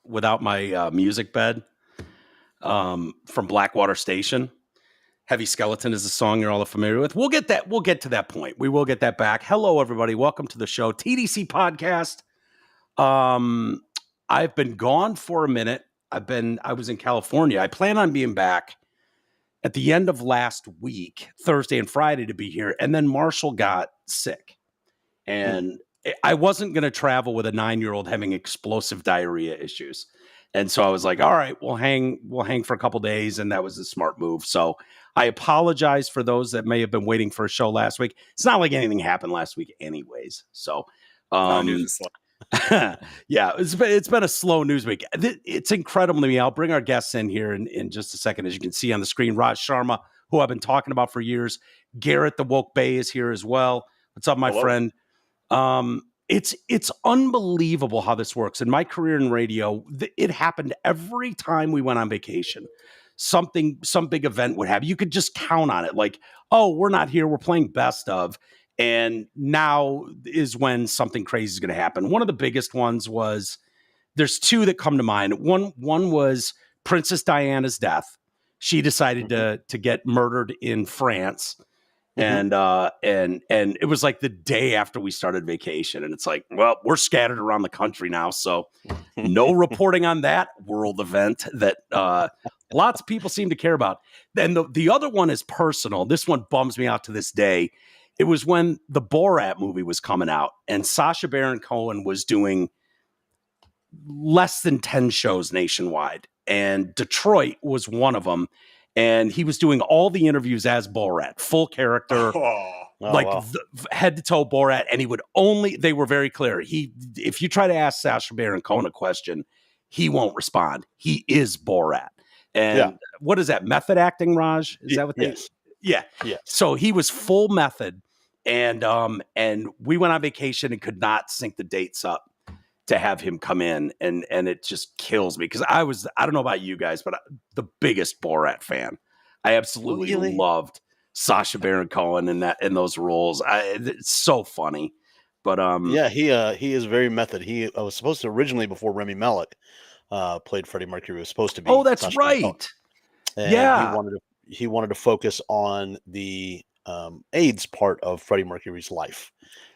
without my music bed from Blackwater Station. Heavy Skeleton is a song you're all familiar with. We'll get to that point. We will get that back. Hello, everybody. Welcome to the show, TDC Podcast. I've been gone for a minute. I was in California. I plan on being back at the end of last week, Thursday and Friday, to be here. And then Marshall got sick. And I wasn't going to travel with a 9-year-old having explosive diarrhea issues. And so I was like, all right, we'll hang for a couple days. And that was a smart move. So I apologize for those that may have been waiting for a show last week. It's not like anything happened last week anyways. So, yeah, it's been a slow news week. It's incredible to me. I'll bring our guests in here in just a second. As you can see on the screen, Raj Sharma, who I've been talking about for years. Garrett, the Woke Bay, is here as well. What's up, my friend? It's unbelievable how this works. In my career in radio, it happened every time we went on vacation. Some big event would happen. You could just count on it. Like, oh, we're not here. We're playing best of. And now is when something crazy is going to happen. One of the biggest ones was, there's two that come to mind. One was Princess Diana's death. She decided to get murdered in France. And it was like the day after we started vacation. And it's like, well, we're scattered around the country now. So no reporting on that world event that lots of people seem to care about. Then the other one is personal. This one bums me out to this day. It was when the Borat movie was coming out and Sacha Baron Cohen was doing less than 10 shows nationwide. And Detroit was one of them. And he was doing all the interviews as Borat, full character, head to toe Borat. And they were very clear. If you try to ask Sacha Baron Cohen a question, he won't respond. He is Borat. And what is that? Method acting, Raj? Is that what they? Yeah. So he was full method. And we went on vacation and could not sync the dates up to have him come in. And it just kills me because I don't know about you guys, but the biggest Borat fan. I absolutely loved Sacha Baron Cohen in those roles. It's so funny. But he is very method. He was supposed to originally, before Rami Malek played Freddie Mercury, was supposed to be. Oh, that's Sacha right. He wanted to focus on the AIDS part of Freddie Mercury's life.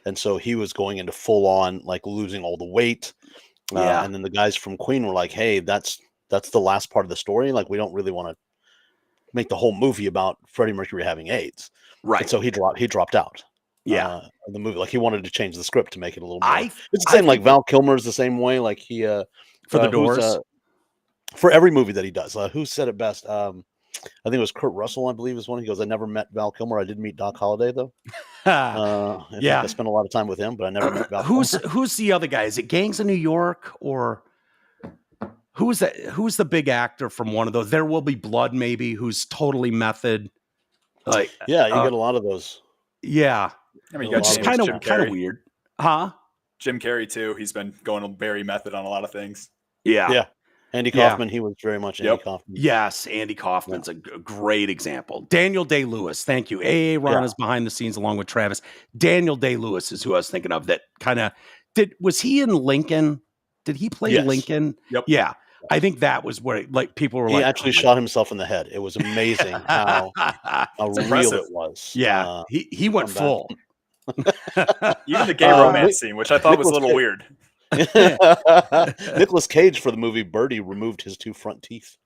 And so he was going into full on, like, losing all the weight. And then the guys from Queen were like, hey, that's the last part of the story. Like, we don't really want to make the whole movie about Freddie Mercury having AIDS. Right. And so he dropped out. Of the movie. Like, he wanted to change the script to make it a little more. It's the same, like Val Kilmer's the same way. Like, he for the Doors. For every movie that he does. Who said it best? I think it was Kurt Russell, I believe, is one. He goes, I never met Val Kilmer. I did meet Doc Holliday, though. I spent a lot of time with him, but I never met Val Kilmer. Who's the other guy? Is it Gangs of New York, or who's that? Who's the big actor from one of those? There Will Be Blood, maybe, who's totally method. Like, you get a lot of those. Yeah. I mean, you got kind of weird. Huh? Jim Carrey, too. He's been going very method on a lot of things. Yeah. Andy Kaufman, he was very much Andy Kaufman. Yes, Andy Kaufman's a great example. Daniel Day-Lewis, thank you. A.A. Ron is behind the scenes along with Travis. Daniel Day-Lewis is who I was thinking of that kind of was he in Lincoln? Did he play Lincoln? Yep. Yeah. I think that was where people were he actually shot himself in the head. It was amazing how real it was. Yeah. He went full. Even the gay romance scene, which I thought was a little weird. Nicolas Cage for the movie Birdie removed his 2 front teeth.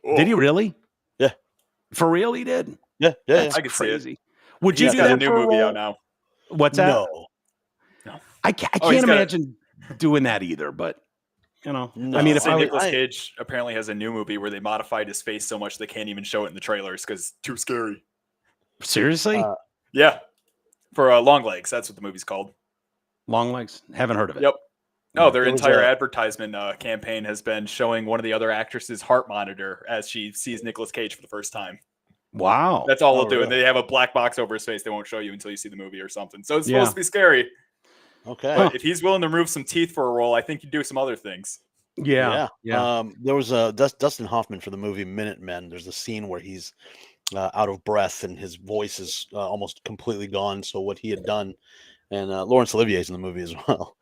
Oh. Did he really? Yeah. For real, he did? Yeah. That's I could crazy. see it. Would you do that a new movie out now? What's that? No. I can't imagine doing that either, but no. I mean, if Nicolas Cage apparently has a new movie where they modified his face so much they can't even show it in the trailers because it's too scary. Seriously? Yeah. For Long Legs, that's what the movie's called. Long Legs? Haven't heard of it. Yep. No, their entire advertisement campaign has been showing one of the other actresses' heart monitor as she sees Nicolas Cage for the first time. Wow. That's all they'll do. And they have a black box over his face. They won't show you until you see the movie or something. So it's supposed to be scary. Okay. But if he's willing to remove some teeth for a role, I think he'd do some other things. Yeah. There was Dustin Hoffman for the movie Minutemen. There's a scene where he's out of breath and his voice is almost completely gone. So what he had done, and Laurence Olivier's in the movie as well.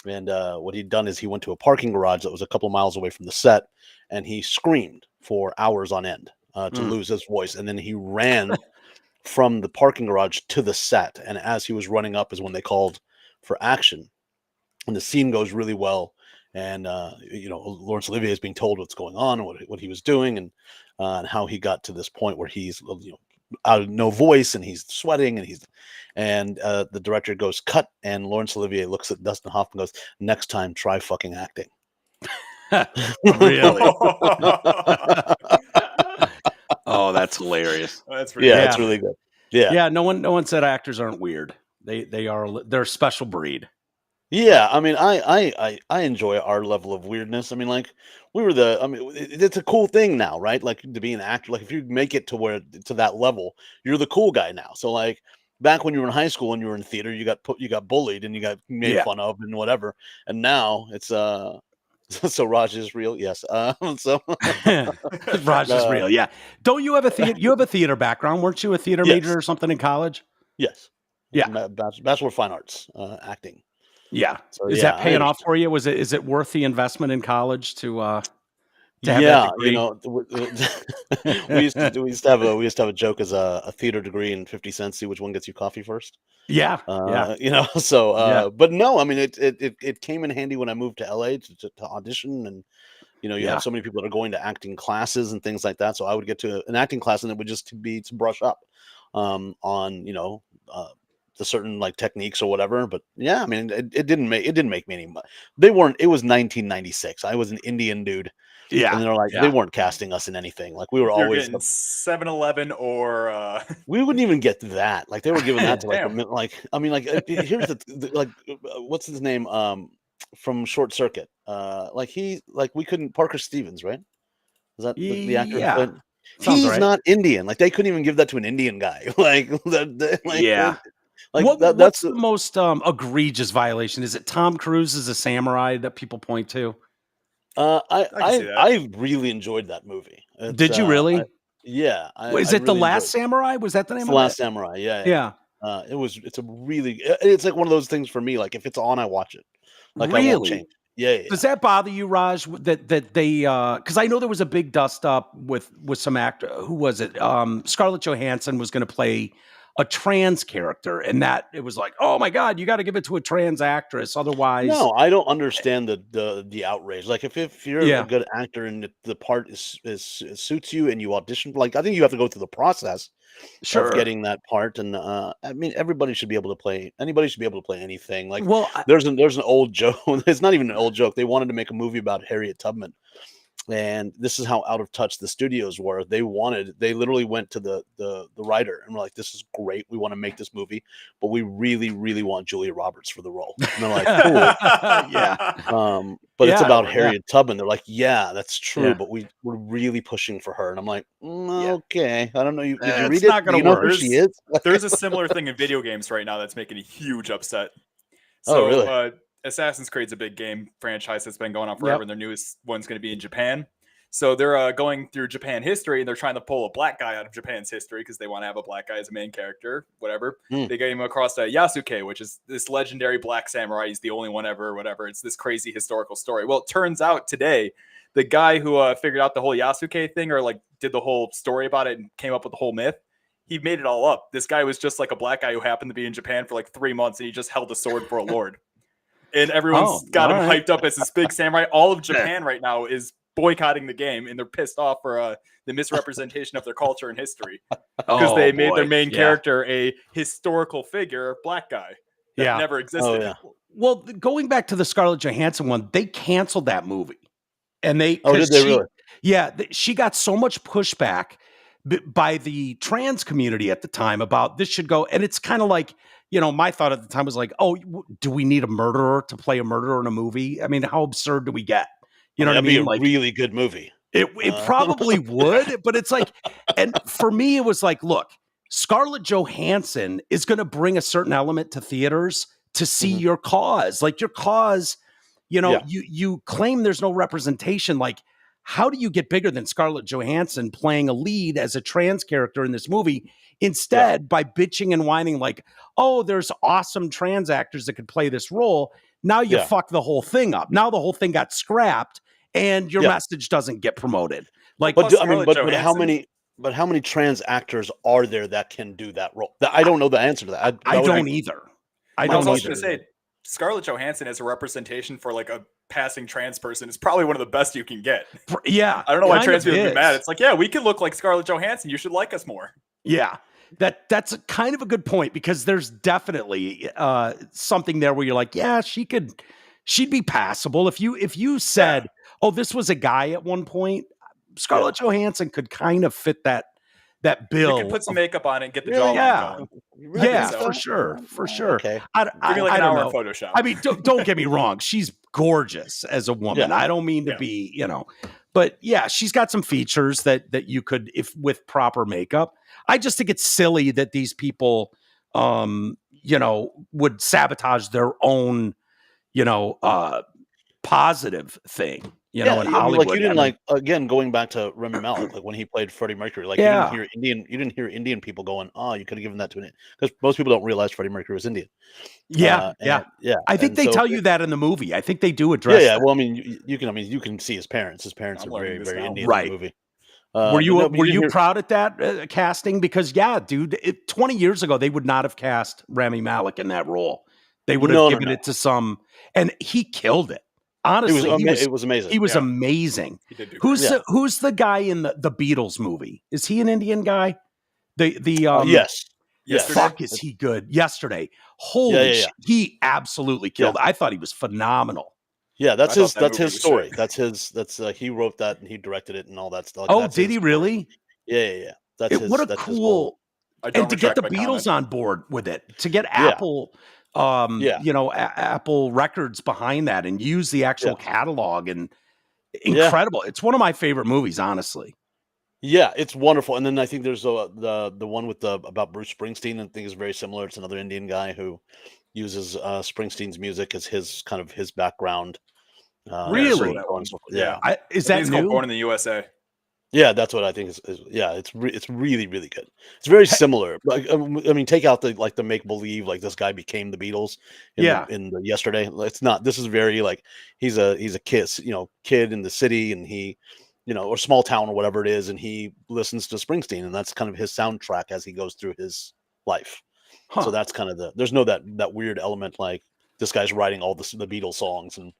And what he'd done is he went to a parking garage that was a couple of miles away from the set, and he screamed for hours on end to lose his voice. And then he ran from the parking garage to the set. And as he was running up is when they called for action. And the scene goes really well. And, Laurence Olivier is being told what's going on, what he was doing, and how he got to this point where he's, out of no voice and he's sweating and the director goes cut, and Laurence Olivier looks at Dustin Hoffman and goes, "Next time, try fucking acting." Really? Oh, that's hilarious. That's it's really good. Yeah. No one said actors aren't weird. They're a special breed. Yeah, I mean, I enjoy our level of weirdness. I mean, like it's a cool thing now, right? Like to be an actor, like if you make it to that level, you're the cool guy now. So like back when you were in high school and you were in theater, you got bullied and you got made fun of and whatever. And now it's so Raj is real, yes. So Raj is real, yeah. Don't you have a theater? You have a theater background, weren't you? A theater major or something in college? Yes. Yeah. Bachelor of Fine Arts, acting. Yeah. So, is that paying off for you? Is it worth the investment in college to have that degree? We used to have a joke as a theater degree and 50 cents, see which one gets you coffee first. Yeah. But no, I mean it came in handy when I moved to LA to audition, and you have so many people that are going to acting classes and things like that. So I would get to an acting class and it would just be to brush up on the certain like techniques or whatever. But yeah, I mean it didn't make me any money. It was 1996. I was an Indian dude. Yeah. And they're like, they weren't casting us in anything. Like we were always 7-Eleven or we wouldn't even get that. Like they were giving that to here's the what's his name? From Short Circuit. We couldn't, Parker Stevens, right? Is that the actor? Yeah. He's right. Not Indian. Like they couldn't even give that to an Indian guy. What's the most egregious violation? Is it Tom Cruise as a samurai that people point to? I really enjoyed that movie. Did you really? Is it The Last Samurai? Was that the name of it? The Last Samurai, yeah. It's like one of those things for me. Like if it's on, I watch it. Like really? I won't change. Yeah. Does that bother you, Raj? That they because I know there was a big dust up with some actor. Who was it? Scarlett Johansson was going to play a trans character, and that it was like, oh my God, you got to give it to a trans actress, otherwise. No, I don't understand the outrage. Like if you're a good actor and the part suits you and you audition, like I think you have to go through the process of getting that part. And I mean, everybody should be able to play. Anybody should be able to play anything. Like, there's an old joke. It's not even an old joke. They wanted to make a movie about Harriet Tubman. And this is how out of touch the studios were. They literally went to the writer and were like, "This is great. We want to make this movie, but we really, really want Julia Roberts for the role." And they're like, "Cool, yeah." But it's about Harriet Tubman. They're like, "Yeah, that's true, but we're really pushing for her." And I'm like, "Okay, I don't know. Did you read it? Not going to work. Who she is?" There's a similar thing in video games right now that's making a huge upset. So, really? Assassin's Creed's a big game franchise that's been going on forever, and their newest one's going to be in Japan. So they're going through Japan history, and they're trying to pull a black guy out of Japan's history because they want to have a black guy as a main character, whatever. They came across Yasuke, which is this legendary black samurai. He's the only one ever, whatever. It's this crazy historical story. Well, it turns out today, the guy who figured out the whole Yasuke thing, or like did the whole story about it and came up with the whole myth, he made it all up. This guy was just like a black guy who happened to be in Japan for like 3 months, and he just held a sword for a lord. And everyone's got him hyped up as this big samurai. All of Japan right now is boycotting the game, and they're pissed off for the misrepresentation of their culture and history because they made their main character a historical figure, black guy that never existed. Well, going back to the Scarlett Johansson one, they canceled that movie, and did they really? Yeah, she got so much pushback by the trans community at the time about this should go, and it's kind of like, my thought at the time was like, oh, do we need a murderer to play a murderer in a movie? I mean, how absurd do we get? You know what I mean? That'd be a really good movie. It probably would, but it's like, and for me, it was like, look, Scarlett Johansson is going to bring a certain element to theaters to see your cause. Like your cause, you claim there's no representation. Like, how do you get bigger than Scarlett Johansson playing a lead as a trans character in this movie? Instead, by bitching and whining like, oh, there's awesome trans actors that could play this role. Now you fuck the whole thing up. Now the whole thing got scrapped, and your message doesn't get promoted. Like, but how many trans actors are there that can do that role? I don't know the answer to that. I don't either. I was also going to say, Scarlett Johansson as a representation for like a passing trans person is probably one of the best you can get. Yeah. I don't know why trans people would be mad. It's like, yeah, we can look like Scarlett Johansson. You should like us more. Yeah. That's kind of a good point, because there's definitely something there where you're like, yeah, she'd be passable. If you said, oh, this was a guy at one point, Scarlett Johansson could kind of fit that bill. You can put some makeup on it and get the jawline going. Yeah, for sure. Okay. Give me like an hour in Photoshop. I mean, don't get me wrong. She's gorgeous as a woman. I don't mean to be, but yeah, she's got some features that you could, if with proper makeup. I just think it's silly that these people, would sabotage their own, positive thing. In Hollywood. Like you didn't again, going back to Rami Malek, like when he played Freddie Mercury, like you didn't hear Indian people going, oh, you could have given that to an, because most people don't realize Freddie Mercury was Indian. Yeah. I think they tell you that in the movie. I think they do address. Yeah. Well, I mean, you can see his parents. His parents are very, very Indian in the movie. Were you proud at that casting? Because dude, 20 years ago they would not have cast Rami Malek in that role. They would have given it to some, and he killed it. Honestly, it was amazing. He was amazing. He did do who's the guy in the Beatles movie? Is he an Indian guy? Yes. Fuck, is he good? Yesterday, holy shit, he absolutely killed. I thought he was phenomenal. Yeah, that's his story. He wrote that and he directed it and all that stuff. Oh, did he really? Yeah. What a cool, and to get the Beatles on board with it, to get Apple. Apple Records behind that and use the actual catalog, and incredible. It's one of my favorite movies, honestly. Yeah, it's wonderful. And then I think there's the one with about Bruce Springsteen. I think is very similar. It's another Indian guy who uses Springsteen's music as his kind of his background. Really? Is that new? Born in the USA. Yeah, that's what I think is it's really, really good. It's very similar. Like, I mean, take out the make believe, like this guy became the Beatles in the Yesterday. It's not, this is very like, he's a kid in the city, and he, or small town or whatever it is. And he listens to Springsteen, and that's kind of his soundtrack as he goes through his life. So that's kind of there's no that weird element, like this guy's writing all the Beatles songs, and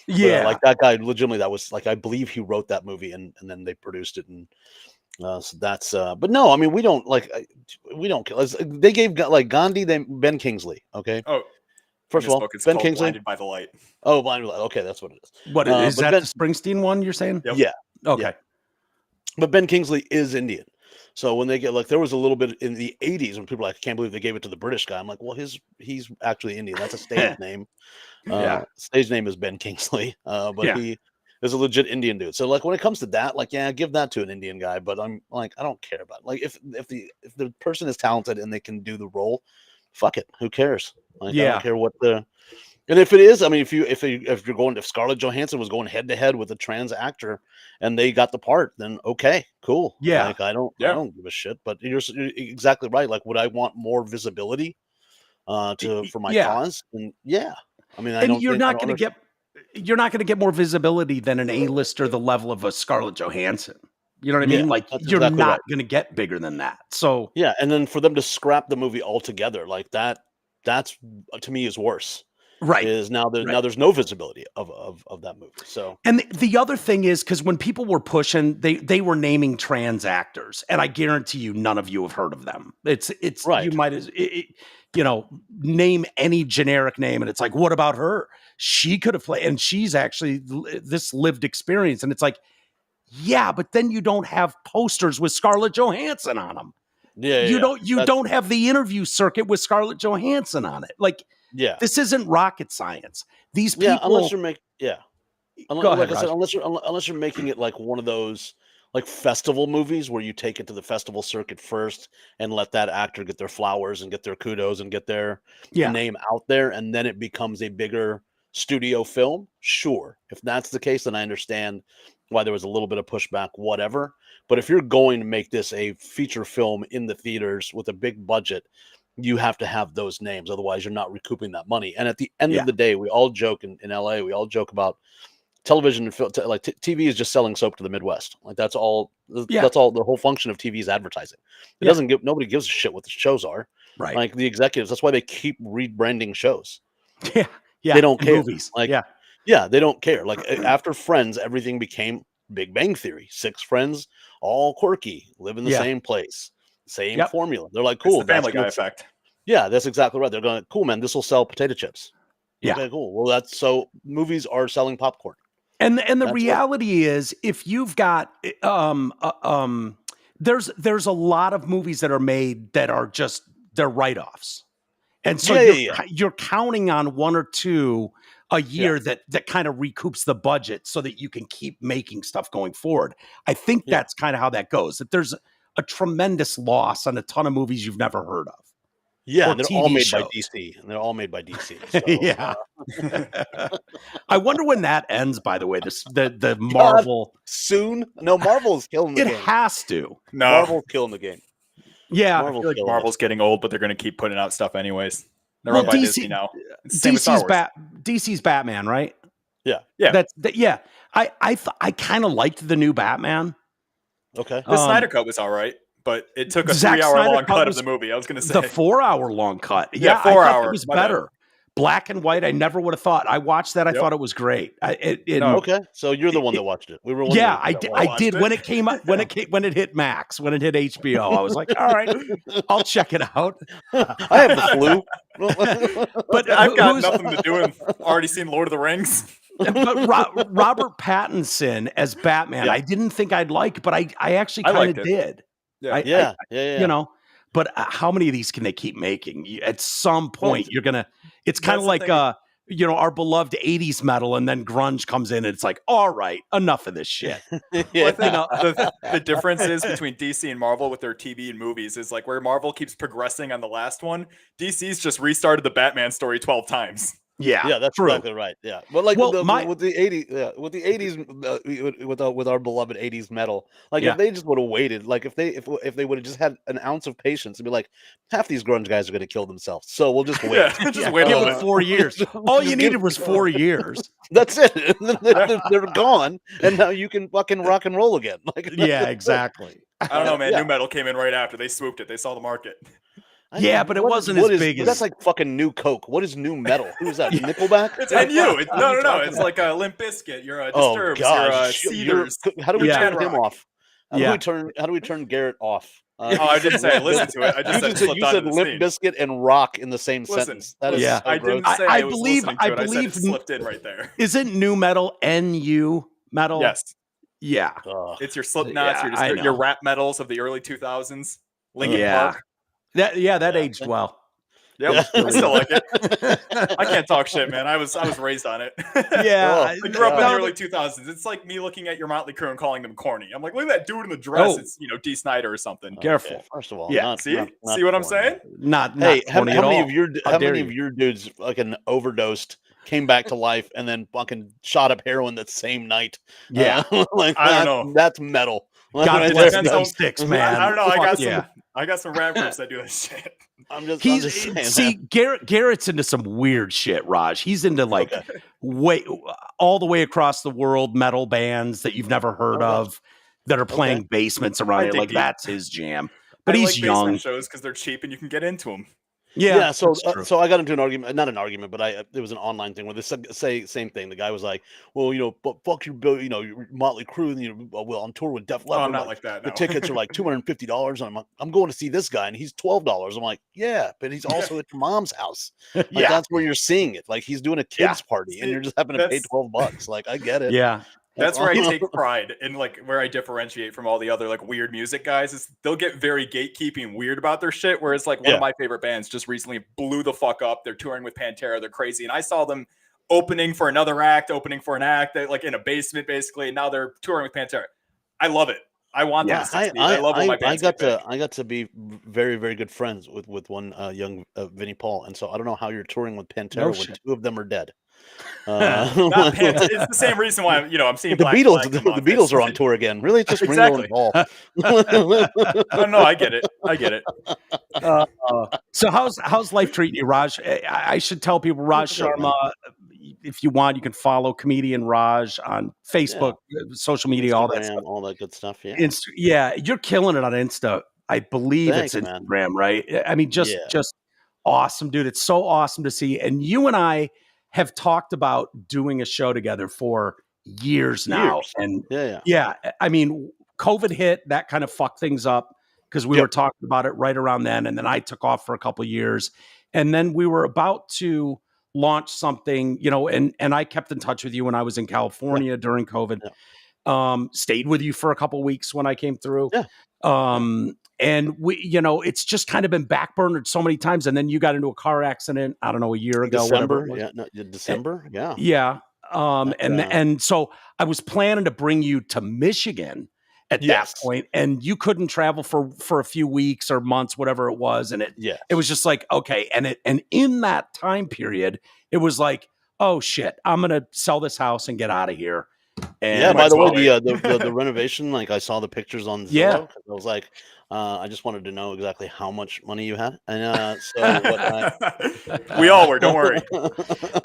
like that guy legitimately, that was like, I believe he wrote that movie, and then they produced it, and so that's but no, I mean, we don't they gave like Gandhi, Ben Kingsley. Okay. Oh, first of all, Ben Kingsley, Blinded by the Light. Oh, Blinded by the Light. Okay, that's what it is. What is that? The Springsteen one you're saying? Yep. Yeah. Okay. Yeah. But Ben Kingsley is Indian. So when they get, like, there was a little bit in the 80s when people were like, I can't believe they gave it to the British guy. I'm like, well, he's actually Indian. That's a stage name. Stage name is Ben Kingsley. But he is a legit Indian dude. So like when it comes to that, like, give that to an Indian guy. But I'm like, I don't care about it. Like if the person is talented and they can do the role, fuck it. Who cares? Like, I don't care what the. And if it is, I mean, if Scarlett Johansson was going head to head with a trans actor and they got the part, then okay, cool. Yeah. Like I don't give a shit. But you're exactly right. Like, would I want more visibility for my cause? And I mean, you're not going to get more visibility than an A-lister the level of a Scarlett Johansson. You know what I mean? Like, you're exactly not going to get bigger than that. So and then for them to scrap the movie altogether, like that's to me is worse. Right. Is now there's no visibility of that movie. So, and the other thing is, because when people were pushing, they were naming trans actors, and I guarantee you none of you have heard of them. It's right. You might as name any generic name, and it's like, what about her? She could have played, and she's actually this lived experience, and it's like, but then you don't have posters with Scarlett Johansson on them. You don't have the interview circuit with Scarlett Johansson on it. Like, this isn't rocket science. These people, unless you're making, unless you're making it like one of those like festival movies where you take it to the festival circuit first and let that actor get their flowers and get their kudos and get their name out there, and then it becomes a bigger studio film. Sure, if that's the case, then I understand why there was a little bit of pushback, whatever. But if you're going to make this a feature film in the theaters with a big budget, you have to have those names. Otherwise, you're not recouping that money. And at the end of the day, we all joke in LA, we all joke about television and film, like TV is just selling soap to the Midwest. Like that's all. That's all. The whole function of TV is advertising. It doesn't give. Nobody gives a shit what the shows are. Right. Like the executives. That's why they keep rebranding shows. Yeah. They don't care. Movies. Like they don't care. Like after Friends, everything became Big Bang Theory. 6 friends, all quirky, live in the same place, same formula. They're like, cool. It's the Family Guy effect. Yeah, that's exactly right. They're going, cool, man. This will sell potato chips. Yeah. Okay, cool. Well, that's so movies are selling popcorn. And the reality is, if you've got there's a lot of movies that are made that are just they're write-offs, and so you're counting on 1 or 2 a year that kind of recoups the budget so that you can keep making stuff going forward. I think that's kind of how that goes. That there's a tremendous loss on a ton of movies you've never heard of. Yeah, they're all made by DC. And they're all made by DC. So, I wonder when that ends, by the way. The Marvel. Soon? No, Marvel's killing the game. It has to. No. Marvel's killing the game. Yeah. I feel like Marvel's getting old, but they're going to keep putting out stuff anyways. They're run by Disney now. DC's Batman, right? Yeah. I kind of liked the new Batman. Okay. The Snyder Cut was all right. But it took a 3-hour-long cut of the movie. I was going to say the 4-hour-long cut. Yeah, 4 hours. It was better. Black and white. I never would have thought. I watched that. I thought it was great. Okay, so you're the one that watched it. We were. I did when it came up. When it hit Max. When it hit HBO, I was like, all right, I'll check it out. I have the flu, but I've got nothing to do with already seen Lord of the Rings. But Robert Pattinson as Batman, I didn't think I'd like, but I actually kind of did. Yeah. You know, but how many of these can they keep making? At some point, you're gonna. It's kind of like our beloved '80s metal, and then grunge comes in, and it's like, all right, enough of this shit. Well, I think the difference is between DC and Marvel with their TV and movies is like where Marvel keeps progressing on the last one, DC's just restarted the Batman story 12 times. Yeah, that's true. Exactly right. Yeah, but like with the '80s, with our beloved '80s metal, like if they just would have waited, like if they would have just had an ounce of patience and be like, half these grunge guys are going to kill themselves, so we'll just wait. Just wait give them 4 years. All you needed was 4 years. That's it. They're gone, and now you can fucking rock and roll again. Like, exactly. I don't know, man. New metal came in right after they swooped it. They saw the market. Yeah, but it wasn't as big as... That's like fucking new Coke. What is new metal? Who's that? Nickelback? It's NU. No. It's like a Limp Bizkit. You're a Disturbed. You're Cedars. How do we turn him off? How do we turn Garrett off? I didn't say I listened to it. I just said you said Limp Bizkit and rock in the same sentence. That is I didn't say I was listening to it. I said it slipped in right there. Isn't new metal NU metal? Yes. Yeah. It's your Slipknots, your rap metals of the early 2000s. Linkin Park. That aged well. Yep, I still like it. I can't talk shit, man. I was raised on it. I grew up in the early 2000s. It's like me looking at your Motley Crue and calling them corny. I'm like, look at that dude in the dress. It's D. Snyder or something. Careful. Okay. First of all, see what I'm saying? Not how many of your dudes fucking overdosed, came back to life, and then fucking shot up heroin that same night? Yeah, I don't know. That's metal. God bless those sticks, man. I don't know. I got some rap groups that do that shit. I'm just saying. See, Garrett's into some weird shit, Raj. He's into like all the way across the world metal bands that you've never heard of that are playing basements around here. Like that's his jam. But he's young. Shows because they're cheap and you can get into them. Yeah. So I got into an argument, not an argument, but it was an online thing where they say same thing. The guy was like, "Well, but fuck your your Motley Crue, and on tour with Def Leppard. I'm not like that. The tickets are like $250, and I'm going to see this guy, and he's $12. I'm like, yeah, but he's also at your mom's house. Like, that's where you're seeing it. Like he's doing a kids party, and you're just having to pay $12. Like I get it. Yeah. That's where I take pride in, like, where I differentiate from all the other, like, weird music guys is they'll get very gatekeeping weird about their shit, whereas, like, one of my favorite bands just recently blew the fuck up. They're touring with Pantera. They're crazy. And I saw them opening for another act, opening for an act, like, in a basement, basically, and now they're touring with Pantera. I love it. I want them to succeed. I love when my bands I got to be very, very good friends with one young Vinnie Paul. And so I don't know how you're touring with Pantera when 2 of them are dead. Not pants. It's the same reason why I'm seeing the Black Beatles. Flag The come on. Beatles are on tour again. Really, it's just Exactly. Ringo and Paul. Oh no, I get it. So how's life treating you, Raj? I should tell people Raj Sharma. If you want, you can follow comedian Raj on Facebook, social media, Instagram, all that stuff. all that good stuff. Yeah, you're killing it on Insta. I believe it's Instagram, man. Right? I mean, just awesome, dude. It's so awesome to see. And you and I have talked about doing a show together for years now. And I mean, COVID hit, that kind of fucked things up because we were talking about it right around then. And then I took off for a couple of years. And then we were about to launch something, and I kept in touch with you when I was in California during COVID. Stayed with you for a couple of weeks when I came through. And we, it's just kind of been backburnered so many times. And then you got into a car accident, I don't know, a year ago. December. December. And so I was planning to bring you to Michigan at that point, and you couldn't travel for a few weeks or months, whatever it was. And it was just like, okay. And in that time period, it was like, oh shit, I'm going to sell this house and get out of here. And by the way, the renovation, like I saw the pictures on Zillow. I was like, I just wanted to know exactly how much money you had, and we all were. Don't worry,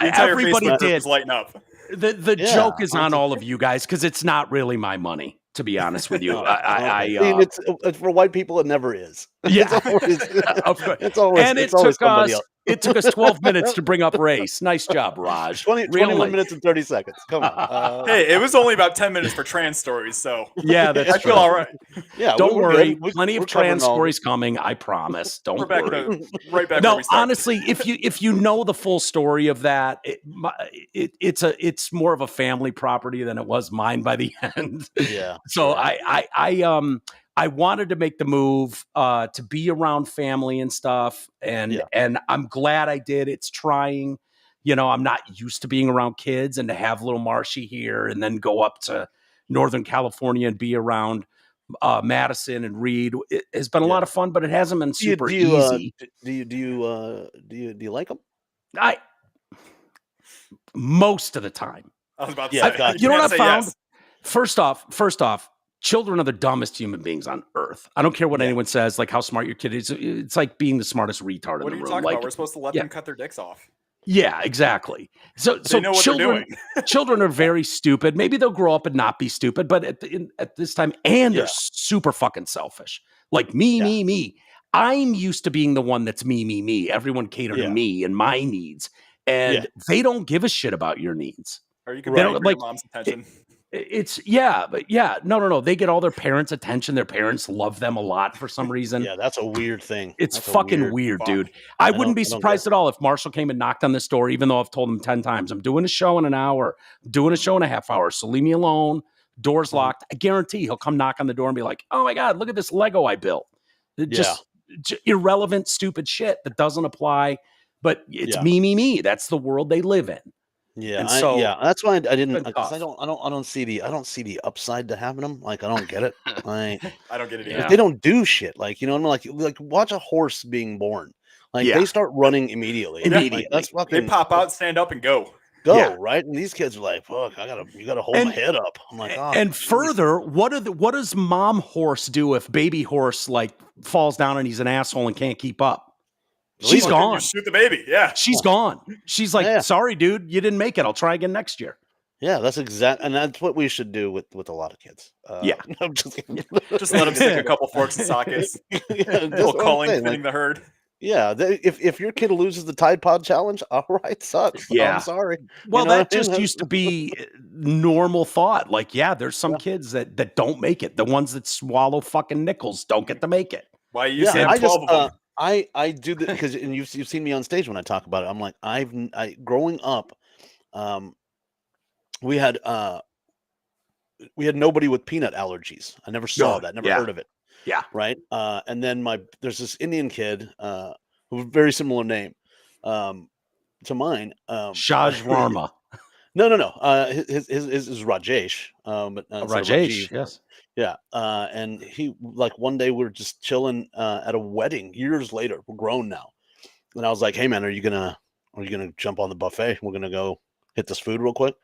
everybody did lighten up. The joke is on all of you guys because it's not really my money, to be honest with you. It's for white people. It never is. Yeah, it's always. It took us 12 minutes to bring up race. Nice job, Raj. 21 minutes and 30 seconds. Come on. Hey, it was only about 10 minutes for trans stories, so yeah, that's I feel all right. Yeah, don't worry. Plenty of trans stories coming. I promise. Don't worry. Right back. No, honestly, if you know the full story of that, it's more of a family property than it was mine by the end. Yeah. So I wanted to make the move to be around family and stuff, and I'm glad I did. It's trying, I'm not used to being around kids, and to have little Marshy here, and then go up to Northern California and be around Madison and Reed. It has been a lot of fun, but it hasn't been super easy. Do you like them? Most of the time. I was about to say, you know what I found? Yes. First off. Children are the dumbest human beings on earth. I don't care what anyone says, like how smart your kid is. It's like being the smartest retard in the room. What are you talking about? We're supposed to let them cut their dicks off. Yeah, exactly. So know what children, children are very stupid. Maybe they'll grow up and not be stupid, but at this time, and they're super fucking selfish. Like me. I'm used to being the one that's me. Everyone cater to me and my needs, and they don't give a shit about your needs. Or you can your mom's attention. No. They get all their parents' attention. Their parents love them a lot for some reason. Yeah, that's a weird thing. It's fucking weird, dude. I wouldn't be surprised at all if Marshall came and knocked on this door, even though I've told him 10 times, I'm doing a show in an hour, doing a show in a half hour, so leave me alone. Door's locked. I guarantee he'll come knock on the door and be like, oh my God, look at this Lego I built. Just irrelevant, stupid shit that doesn't apply. But it's me. That's the world they live in. Yeah, that's why I didn't. Because I don't see the upside to having them. Like, I don't get it. I don't get it either. They don't do shit. Like, like watch a horse being born. Like they start running immediately. Immediately, that's fucking. They pop out, stand up, and go. Right. And these kids are like, fuck, you gotta hold my head up. I'm like, oh. And further, what does mom horse do if baby horse like falls down and he's an asshole and can't keep up? She's gone. You shoot the baby. Yeah. She's gone. She's like, sorry, dude, you didn't make it. I'll try again next year. Yeah, that's what we should do with a lot of kids. I'm just kidding. Just let them stick a couple forks and sockets. Calling, feeding the herd. Yeah, if your kid loses the Tide Pod Challenge, all right, sucks. Yeah, I'm sorry. Well, that just used to be normal thought. Like, there's some kids that don't make it. The ones that swallow fucking nickels don't get to make it. Why you said 12 of them? I do that because, and you've seen me on stage when I talk about it. I'm like, growing up, we had nobody with peanut allergies. I never saw that. Never heard of it. Yeah. Right. And then there's this Indian kid, who very similar name, to mine. Shaj Varma. No. His is Rajesh. But Rajesh. Yes. Yeah. And he, like, one day we were just chilling at a wedding years later. We're grown now. And I was like, hey man, are you gonna jump on the buffet? We're gonna go hit this food real quick.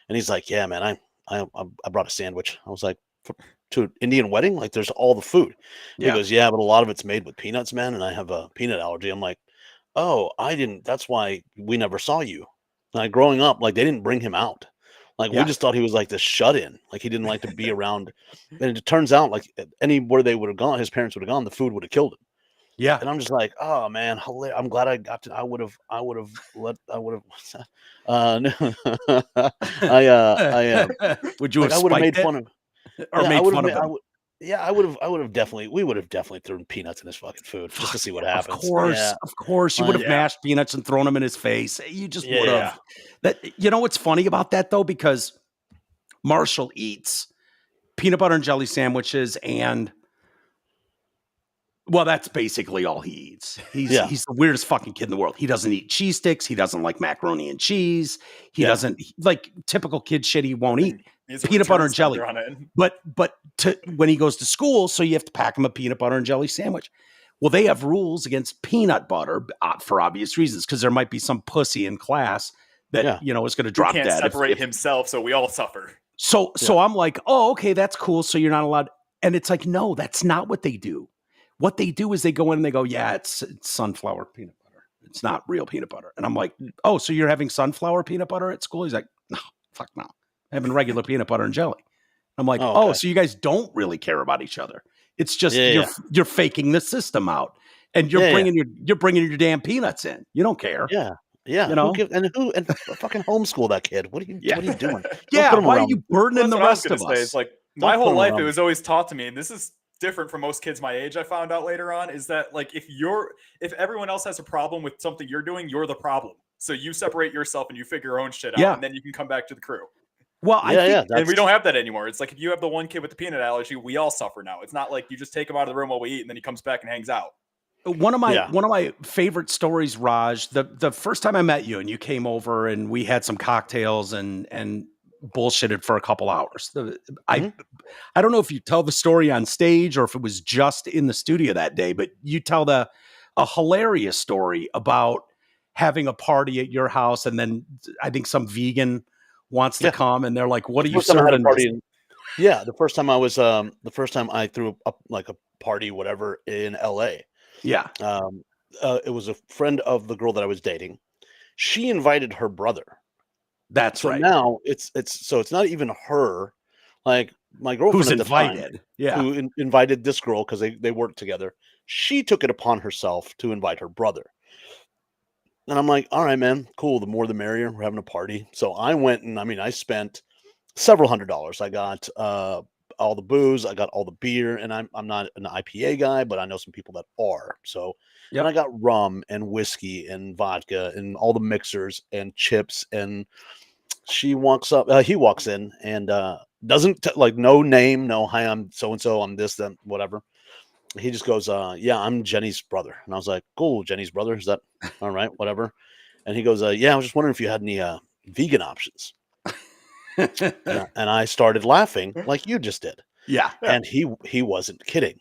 And he's like, yeah, man, I brought a sandwich. I was like, to an Indian wedding? Like, there's all the food. He goes, yeah, but a lot of it's made with peanuts, man. And I have a peanut allergy. I'm like, oh, that's why we never saw you. Like, growing up, like, they didn't bring him out. Like, we just thought he was like this shut-in. Like, he didn't like to be around. And it turns out, like, anywhere they would have gone, his parents would have gone, the food would have killed him. Yeah. And I'm just like, oh man, I'm glad I got to. I would have. What's that? Would you like, have I would have spiked made it? fun of, Or yeah, made I would fun have. of him? I would have definitely. We would have definitely thrown peanuts in his fucking food just to see what happens. Of course, you would have mashed peanuts and thrown them in his face. You just would have. That, you know what's funny about that though, because Marshall eats peanut butter and jelly sandwiches and. Well, that's basically all he eats. He's the weirdest fucking kid in the world. He doesn't eat cheese sticks. He doesn't like macaroni and cheese. He doesn't like typical kid shit. He won't eat peanut butter and jelly. But when he goes to school, so you have to pack him a peanut butter and jelly sandwich. Well, they have rules against peanut butter for obvious reasons, because there might be some pussy in class that is going to drop dead. He can't separate himself, so we all suffer. So I'm like, oh, okay, that's cool. So you're not allowed. And it's like, no, that's not what they do. What they do is they go in and they go, yeah, it's sunflower peanut butter. It's not real peanut butter. And I'm like, oh, so you're having sunflower peanut butter at school? He's like, no, fuck no. I'm having regular peanut butter and jelly. I'm like, oh, so you guys don't really care about each other. It's just you're faking the system out, and you're bringing your damn peanuts in. You don't care. Yeah. Yeah, you know, and fucking homeschool that kid. What are you doing? Why are you burdening the rest of us? It's like my whole life, it was always taught to me, and this is different from most kids my age. I found out later on is that like if everyone else has a problem with something you're doing, you're the problem. So you separate yourself and you figure your own shit out, and then you can come back to the crew. Well, I think, and we don't have that anymore. It's like if you have the one kid with the peanut allergy, we all suffer now. It's not like you just take him out of the room while we eat and then he comes back and hangs out. One of my favorite stories, Raj, the first time I met you and you came over and we had some cocktails and bullshitted for a couple hours. I don't know if you tell the story on stage or if it was just in the studio that day, but you tell a hilarious story about having a party at your house, and then I think some vegan wants to come, and they're like, "What are you serving?" The first time I threw up like a party, whatever, in LA. Yeah. It was a friend of the girl that I was dating. She invited her brother. That's right. Now it's not even her, like my girlfriend who's at the invited, time, who invited this girl because they worked together. She took it upon herself to invite her brother. And I'm like, all right, man, cool. The more the merrier. We're having a party. So I went and I spent several $100s. I got all the booze, I got all the beer, and I'm not an IPA guy, but I know some people that are. So and I got rum and whiskey and vodka and all the mixers and chips. And he walks in and doesn't no name, no hi, I'm so and so, I'm this, then whatever. He just goes, yeah, I'm Jenny's brother. And I was like, cool, Jenny's brother. Is that all right? Whatever. And he goes, yeah, I was just wondering if you had any vegan options. And I started laughing like you just did. Yeah. And he wasn't kidding.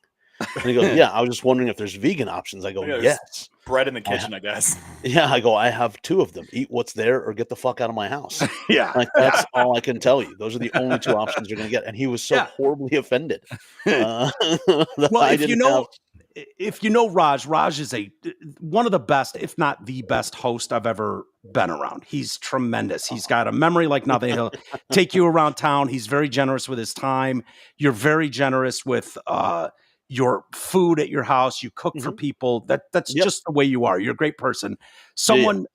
And he goes, yeah, I was just wondering if there's vegan options. I go, yes. Bread in the kitchen, I guess. Yeah, I go, I have 2 of them. Eat what's there or get the fuck out of my house. Yeah. Like, that's all I can tell you. Those are the only 2 options you're going to get. And he was so horribly offended. Well, if you know Raj is one of the best, if not the best host I've ever been around. He's tremendous. He's got a memory like nothing. He'll take you around town. He's very generous with his time. You're very generous with your food at your house. You cook for people. That's just the way you are. You're a great person.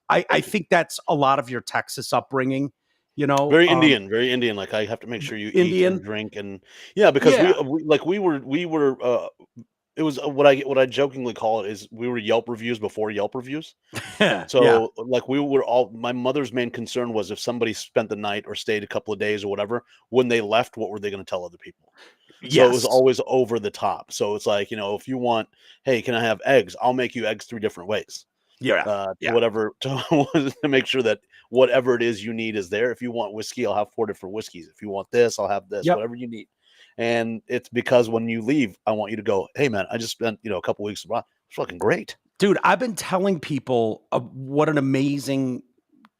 I think that's a lot of your Texas upbringing. You know, very Indian. Like, I have to make sure you eat and drink, and because we were. It was what I jokingly call it is we were Yelp reviews before Yelp reviews. So like we were all, my mother's main concern was if somebody spent the night or stayed a couple of days or whatever, when they left, what were they going to tell other people? So it was always over the top. So it's like, if you want, hey, can I have eggs? I'll make you eggs 3 different ways. Whatever to make sure that whatever it is you need is there. If you want whiskey, I'll have 4 different whiskeys. If you want this, I'll have this, whatever you need. And it's because when you leave, I want you to go, hey man, I just spent, a couple weeks abroad. It's fucking great. Dude, I've been telling people what an amazing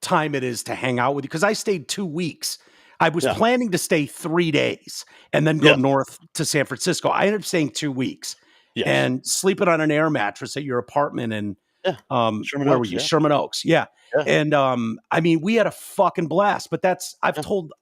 time it is to hang out with you, because I stayed 2 weeks. I was planning to stay 3 days and then go north to San Francisco. I ended up staying 2 weeks and sleeping on an air mattress at your apartment in where were you? Sherman Oaks. Yeah. And I mean, we had a fucking blast, but I've told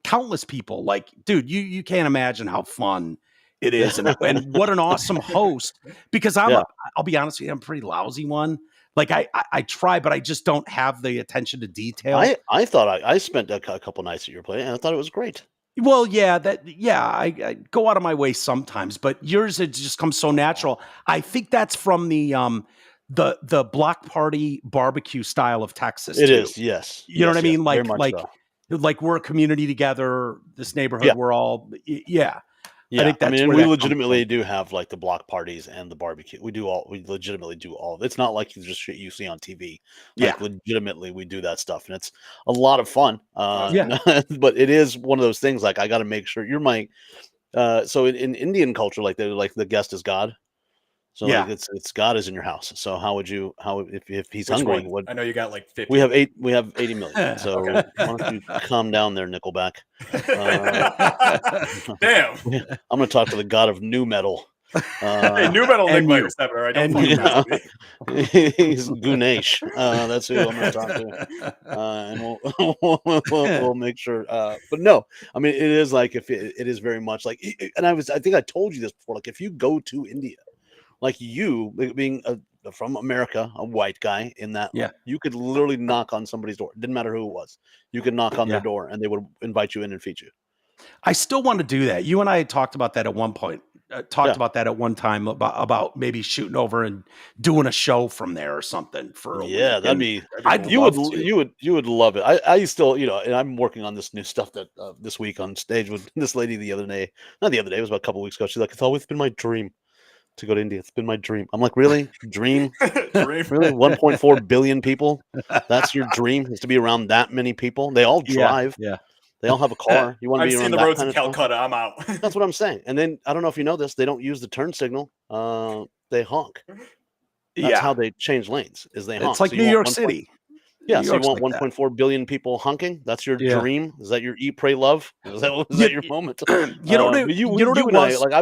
countless people, like, dude, you can't imagine how fun it is, and what an awesome host, because I'll be honest with you, I'm a pretty lousy one. Like I try, but I just don't have the attention to detail. I thought I spent a couple nights at your place, and I thought it was great. Well, I go out of my way sometimes, but yours, it just comes so natural. I think that's from the block party barbecue style of Texas. It is, yes. You know what I mean? Like we're a community together. This neighborhood, we're all Yeah, I think that's we legitimately do have like the block parties and the barbecue. We legitimately do all of it. It's not like just shit you see on TV. Like legitimately we do that stuff, and it's a lot of fun. But it is one of those things, like, I got to make sure you're my so in Indian culture, like they're like the guest is God. So like it's God is in your house. So if he's hungry, I know you got like 50. We have 80 million. So why don't you calm down there, Nickelback? Damn. I'm going to talk to the God of new metal. Hey, new metal Nick Myers, right? He's Gunesh. That's who I'm going to talk to, and we'll make sure. But no, I mean, it is like, if it is very much like, and I think I told you this before. Like, if you go to India, like, you being from America, a white guy in that, you could literally knock on somebody's door. It didn't matter who it was. You could knock on their door, and they would invite you in and feed you. I still want to do that. You and I had talked about that at one point. About that at one time about maybe shooting over and doing a show from there or something for a week. That'd be you would love it. I still, and I'm working on this new stuff that this week on stage with this lady it was about a couple weeks ago. She's like, it's always been my dream to go to India. It's been my dream. I'm like, really? Dream? Really? 1.4 billion people? That's your dream, is to be around that many people? They all drive. Yeah. They all have a car. You want to be around the roads in Calcutta. I'm out. That's what I'm saying. And then, I don't know if you know this, they don't use the turn signal. They honk. That's how they change lanes, is they honk. It's like New York City. Yeah, so you want 1.4 billion people honking? That's your dream? Is that your eat, pray, love? Is that your moment? I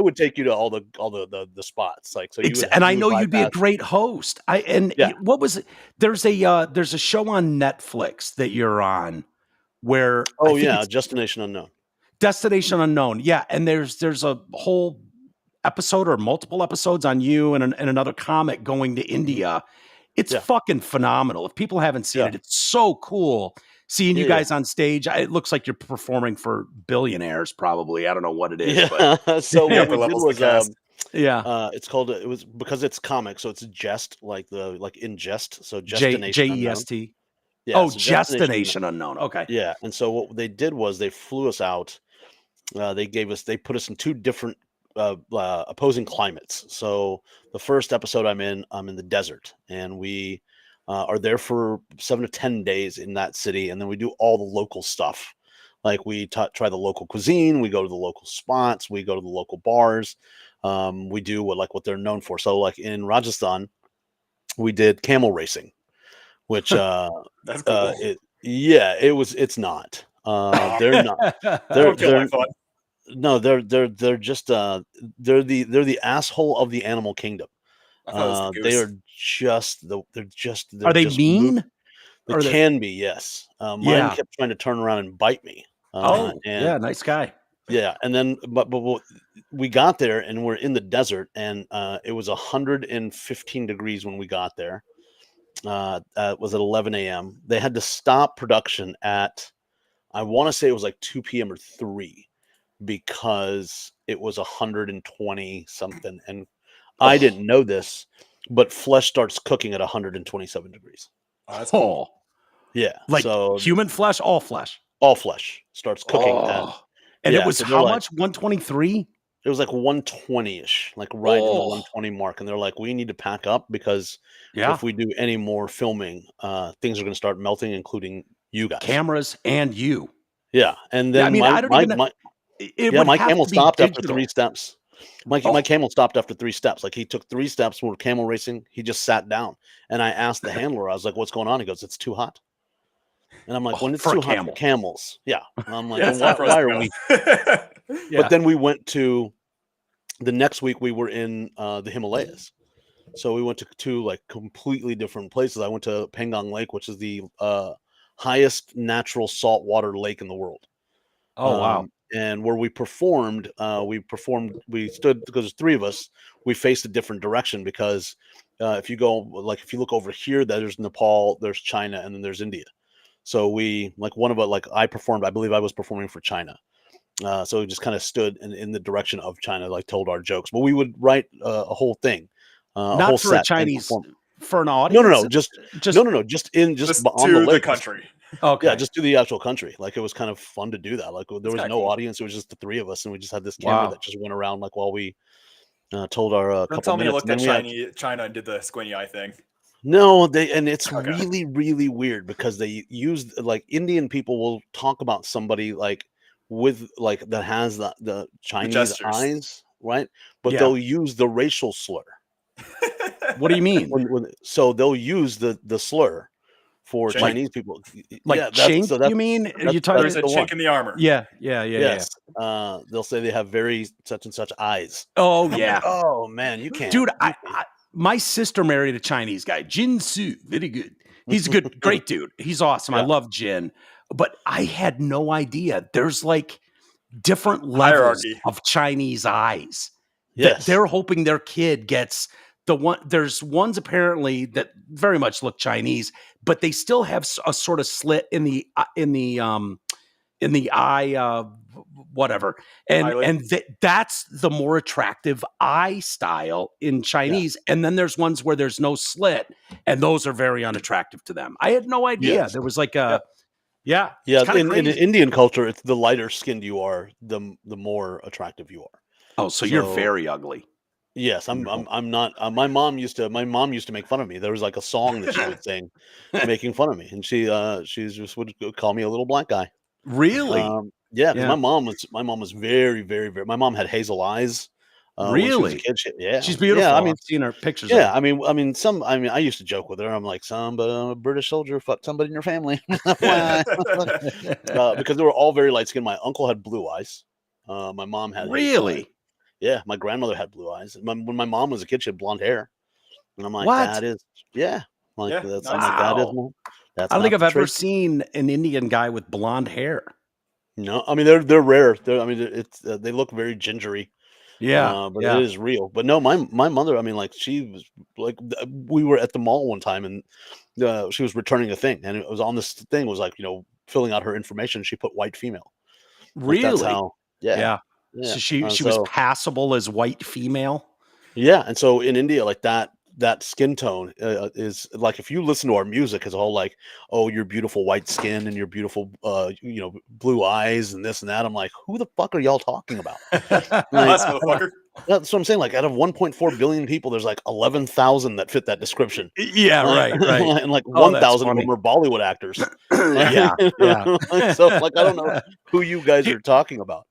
would take you to all the spots. Like, so and I know you'd be a great host. What was it? There's a show on Netflix that you're on where Destination Unknown. Destination Unknown. Yeah, and there's a whole episode or multiple episodes on you and another comic going to India. It's fucking phenomenal. If people haven't seen it, it's so cool seeing you guys on stage. It looks like you're performing for billionaires, probably. I don't know what it is. But so what we did was, it's called. It was because it's comic, so it's jest, like in jest. So Destination Jest. Yeah, Destination Unknown. Okay. Yeah, and so what they did was they flew us out. They put us in two different opposing climates. So the first episode I'm in the desert, and we are there for 7 to 10 days in that city, and then we do all the local stuff. Like, we try the local cuisine, we go to the local spots, we go to the local bars, we do what they're known for. So like in Rajasthan, we did camel racing, which that's cool. It's not. They're not. They're no, they're just they're the asshole of the animal kingdom. They are just are they mean? They can be, yes. Mine kept trying to turn around and bite me. Nice guy. Yeah, and then but we got there, and we're in the desert, and it was 115 degrees when we got there. It was at 11 a.m. They had to stop production at, I want to say it was like 2 p.m. or 3. Because it was 120 something, and I didn't know this, but flesh starts cooking at 127 degrees. Oh, that's cool. Yeah, like, so human flesh, all flesh starts cooking. It was how much? 123. It was like 120-ish, like right in the 120 mark, and they're like, we need to pack up because if we do any more filming, things are going to start melting, including you guys, cameras, and you. Yeah, and then my camel stopped after 3 steps. My camel stopped after 3 steps. Like, he took 3 steps when we were camel racing. He just sat down, and I asked the handler, I was like, "What's going on?" He goes, "It's too hot." And I'm like, when it's too hot for camels. Yeah. And I'm like, why are we? But then we went to the next week we were in the Himalayas. So we went to two like completely different places. I went to Pangong Lake, which is the highest natural saltwater lake in the world. Oh, wow. And where we stood because there's three of us. We faced a different direction because if you look over here, there's Nepal, there's China, and then there's India. So I believe I was performing for China. So we just kind of stood in the direction of China, like told our jokes. But we would write a whole thing. Not for a Chinese, for an audience. No, just on the lake. Country. Okay, yeah, just to the actual country. Like it was kind of fun to do that. Like there was no audience; it was just the three of us, and we just had this camera that just went around like while we told our. Don't tell me you looked at China and did the squinty eye thing. No, it's really, really weird because they use like Indian people will talk about somebody like with like that has the Chinese eyes, right? But they'll use the racial slur. What do you mean? So they'll use the slur for Chinese people, like chink. So you mean you talking? There's a chink in the armor. Yes. Yeah. They'll say they have very such and such eyes. Oh yeah. Oh man, you can't, dude. My sister married a Chinese guy, Jin Su. Very good. He's a great dude. He's awesome. I love Jin, but I had no idea there's like different levels of Chinese eyes. Yes, they're hoping their kid gets. There's ones apparently that very much look Chinese, but they still have a sort of slit in the eye, whatever, and that's the more attractive eye style in Chinese. And then there's ones where there's no slit, and those are very unattractive to them. I had no idea there was like a in Indian culture, it's the lighter skinned you are, the more attractive you are. Oh, so you're very ugly. Yes, I'm not. My mom used to make fun of me. There was like a song that she would sing, making fun of me, and she just would call me a little black guy. Really? Yeah. My mom was very, very, very. My mom had hazel eyes. Really? Yeah, she's beautiful. Yeah, I've seen her pictures. Yeah, I used to joke with her. I'm like, I'm a British soldier. Fuck somebody in your family, because they were all very light skinned. My uncle had blue eyes. My mom had really. Yeah, my grandmother had blue eyes. When my mom was a kid, she had blonde hair, and I'm like, what? That is, yeah. Like that's, wow. That is. That's I don't think I've ever seen an Indian guy with blonde hair. No, I mean they're rare. They look very gingery. Yeah, but it is real. But no, my mother. I mean, like she was like we were at the mall one time, and she was returning a thing, and it was on this thing was like filling out her information. She put white female. Really? Like that's how, yeah. So she was passable as white female. Yeah, and so in India, like that skin tone is like if you listen to our music, it's all like, oh, your beautiful white skin and your beautiful blue eyes and this and that. I'm like, who the fuck are y'all talking about? That's what I'm saying. Like out of 1.4 billion people, there's like 11,000 that fit that description. Yeah, right. And like 1,000 of them are Bollywood actors. Yeah. So like I don't know who you guys are talking about.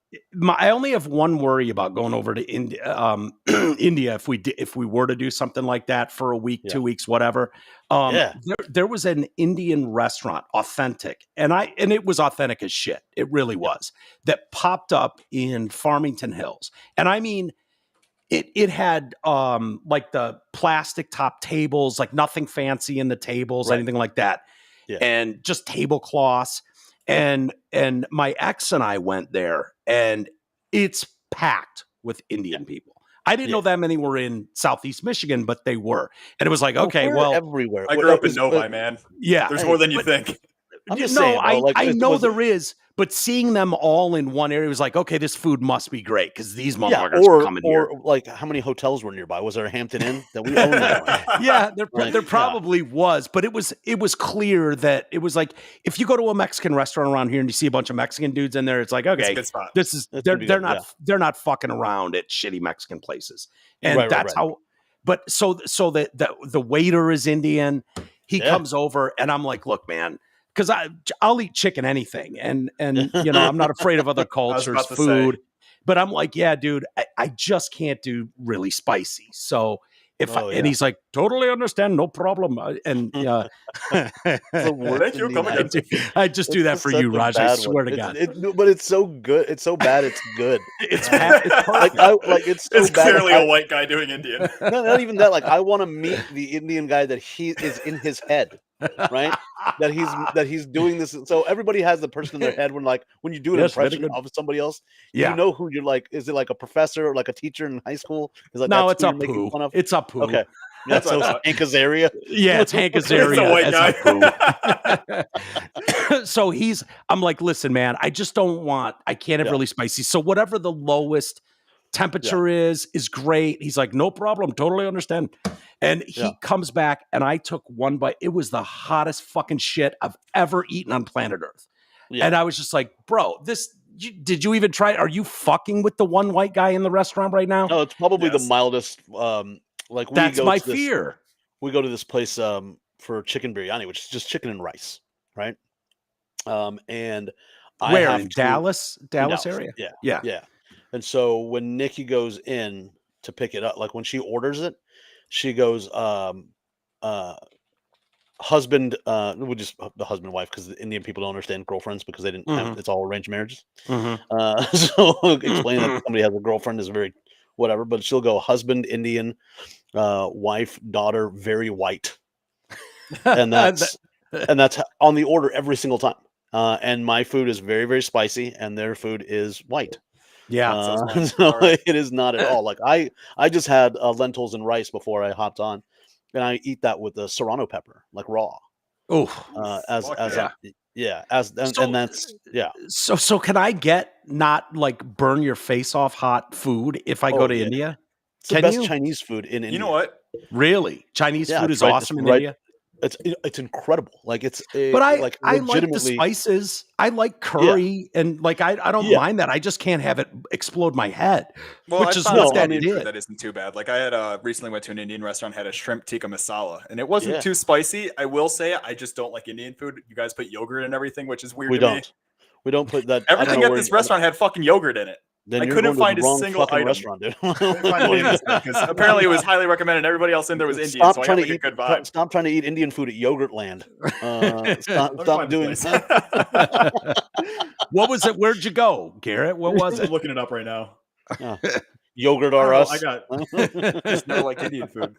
I only have one worry about going over to India. India, if we were to do something like that for a week, 2 weeks, whatever. There was an Indian restaurant, authentic, and it was authentic as shit. It really was, that popped up in Farmington Hills, and I mean, it had like the plastic top tables, like nothing fancy in the tables, anything like that, and just tablecloths. And my ex and I went there, and it's packed with Indian people. I didn't know that many were in Southeast Michigan, but they were. And it was like, okay, well, everywhere. I grew up in Novi, man. Yeah. There's more than you think. I'm just saying, I know there is, but seeing them all in one area was like, okay, this food must be great because these motherfuckers are coming here. Or like, how many hotels were nearby? Was there a Hampton Inn that we owned? Yeah, there probably was, but it was clear that it was like if you go to a Mexican restaurant around here and you see a bunch of Mexican dudes in there, it's like, okay, they're not fucking around at shitty Mexican places, and that's how. But so the waiter is Indian. He comes over, and I'm like, look, man. Because I'll eat chicken anything, and I'm not afraid of other cultures' food. But I'm like, yeah, dude, I just can't do really spicy. So And he's like, totally understand, no problem. And thank you. Come again. I just do that for you, Raj. I swear to God. But it's so good. It's so bad. It's good. It's it's clearly a white guy doing Indian. Not even that. Like, I want to meet the Indian guy that he is in his head, right? that he's doing this. So everybody has the person in their head when you do an impression of somebody else. Yeah. You know who you're like. Is it like a professor or like a teacher in high school? No, it's Apu. It's Apu. Okay. That's Hank Azaria. Yeah, it's Hank Azaria. It's a white guy. So I'm like, listen, man, I just I can't have really spicy. So whatever the lowest temperature is great. He's like, no problem. Totally understand. And he comes back and I took one bite. It was the hottest fucking shit I've ever eaten on planet Earth. Yeah. And I was just like, bro, did you even try it? Are you fucking with the one white guy in the restaurant right now? No, it's probably the mildest. That's my fear. We go to this place for chicken biryani, which is just chicken and rice, right? And where in Dallas area? Yeah. And so when Nikki goes in to pick it up, like when she orders it, she goes, husband, the husband and wife, because the Indian people don't understand girlfriends because they didn't have, it's all arranged marriages. So explaining that somebody has a girlfriend is very whatever, but she'll go husband, Indian, wife, daughter, very white. And that's on the order every single time. And my food is very, very spicy and their food is white. Yeah. So it is not at all. Like I just had lentils and rice before I hopped on, and I eat that with the serrano pepper, like raw. Oh, So can I not like burn your face off hot food if I go to India? It's the best Chinese food in India. You know what? Really? Chinese food is awesome in India? It's incredible. Like I like the spices. I like curry and like I don't mind that. I just can't have it explode my head. Well, which is what that did. That isn't too bad. Like I had recently went to an Indian restaurant, had a shrimp tikka masala, and it wasn't too spicy. I will say I just don't like Indian food. You guys put yogurt and everything, which is weird. We don't put that. Everything at this restaurant had fucking yogurt in it. Then I couldn't find a single item. Restaurant, dude. Because apparently it was highly recommended. Everybody else in there was Indian, so I got like a good vibe. Stop trying to eat Indian food at Yogurt Land. Stop doing that. What was it? Where'd you go, Garrett? What was it? I'm looking it up right now. Yogurt or us? I got just never like Indian food.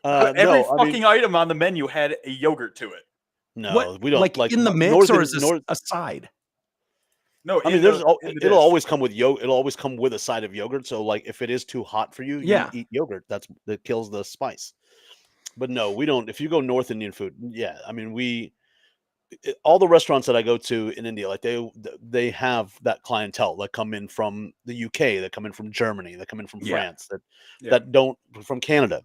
Every fucking item on the menu had a yogurt to it. No, we don't like in the mix, or is this a side? No, I mean, it'll always come with yogurt. It'll always come with a side of yogurt. So, like, if it is too hot for you, you eat yogurt. That kills the spice. But no, we don't. If you go North Indian food, I mean, all the restaurants that I go to in India, like they have that clientele that come in from the UK, that come in from Germany, that come in from France, that don't from Canada,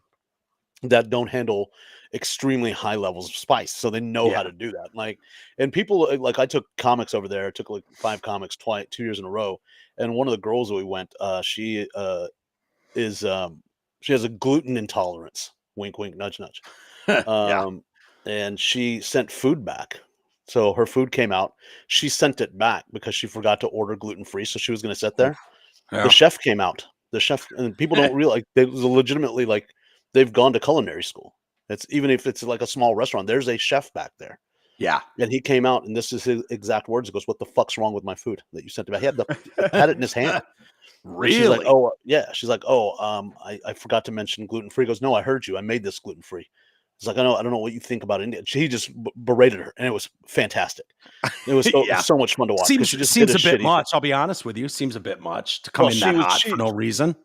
that don't handle extremely high levels of spice, so they know how to do that. Like, and people like I took comics over there. I took like 5 comics 2 years in a row, and one of the girls that we went, she has a gluten intolerance. Wink, wink, nudge, nudge. And she sent food back. So her food came out. She sent it back because she forgot to order gluten free. So she was going to sit there. The chef came out. The chef, and people don't realize they was legitimately like they've gone to culinary school. It's even if it's like a small restaurant, there's a chef back there. Yeah. And he came out, and this is his exact words. He goes, "What the fuck's wrong with my food that you sent to me?" He had it in his hand. Really? She's like, "Oh, yeah." She's like, "Oh, I forgot to mention gluten free." He goes, "No, I heard you. I made this gluten free." He's like, I don't know what you think about India. He just berated her, and it was fantastic. It was so much fun to watch. Seems a bit much. I'll be honest with you. Seems a bit much to come in that hot for no reason.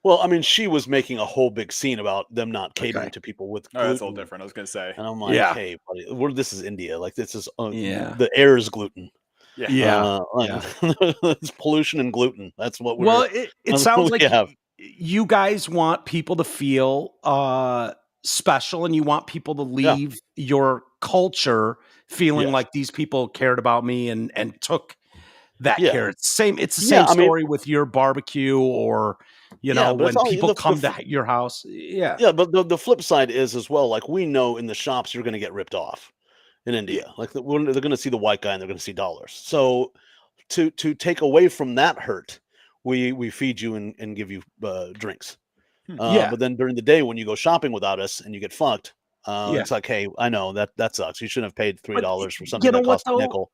Well, I mean, she was making a whole big scene about them not catering to people with gluten. That's all different. I was going to say. And I'm like, hey, buddy, this is India. Like, this is the air is gluten. It's pollution and gluten. That's what we're. Well, it sounds like you guys want people to feel special, and you want people to leave your culture feeling like these people cared about me and took that care. It's the same story with your barbecue, or when people come to your house. But the flip side is as well, like, we know in the shops you're going to get ripped off in India. Like, they're going to see the white guy and they're going to see dollars. So to take away from that hurt, we feed you and give you drinks. But then during the day when you go shopping without us and you get fucked, it's like, hey, I know that sucks. You shouldn't have paid $3 for something that cost a nickel.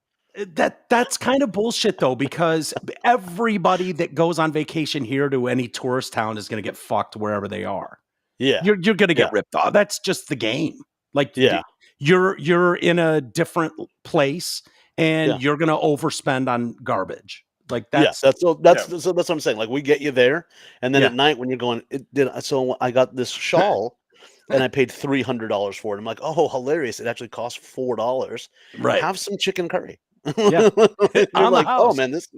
That's kind of bullshit though, because everybody that goes on vacation here to any tourist town is going to get fucked wherever they are. Yeah, you're going to get ripped off. That's just the game. Like, you're in a different place and you're going to overspend on garbage. Like that's what I'm saying. Like we get you there, and then at night when you're going, so I got this shawl. And I paid $300 for it. I'm like, oh, hilarious! It actually cost $4. Right. Have some chicken curry. Yeah. You're like, oh man, this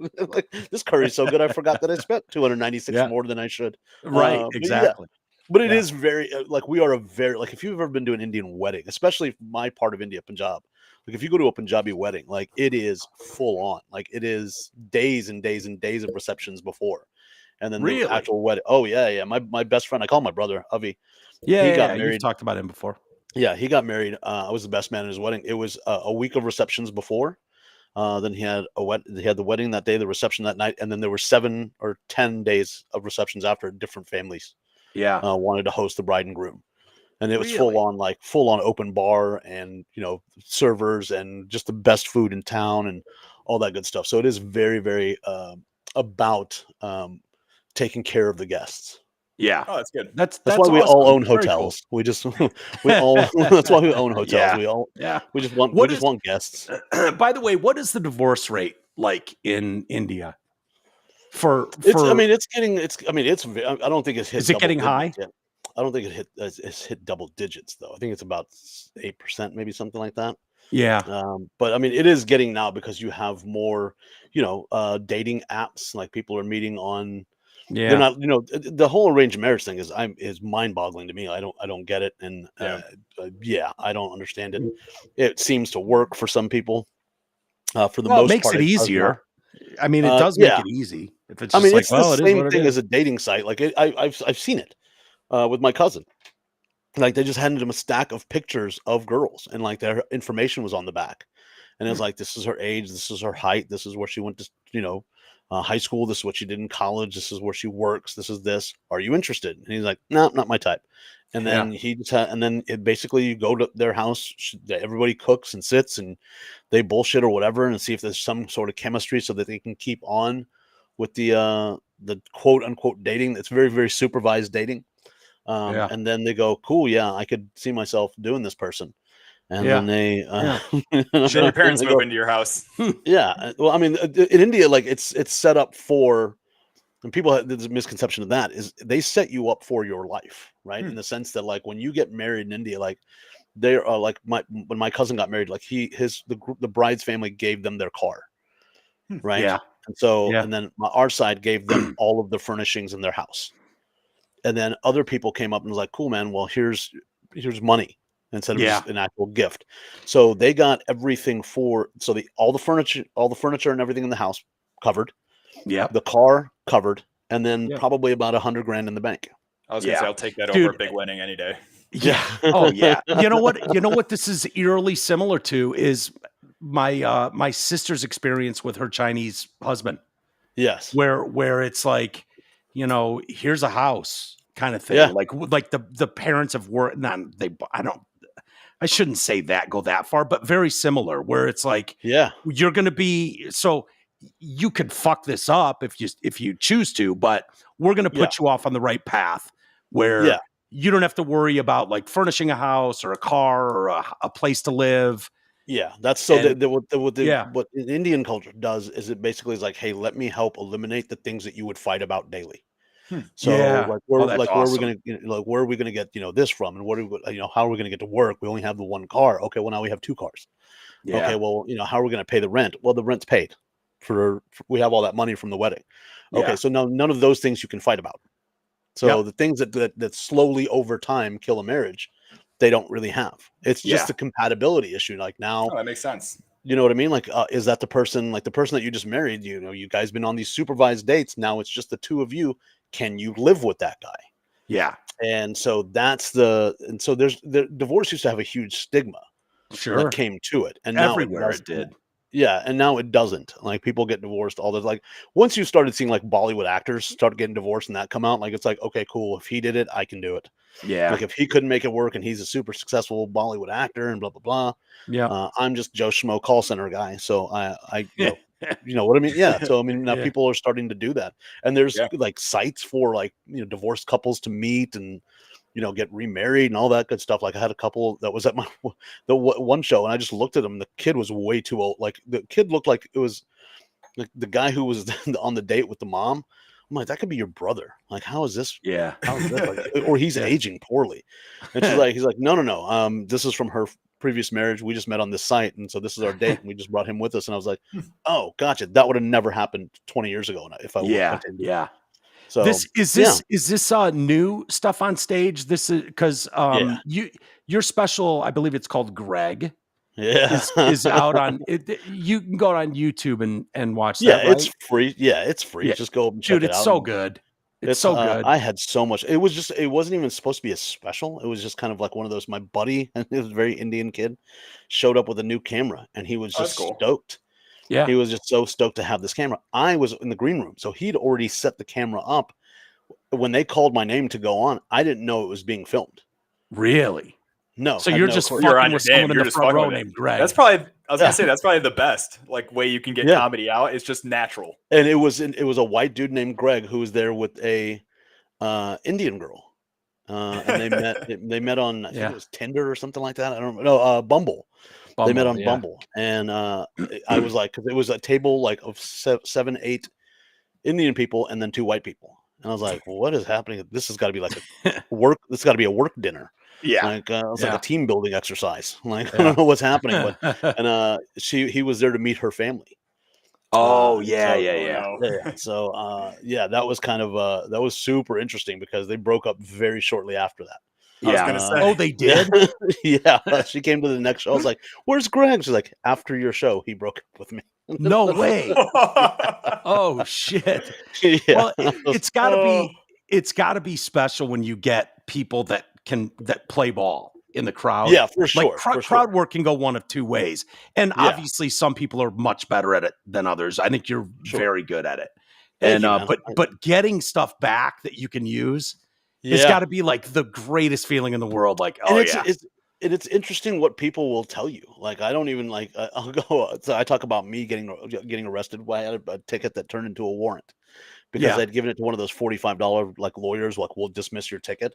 curry is so good. I forgot that I spent $296 more than I should. Right. Exactly. But it is very like we are a very like if you've ever been to an Indian wedding, especially my part of India, Punjab. Like if you go to a Punjabi wedding, like it is full on. Like it is days and days and days of receptions before, and then the actual wedding. Oh yeah. My best friend, I call him my brother Avi. He got married. You've talked about him before. Yeah, he got married. I was the best man at his wedding. It was a week of receptions before. Then he had the wedding that day, the reception that night, and then there were 7 or 10 days of receptions after different families. Wanted to host the bride and groom, and it was full on open bar and servers and just the best food in town and all that good stuff. So it is very very about taking care of the guests. Yeah. Oh, that's good. That's why we all own hotels. Cool. That's why we own hotels. We just want guests. By the way, what is the divorce rate like in India? I don't think it's hit. Is it getting high? Yet. I don't think it's hit double digits though. I think it's about 8%, maybe something like that. Yeah. But I mean, it is getting now because you have more, dating apps. Like people are meeting on. Yeah, they're not. The whole arranged marriage thing is mind-boggling to me. I don't get it, and I don't understand it. It seems to work for some people. For the most part, it makes it easier. I mean, it does make it easy. If it's just it's the same thing as a dating site. Like I've seen it with my cousin. Like they just handed him a stack of pictures of girls, and like their information was on the back, and it was like, this is her age, this is her height, this is where she went to, high school, this is what she did in college, this is where she works, this is this. Are you interested? And he's like, no, not my type. And then basically you go to their house, everybody cooks and sits and they bullshit or whatever and see if there's some sort of chemistry so that they can keep on with the quote unquote dating. It's very, very supervised dating. And then they go, cool, yeah, I could see myself doing this person. And then they should your parents move into your house. Well, I mean, in India, like it's set up for, and people have this misconception of that is they set you up for your life, right? In the sense that like when you get married in India, like they are like when my cousin got married, like the bride's family gave them their car, right? And so and then our side gave them all of the furnishings in their house, and then other people came up and was like, cool, man, well here's money instead of just an actual gift. So they got everything all the furniture and everything in the house covered. Yeah. The car covered, and then probably about $100,000 in the bank. I was gonna say I'll take that over a big wedding any day. Yeah. Oh yeah. You know what this is eerily similar to is my sister's experience with her Chinese husband. Yes. Where it's like, here's a house kind of thing. Yeah. Like the parents have worked. I shouldn't say that, go that far, but very similar, where it's like, you're going to be, so you could fuck this up if you choose to, but we're going to put you off on the right path where you don't have to worry about like furnishing a house or a car or a place to live. Yeah, that's so. What Indian culture does is it basically is like, hey, let me help eliminate the things that you would fight about daily. So where are we going to where are we going to get this from, and what are how are we going to get to work? We only have the one car. Okay, well now we have 2 cars. Okay, well how are we going to pay the rent? Well, the rent's paid for we have all that money from the wedding. Okay, so none of those things you can fight about. So the things that slowly over time kill a marriage, they don't really have. It's just a compatibility issue. Like now, that makes sense. You know what I mean? Like, is that the person that you just married? You guys been on these supervised dates. Now it's just the 2 of you. Can you live with that guy? Yeah. And so the divorce used to have a huge stigma. Sure. That came to it. And everywhere it did. Yeah, and now it doesn't. Like people get divorced all the like once you started seeing like Bollywood actors start getting divorced and that come out, like it's like, okay, cool. If he did it, I can do it. Yeah. Like if he couldn't make it work and he's a super successful Bollywood actor and blah blah blah. Yeah. I'm just Joe Schmo call center guy. So I you know what I mean? Yeah. So I mean now people are starting to do that. And there's like sites for like, divorced couples to meet and get remarried and all that good stuff. Like I had a couple that was at the one show, and I just looked at him. The kid was way too old. Like the kid looked like it was the guy who was on the date with the mom. I'm like, that could be your brother. Like, how is this? Yeah. How is this? Like, or he's aging poorly. And he's like, no. This is from her previous marriage. We just met on this site, and so this is our date, and we just brought him with us. And I was like, oh, gotcha. That would have never happened 20 years ago if I went into it. So is this new stuff on stage? This is because your special, I believe it's called Greg. Yeah, is out on it. You can go on YouTube and watch that. Yeah, right? it's free. Yeah, it's free. Just go and check it out. It's so good. It's so good. I had so much. It wasn't even supposed to be a special. It was just kind of like one of those. My buddy, and he was a very Indian kid, showed up with a new camera, and he was just stoked. Yeah, he was just so stoked to have this camera. I was in the green room, so he'd already set the camera up. When they called my name to go on, I didn't know it was being filmed. Really? No. So you're just fucking with someone in the front row named Greg. That's probably. I was gonna say that's probably the best way you can get comedy out. It's just natural. And it was a white dude named Greg who was there with a Indian girl, and they met on I think it was Tinder or something like that. I don't know. Bumble. They met on Bumble, and I was like, because it was a table like of 7, 8 Indian people and then 2 white people, and I was like, well, what is happening? This has got to be like a work. This got to be a work dinner. Yeah, like it's like a team building exercise. Like I don't know what's happening, but and he was there to meet her family. Oh So that was kind of that was super interesting because they broke up very shortly after that. I was gonna say. Oh, they did? Yeah. She came to the next show. I was like, where's Greg? She's like, after your show, he broke up with me. No way. Oh shit. Yeah. Well, it's gotta be special when you get people that play ball in the crowd. Yeah, for sure. Crowd work can go one of 2 ways. And obviously some people are much better at it than others. I think you're very good at it. And but getting stuff back that you can use, it's got to be like the greatest feeling in the world. Like, it's interesting what people will tell you. Like, I don't even like. I'll go. So I talk about me getting arrested. I had a ticket that turned into a warrant because I'd given it to one of those $45 like lawyers. Like, we'll dismiss your ticket.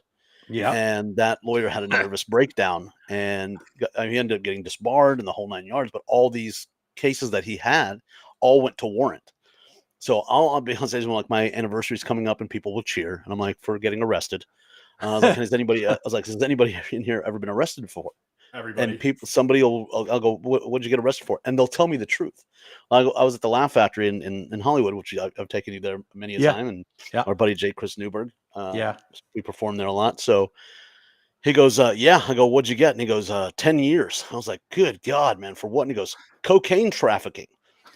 Yeah, and that lawyer had a nervous breakdown, and he ended up getting disbarred and the whole 9 yards. But all these cases that he had all went to warrant. So I'll be on stage when like my anniversary is coming up and people will cheer, and I'm like, for getting arrested. I was like, has anybody in here ever been arrested before? Everybody. And I'll go, what did you get arrested for? And they'll tell me the truth. I was at the Laugh Factory in Hollywood, which I've taken you there many a time, and our buddy Jake Chris Newberg. We performed there a lot. So he goes, I go, what'd you get? And he goes, 10 years. I was like, good God, man, for what? And he goes, cocaine trafficking.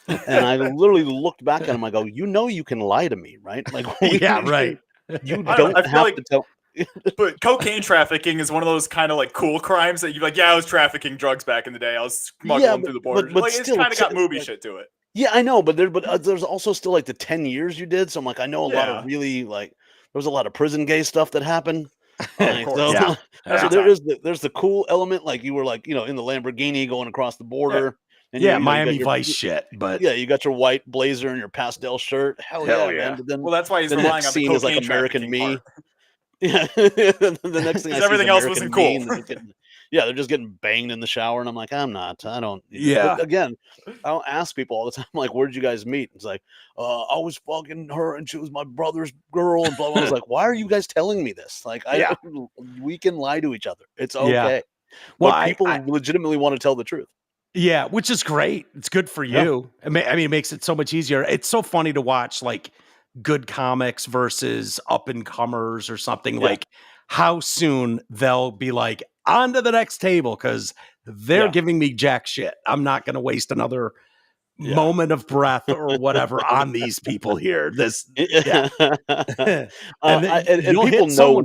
And I literally looked back at him. I go, you can lie to me, right? Like, right. You don't have to tell. But cocaine trafficking is one of those kind of like cool crimes that you're like, I was trafficking drugs back in the day. I was smuggling through the border. But it's kind of got movie shit to it. Yeah, I know, but there's also still like the 10 years you did. So I'm like, I know a lot of really like there was a lot of prison gay stuff that happened. So there's the cool element, like you were like in the Lamborghini going across the border. And Miami Vice shit, but you got your white blazer and your pastel shirt. Hell yeah, man. But then, that's why he's relying on the cocaine is like American Me. Part. Yeah, the next thing I see everything else wasn't cool. They're just getting banged in the shower, and I'm like, I don't. But again, I'll ask people all the time, like, where did you guys meet? It's like, I was fucking her, and she was my brother's girl, and blah blah. I was like, why are you guys telling me this? Like, we can lie to each other. It's okay. Yeah. Well, but people legitimately want to tell the truth. Yeah, which is great. It's good for you. I mean, it makes it so much easier. It's so funny to watch, like, good comics versus up and comers or something. Like how soon they'll be like on to the next table because they're giving me jack shit. I'm not going to waste another moment of breath or whatever on these people here. And people know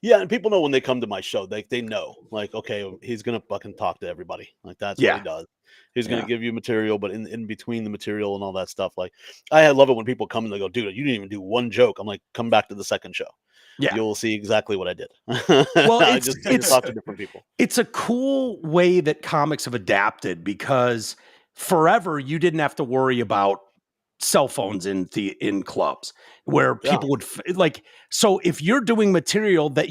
Yeah, and people know when they come to my show, they know, like, okay, he's gonna fucking talk to everybody. Like that's what he does. He's gonna give you material, but in between the material and all that stuff, like I love it when people come and they go, dude, you didn't even do one joke. I'm like, come back to the second show. Yeah, you'll see exactly what I did. Well, I just talk to different people. It's a cool way that comics have adapted because forever you didn't have to worry about cell phones in clubs where people would like. So if you're doing material that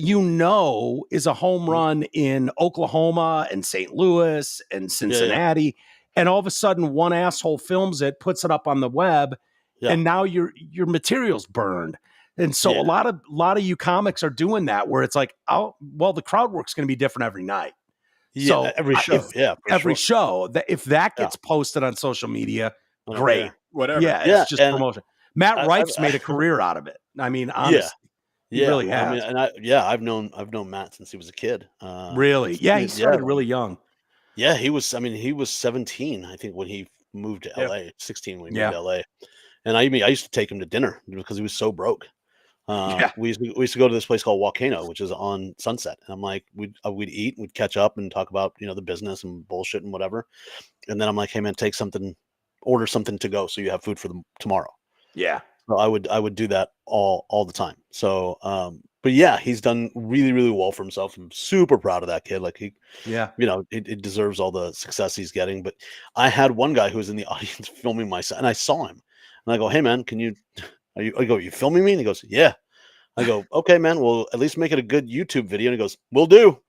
is a home run in Oklahoma and St. Louis and Cincinnati, and all of a sudden one asshole films it, puts it up on the web, and now your material's burned. And so a lot of you comics are doing that where it's like, oh, well, the crowd work's going to be different every night. So every show, show that if that gets posted on social media, great. Whatever. Yeah, it's just promotion. Matt Rife's made a career out of it. I mean, honestly, he really has. I mean, I've known Matt since he was a kid. Really? Yeah, he started really young. Yeah, he was 17, I think, when he moved to LA. 16 when he moved to LA. And I used to take him to dinner because he was so broke. We used to go to this place called Volcano, which is on Sunset. And I'm like, we'd eat, we'd catch up and talk about, the business and bullshit and whatever. And then I'm like, hey man, order something to go so you have food for tomorrow. Yeah. So I would do that all the time. So but yeah, he's done really, really well for himself. I'm super proud of that kid. Like it deserves all the success he's getting. But I had one guy who was in the audience filming my son, and I saw him and I go, hey man, are you filming me? And he goes, yeah. I go, okay, man, well, at least make it a good YouTube video. And he goes, will do.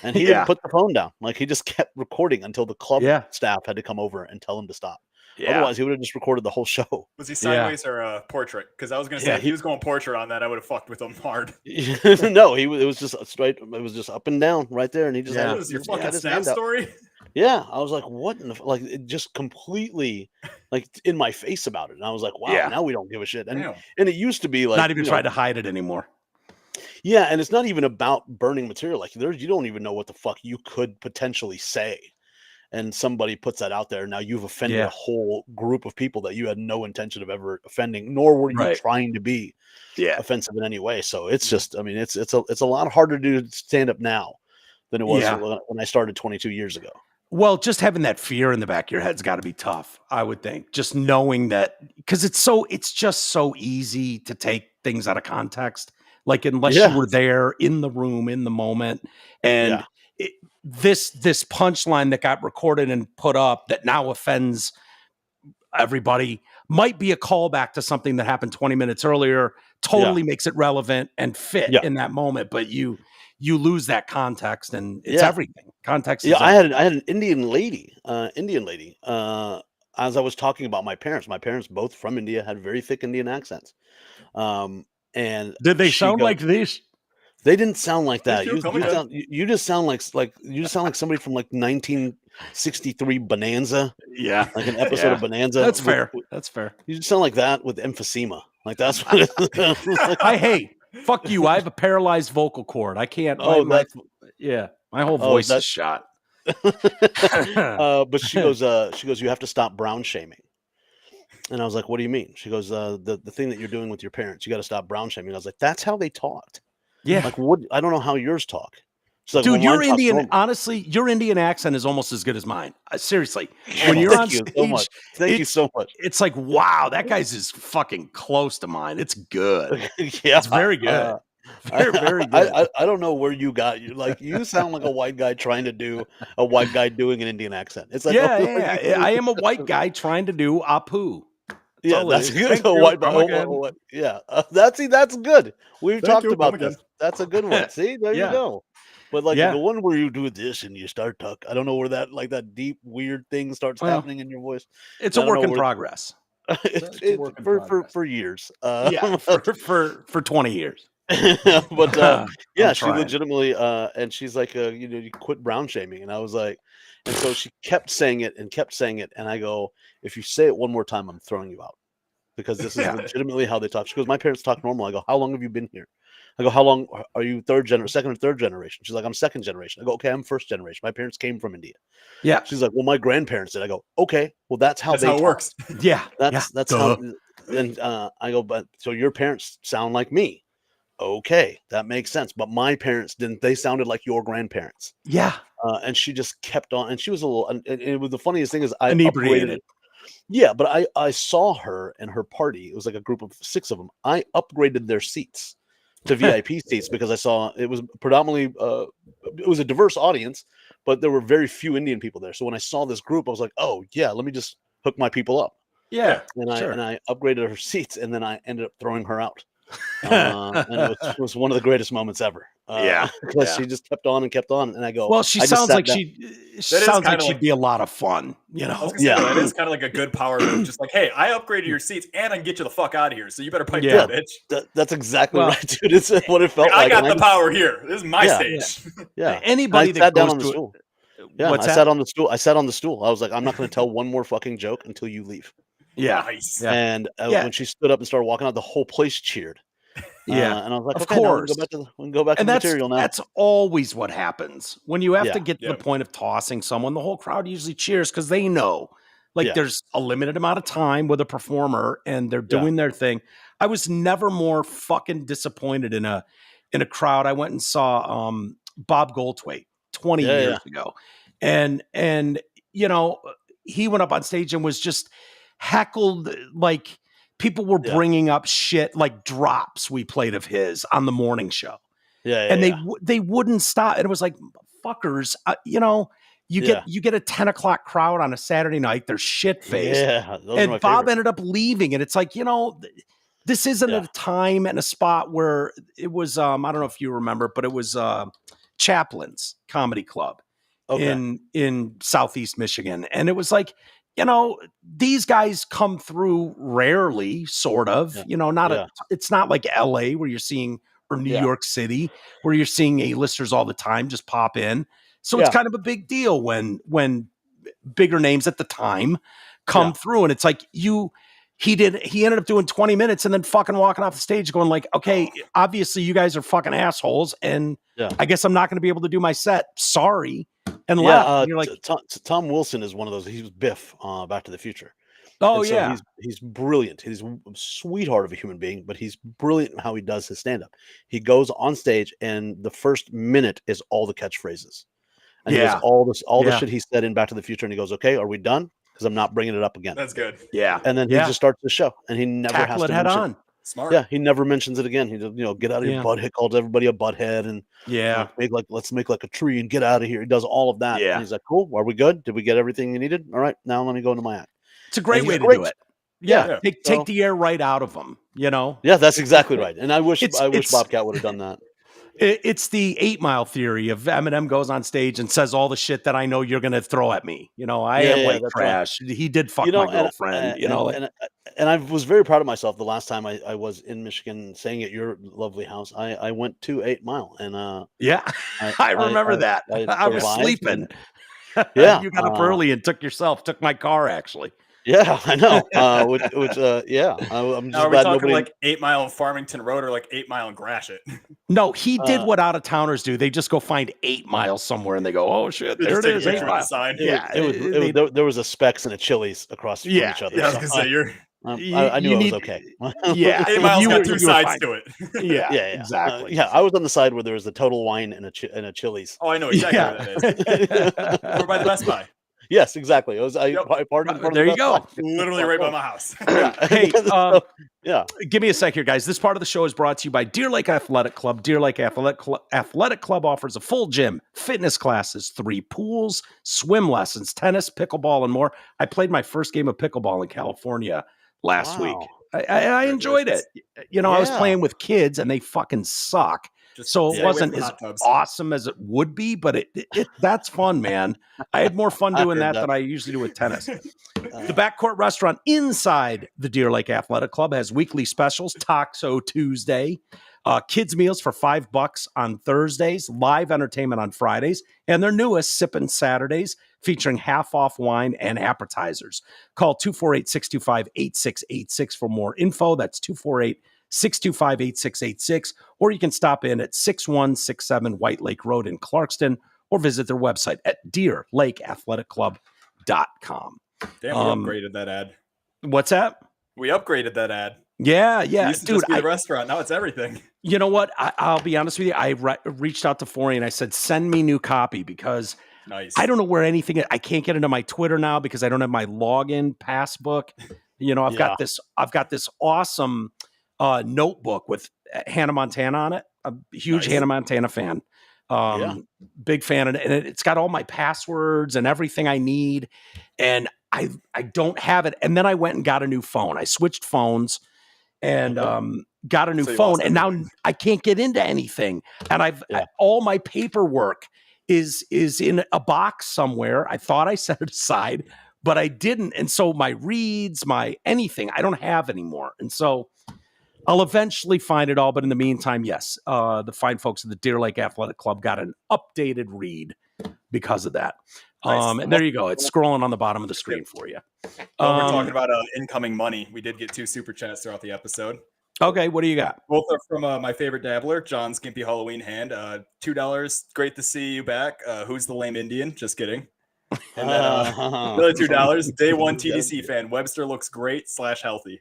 And he didn't put the phone down. Like he just kept recording until the club staff had to come over and tell him to stop. Otherwise, he would have just recorded the whole show. Was he sideways or portrait? Because I was going to say, if he was going portrait on that, I would have fucked with him hard. No, it was just straight. It was just up and down right there. And he just was your fucking Snap story? Yeah, I was like, what? It just completely like in my face about it. And I was like, wow, now we don't give a shit. And it used to be like not even try to hide it anymore. Yeah, and it's not even about burning material. Like you don't even know what the fuck you could potentially say. And somebody puts that out there. Now you've offended a whole group of people that you had no intention of ever offending, nor were you trying to be offensive in any way. So it's just, I mean, it's a lot harder to do stand up now than it was when I started 22 years ago. Well, just having that fear in the back of your head's got to be tough, I would think. Just knowing that, because it's just so easy to take things out of context. Like unless you were there in the room, in the moment, and this punchline that got recorded and put up that now offends everybody might be a callback to something that happened 20 minutes earlier, totally makes it relevant and fit in that moment, but you lose that context and it's everything. Context is everything. I had an Indian lady, as I was talking about my parents both from India, had very thick Indian accents. And did they sound like this? They didn't sound like that. You just sound like somebody from like 1963 Bonanza. Yeah, like an episode of Bonanza. That's fair. That's fair. You just sound like that with emphysema. Like that's what it is. Like, fuck you. I have a paralyzed vocal cord. I can't. My whole voice is shot. But she goes, you have to stop brown shaming. And I was like, what do you mean? She goes, the thing that you're doing with your parents, you got to stop brown shaming. I was like, that's how they talked. Yeah. Like, what? I don't know how yours talk. She's like, dude, your Indian, honestly, your Indian accent is almost as good as mine. Seriously. When you're on stage, thank you so much. It's like, wow, that guy's is fucking close to mine. It's good. It's very good. Very good. I don't know where you got you sound like a white guy trying to do a white guy doing an Indian accent. It's like I am a white guy trying to do Apu. That's good. That's good. We've talked about this. That's a good one. See, there you go. But the one where you do this and you start talking, I don't know where that deep weird thing starts happening in your voice. It's a work in progress. For years. For 20 years. But she legitimately and she's like, you quit brown shaming, and I was like, and so she kept saying it, and I go, if you say it one more time, I'm throwing you out, because this is legitimately how they talk. She goes, my parents talk normal. I go, how long have you been here? I go, how long are you second or third generation? She's like, I'm second generation. I go, okay, I'm first generation. My parents came from India. Yeah. She's like, well, my grandparents did. I go, okay, well, that's how it works. Yeah. That's how. And I go, but so your parents sound like me. okay, that makes sense. But my parents didn't. They sounded like your grandparents. Yeah. And she just kept on, and she was a little. And it was the funniest thing is I inebriated. upgraded. Yeah, but I saw her and her party. It was like a group of 6 of them. I upgraded their seats to VIP seats because I saw it was predominantly it was a diverse audience, but there were very few Indian people there. So when I saw this group, I was like, oh yeah, let me just hook my people up. Yeah, and I upgraded her seats, and then I ended up throwing her out. And it was one of the greatest moments ever. Because she just kept on and kept on, and I go. Well, she sounds like she'd be a lot of fun, you know. That is kind of like a good power move. Just like, hey, I upgraded your seats, and I can get you the fuck out of here. So you better pipe down, bitch. That's exactly right, dude. It's what it felt like. I got the power here. This is my stage. Yeah. Anybody that sat goes down on the stool. Yeah, I sat on the stool. I sat on the stool. I was like, I'm not going to tell one more fucking joke until you leave. Yeah. Nice. Yeah. And when she stood up and started walking out, the whole place cheered. Yeah, and I was like, of okay, course. We can go back to the material now. That's always what happens when you have to get to the point of tossing someone. The whole crowd usually cheers because they know, there's a limited amount of time with a performer, and they're doing their thing. I was never more fucking disappointed in a crowd. I went and saw Bob Goldthwait 20 years ago, and you know, he went up on stage and was just heckled like. People were bringing up shit like drops we played of his on the morning show. They wouldn't stop. And it was like, fuckers, you know, you get a 10 o'clock crowd on a Saturday night. They're shit faced. Yeah, and Bob ended up leaving. And it's like, you know, this isn't a time and a spot where it was, I don't know if you remember, but it was Chaplin's Comedy Club in Southeast Michigan. And it was like, you know, these guys come through rarely, sort of, you know, it's not like LA where you're seeing, or New York City where you're seeing A-listers all the time, just pop in. So it's kind of a big deal when bigger names at the time come through, and it's like he ended up doing 20 minutes and then fucking walking off the stage going like, okay, obviously you guys are fucking assholes. And I guess I'm not going to be able to do my set. Sorry. And left. And you're like, Tom Wilson is one of those. He was Biff, Back to the Future. Oh, and so he's brilliant. He's a sweetheart of a human being, but he's brilliant in how he does his stand-up. He goes on stage, and the first minute is all the catchphrase. And he does all the shit he said in Back to the Future, and he goes, okay, are we done? Because I'm not bringing it up again. That's good. Yeah. And then he just starts the show, and he never has to head on. Smart. Yeah, he never mentions it again. He just, get out of your butthead, calls everybody a butthead, and let's make like a tree and get out of here. He does all of that. Yeah. And he's like, cool, are we good? Did we get everything you needed? All right, now let me go into my act. It's a great way to do it. Yeah. Take the air right out of them, you know? Yeah, that's exactly right. And I wish Bobcat would have done that. It's the 8 Mile theory of Eminem goes on stage and says all the shit that I know you're going to throw at me. You know, I am white trash. Right. He did fuck my girlfriend, And I was very proud of myself the last time I was in Michigan saying at your lovely house. I went to 8 Mile and I remember that. I was sleeping. You got up early and took my car actually. Yeah, I know. I'm just are we talking like 8 Mile Farmington Road or like 8 Mile Gratiot? No, he did what out of towners do. They just go find 8 miles somewhere and they go, oh shit, there it is. 8 miles. Yeah, there was a Specs and a Chili's across from each other. Yeah, I was gonna say I knew it was okay. Yeah, 8 Mile's got two sides to it. Yeah, exactly. I was on the side where there was the Total Wine and a Chili's. Oh, I know exactly where that is. Over by the Best Buy. Yes, exactly. I parked in front of there you go. Literally right by my house. Hey, give me a sec here, guys. This part of the show is brought to you by Deer Lake Athletic Club. Deer Lake Athletic Club offers a full gym, fitness classes, 3 pools, swim lessons, tennis, pickleball, and more. I played my first game of pickleball in California last week. I enjoyed it. You know, I was playing with kids, and they fucking suck. So it wasn't as awesome as it would be, but that's fun, man. I had more fun doing that than I usually do with tennis. The Backcourt Restaurant inside the Deer Lake Athletic Club has weekly specials, Taco Tuesday, kids meals for $5 on Thursdays, live entertainment on Fridays, and their newest Sippin' Saturdays featuring half-off wine and appetizers. Call 248-625-8686 for more info. That's 248-625-8686, or you can stop in at 6167 White Lake Road in Clarkston, or visit their website at deerlakeathleticClub.com. Damn, we upgraded that ad. What's that? We upgraded that ad. Yeah, It yeah, used to dude. just be the restaurant. Now it's everything. You know what? I'll be honest with you. I reached out to Forey and I said, send me new copy because Nice. I don't know where anything. I can't get into my Twitter now because I don't have my login passbook. I've got this awesome notebook with Hannah Montana on it. A huge Hannah Montana fan. Big fan, and it's got all my passwords and everything I need. And I don't have it. And then I went and got a new phone. I switched phones and got a new phone, and now I can't get into anything. And all my paperwork is in a box somewhere. I thought I set it aside, but I didn't. And so my reads, my anything, I don't have anymore. And so I'll eventually find it all. But in the meantime, yes, the fine folks at the Deer Lake Athletic Club got an updated read because of that. Nice. And there you go. It's scrolling on the bottom of the screen for you. We're talking about incoming money. We did get 2 super chats throughout the episode. Okay, what do you got? Both are from my favorite dabbler, John Skimpy Halloween Hand. $2. Great to see you back. Who's the lame Indian? Just kidding. And then another $2. Day one TDC fan. Webster looks great / healthy.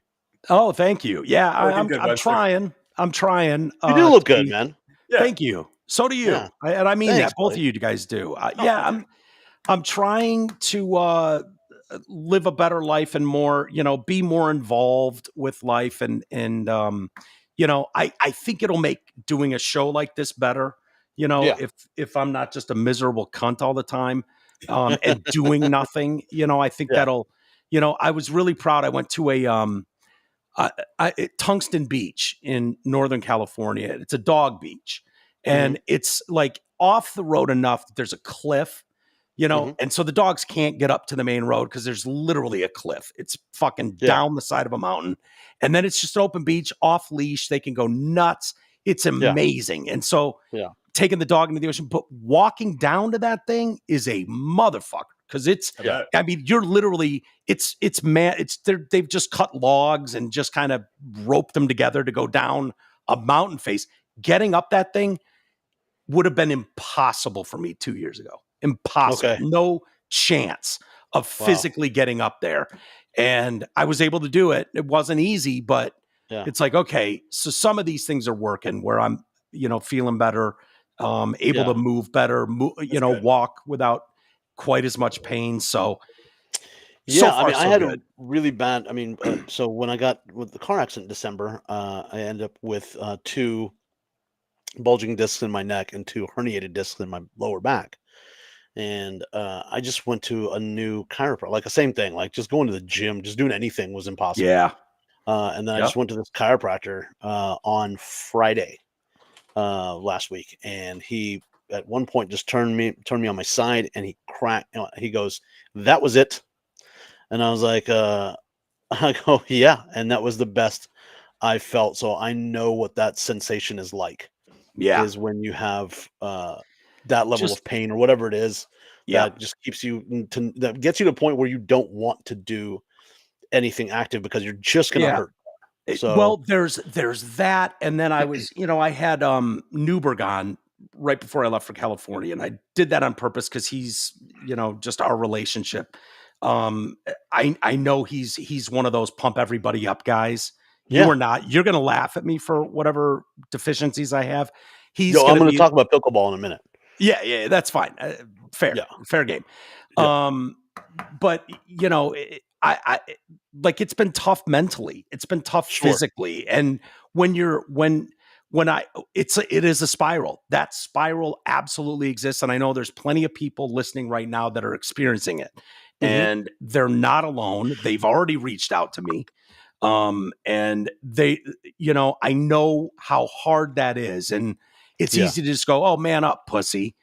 Oh, thank you. Yeah, I'm trying. I'm trying. You do look good, man. Yeah. Thank you. So do you. Yeah. And I mean that. Both of you guys do. I'm trying to live a better life and more, be more involved with life. And I think it'll make doing a show like this better, if I'm not just a miserable cunt all the time and doing nothing, I think that'll, I was really proud. I went to a Tungsten Beach in Northern California. It's a dog beach and it's like off the road enough that there's a cliff. And so the dogs can't get up to the main road because there's literally a cliff. It's fucking down the side of a mountain. And then it's just an open beach, off leash. They can go nuts. It's amazing. And so taking the dog into the ocean, but walking down to that thing is a motherfucker. Because I mean, you're literally, they've just cut logs and just kind of roped them together to go down a mountain face. Getting up that thing would have been impossible for me 2 years ago. Impossible. Okay. No chance of physically getting up there. And I was able to do it. It wasn't easy, but it's like, okay, so some of these things are working where I'm, feeling better, able to move better, walk without quite as much pain. So I had a really bad, so when I got with the car accident in December, I ended up with 2 bulging discs in my neck and 2 herniated discs in my lower back. And I just went to a new chiropractor, like the same thing, like just going to the gym, just doing anything was impossible. Yeah. And then I just went to this chiropractor on Friday last week, and he at one point just turned me on my side, and he goes, "That was it." And I was like, I go, "Yeah," and that was the best I felt. So I know what that sensation is like. Yeah, is when you have that level of pain or whatever it is that just keeps you that gets you to a point where you don't want to do anything active because you're just going to hurt. So, well, there's that. And then I was, I had Newberg on right before I left for California, and I did that on purpose because he's, just our relationship. I know he's one of those pump everybody up guys. You are not. You're going to laugh at me for whatever deficiencies I have. I'm going to talk about pickleball in a minute. Yeah, that's fine. Fair game. Yeah. But I like it's been tough mentally. It's been tough physically, and it is a spiral. That spiral absolutely exists, and I know there's plenty of people listening right now that are experiencing it, and they're not alone. They've already reached out to me. And they, I know how hard that is, and it's easy to just go, "Oh, man up, pussy."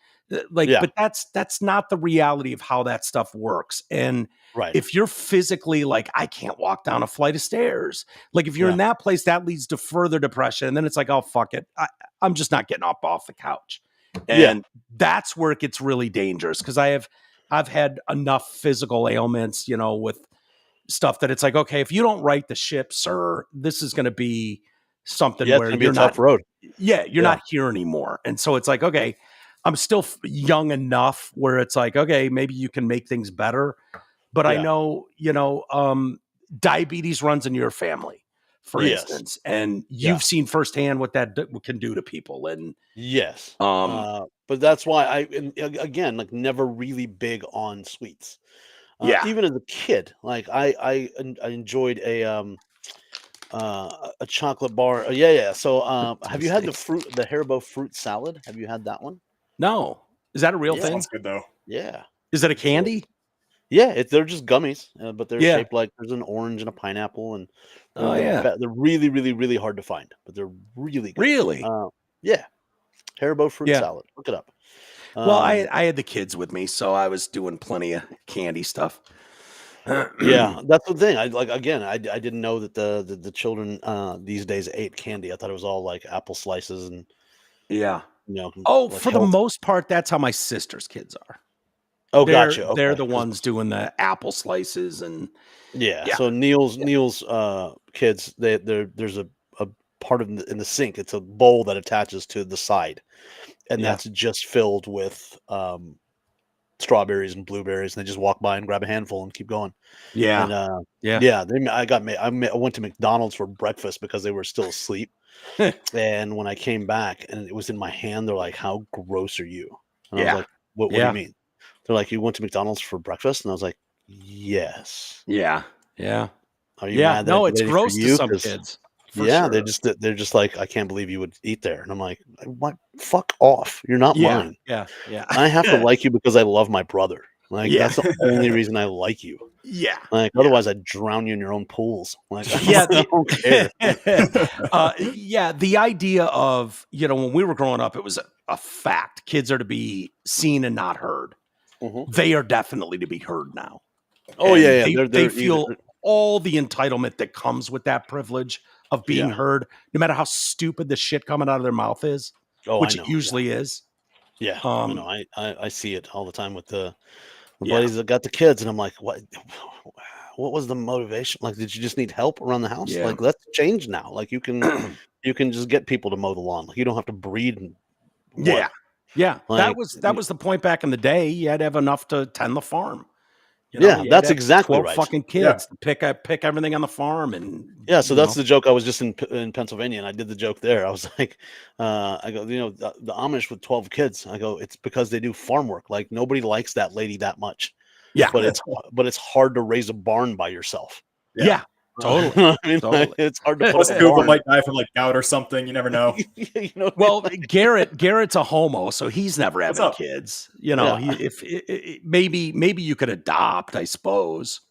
But that's not the reality of how that stuff works. And if you're physically like, I can't walk down a flight of stairs, like if you're in that place, that leads to further depression. And then it's like, oh, fuck it. I'm just not getting up off the couch. And that's where it gets really dangerous. Cause I've had enough physical ailments, with stuff that it's like, okay, if you don't right the ship, sir, this is going to be something where you're not, tough road. You're not here anymore. And so it's like, okay, I'm still young enough where it's like, okay, maybe you can make things better. But I know, diabetes runs in your family. for Yes. instance, and you've seen firsthand what that can do to people. And yes, but that's why again, like, never really big on sweets. Even as a kid, like I enjoyed a chocolate bar. So have you had the Haribo fruit salad? Have you had that one? No. Is that a real thing? Sounds good though. Yeah. Is it a candy? Yeah, they're just gummies, but they're Yeah. shaped like there's an orange and a pineapple, and Oh, they're really, really, really hard to find, but they're really good. Really? Yeah, Haribo fruit Yeah. salad. Look it up. Well, I had the kids with me, so I was doing plenty of candy stuff. Yeah, that's the thing. I didn't know that the children these days ate candy. I thought it was all like apple slices and Yeah. like For the most part, that's how my sister's kids are. Oh, gotcha. Okay. They're the ones doing the apple slices and yeah. So Neil's kids, there's a part in the sink. It's a bowl that attaches to the side, and that's just filled with strawberries and blueberries, and they just walk by and grab a handful and keep going. Yeah. And I went to McDonald's for breakfast because they were still asleep. And when I came back and it was in my hand, they're like, "How gross are you?" And I was like, What do you mean?" They're like, "You went to McDonald's for breakfast?" And I was like, "Yes." Yeah. Are you mad that No, I it's did it gross for to you? some 'Cause kids. yeah, Sure. they're just like, "I can't believe you would eat there." And I'm like, "What? Fuck off. You're not mine. Yeah. I have to like you because I love my brother. Like, Yeah. that's the only reason I like you. Yeah. Like, otherwise I'd drown you in your own pools." Like, Yeah. I don't care. The idea of, when we were growing up, it was a fact. Kids are to be seen and not heard. Mhm. They are definitely to be heard now. Oh, And yeah. They feel all the entitlement that comes with that privilege of being heard, no matter how stupid the shit coming out of their mouth is, which I know. it usually is. Yeah. I see it all the time with the Yeah. buddies that got the kids, and I'm like, what was the motivation? Like, did you just need help around the house? Yeah. Like, that's changed now. Like, you can just get people to mow the lawn. Like, you don't have to breed. Yeah. Like, that was the point back in the day. You had to have enough to tend the farm. That's exactly 12 right. fucking kids to pick everything on the farm, and so that's the joke. I was just in Pennsylvania, and I did the joke there. I was like, I go, the Amish with 12 kids. I go, it's because they do farm work. Like, nobody likes that lady that much. Yeah, but it's hard to raise a barn by yourself. Yeah. Totally. I mean, Totally. it's hard to Plus, Google might die from like gout or something. You never know. Well, Garrett's a homo, so he's never having kids. Maybe you could adopt, I suppose.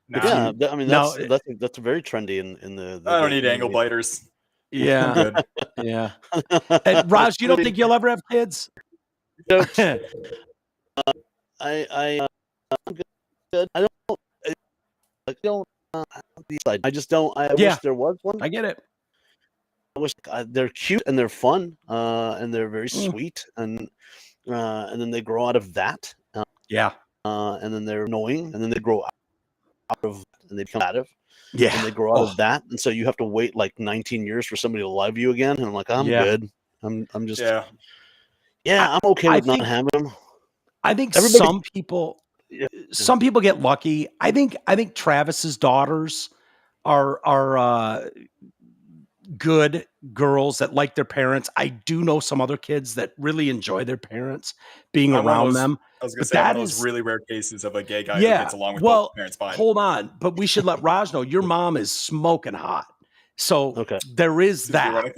Nah. I mean, that's very trendy in the I don't need angle biters. Yeah, yeah. And Raj, you don't think you'll ever have kids? I'm good. I just don't. I wish there was one. I get it. I wish they're cute and they're fun, and they're very sweet, and then they grow out of that. And then they're annoying, and then they grow out of, and they become combative. Yeah, and they grow out of that, and so you have to wait like 19 years for somebody to love you again. And I'm like, I'm good. I'm just I'm okay with not having them. I think some people get lucky. I think Travis's daughters are good girls that like their parents. I do know some other kids that really enjoy their parents being around them. I was going to say, one of those really rare cases of a gay guy who gets along with both parents fine. Hold on, but we should let Raj know your mom is smoking hot. So there is that,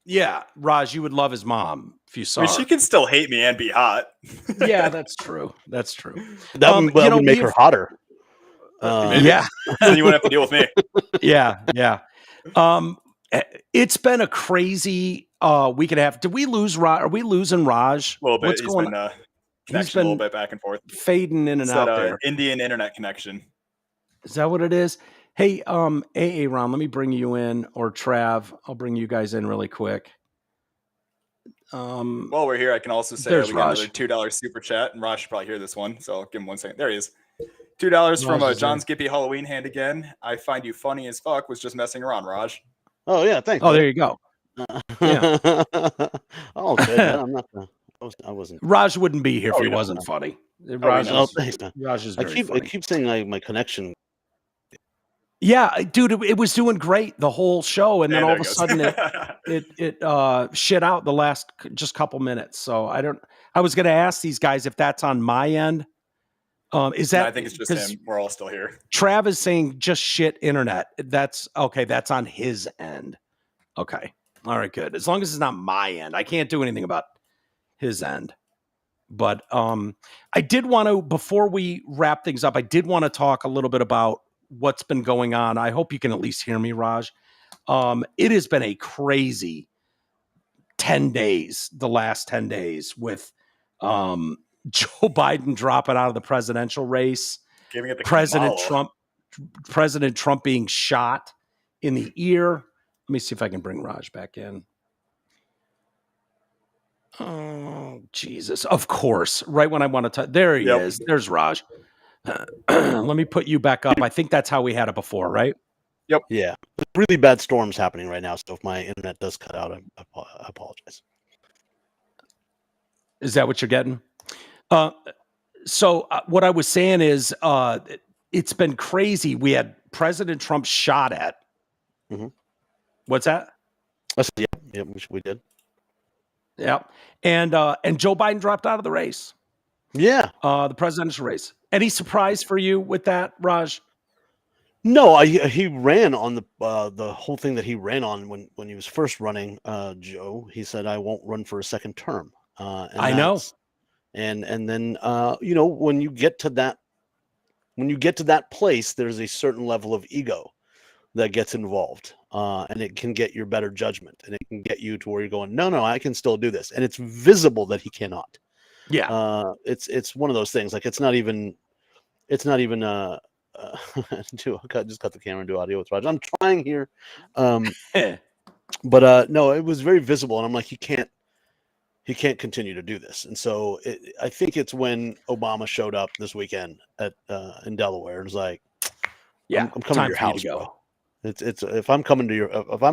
yeah, Raj, you would love his mom if you saw her. She can still hate me and be hot. Yeah, that's true. That's true. That would make her hotter. Yeah. Then you wouldn't have to deal with me. Yeah. It's been a crazy week and a half. Did we lose Raj? Are we losing Raj? A little bit. He's been a little bit back and forth. Fading in and out there. Indian internet connection. Is that what it is? Hey, AA Ron, let me bring you in, or Trav. I'll bring you guys in really quick. While we're here, I can also say we got another $2 super chat, and Raj should probably hear this one, so I'll give him 1 second. There he is. $2 from John Skippy Halloween hand again. I find you funny as fuck. Was just messing around, Raj. Oh yeah, thanks. Oh, there you go. Yeah. Oh, good. I'm not. I wasn't. Raj wouldn't be here if he wasn't funny. Raj thanks, man. Raj is very funny. I keep saying my connection. Yeah, dude, it was doing great the whole show, and then all of a sudden it shit out the last just couple minutes. So I was going to ask these guys if that's on my end. Is that? No, I think it's just him. We're all still here. Trav is saying just shit internet. That's okay. That's on his end. Okay. All right, good. As long as it's not my end, I can't do anything about his end. But I did want to, before we wrap things up, I did want to talk a little bit about what's been going on. I hope you can at least hear me, Raj. It has been a crazy 10 days, the last 10 days with Joe Biden dropping out of the presidential race, giving it the President Trump being shot in the ear. Let me see if I can bring Raj back in. Oh, Jesus. Of course. Right when I want to there he is. There's Raj. Let me put you back up. I think that's how we had it before, right? Yep. Yeah. There's really bad storms happening right now, so if my internet does cut out, I apologize. Is that what you're getting? So what I was saying is it's been crazy. We had President Trump shot at. Mm-hmm. What's that? Yeah, we did. Yeah. And Joe Biden dropped out of the race. Yeah. The presidential race. Any surprise for you with that, Raj? No, he ran on the whole thing that he ran on when he was first running, Joe. He said, I won't run for a second term. I know. And then when you get to that place, there's a certain level of ego that gets involved, and it can get your better judgment, and it can get you to where you're going, no, I can still do this, and it's visible that he cannot. Yeah, it's one of those things. Like it's not even. Just cut the camera and do audio with Raj. I'm trying here, but no, it was very visible, and I'm like, he can't continue to do this. And so I think it's when Obama showed up this weekend in Delaware. It was like, I'm coming to your house, bro. It's if I'm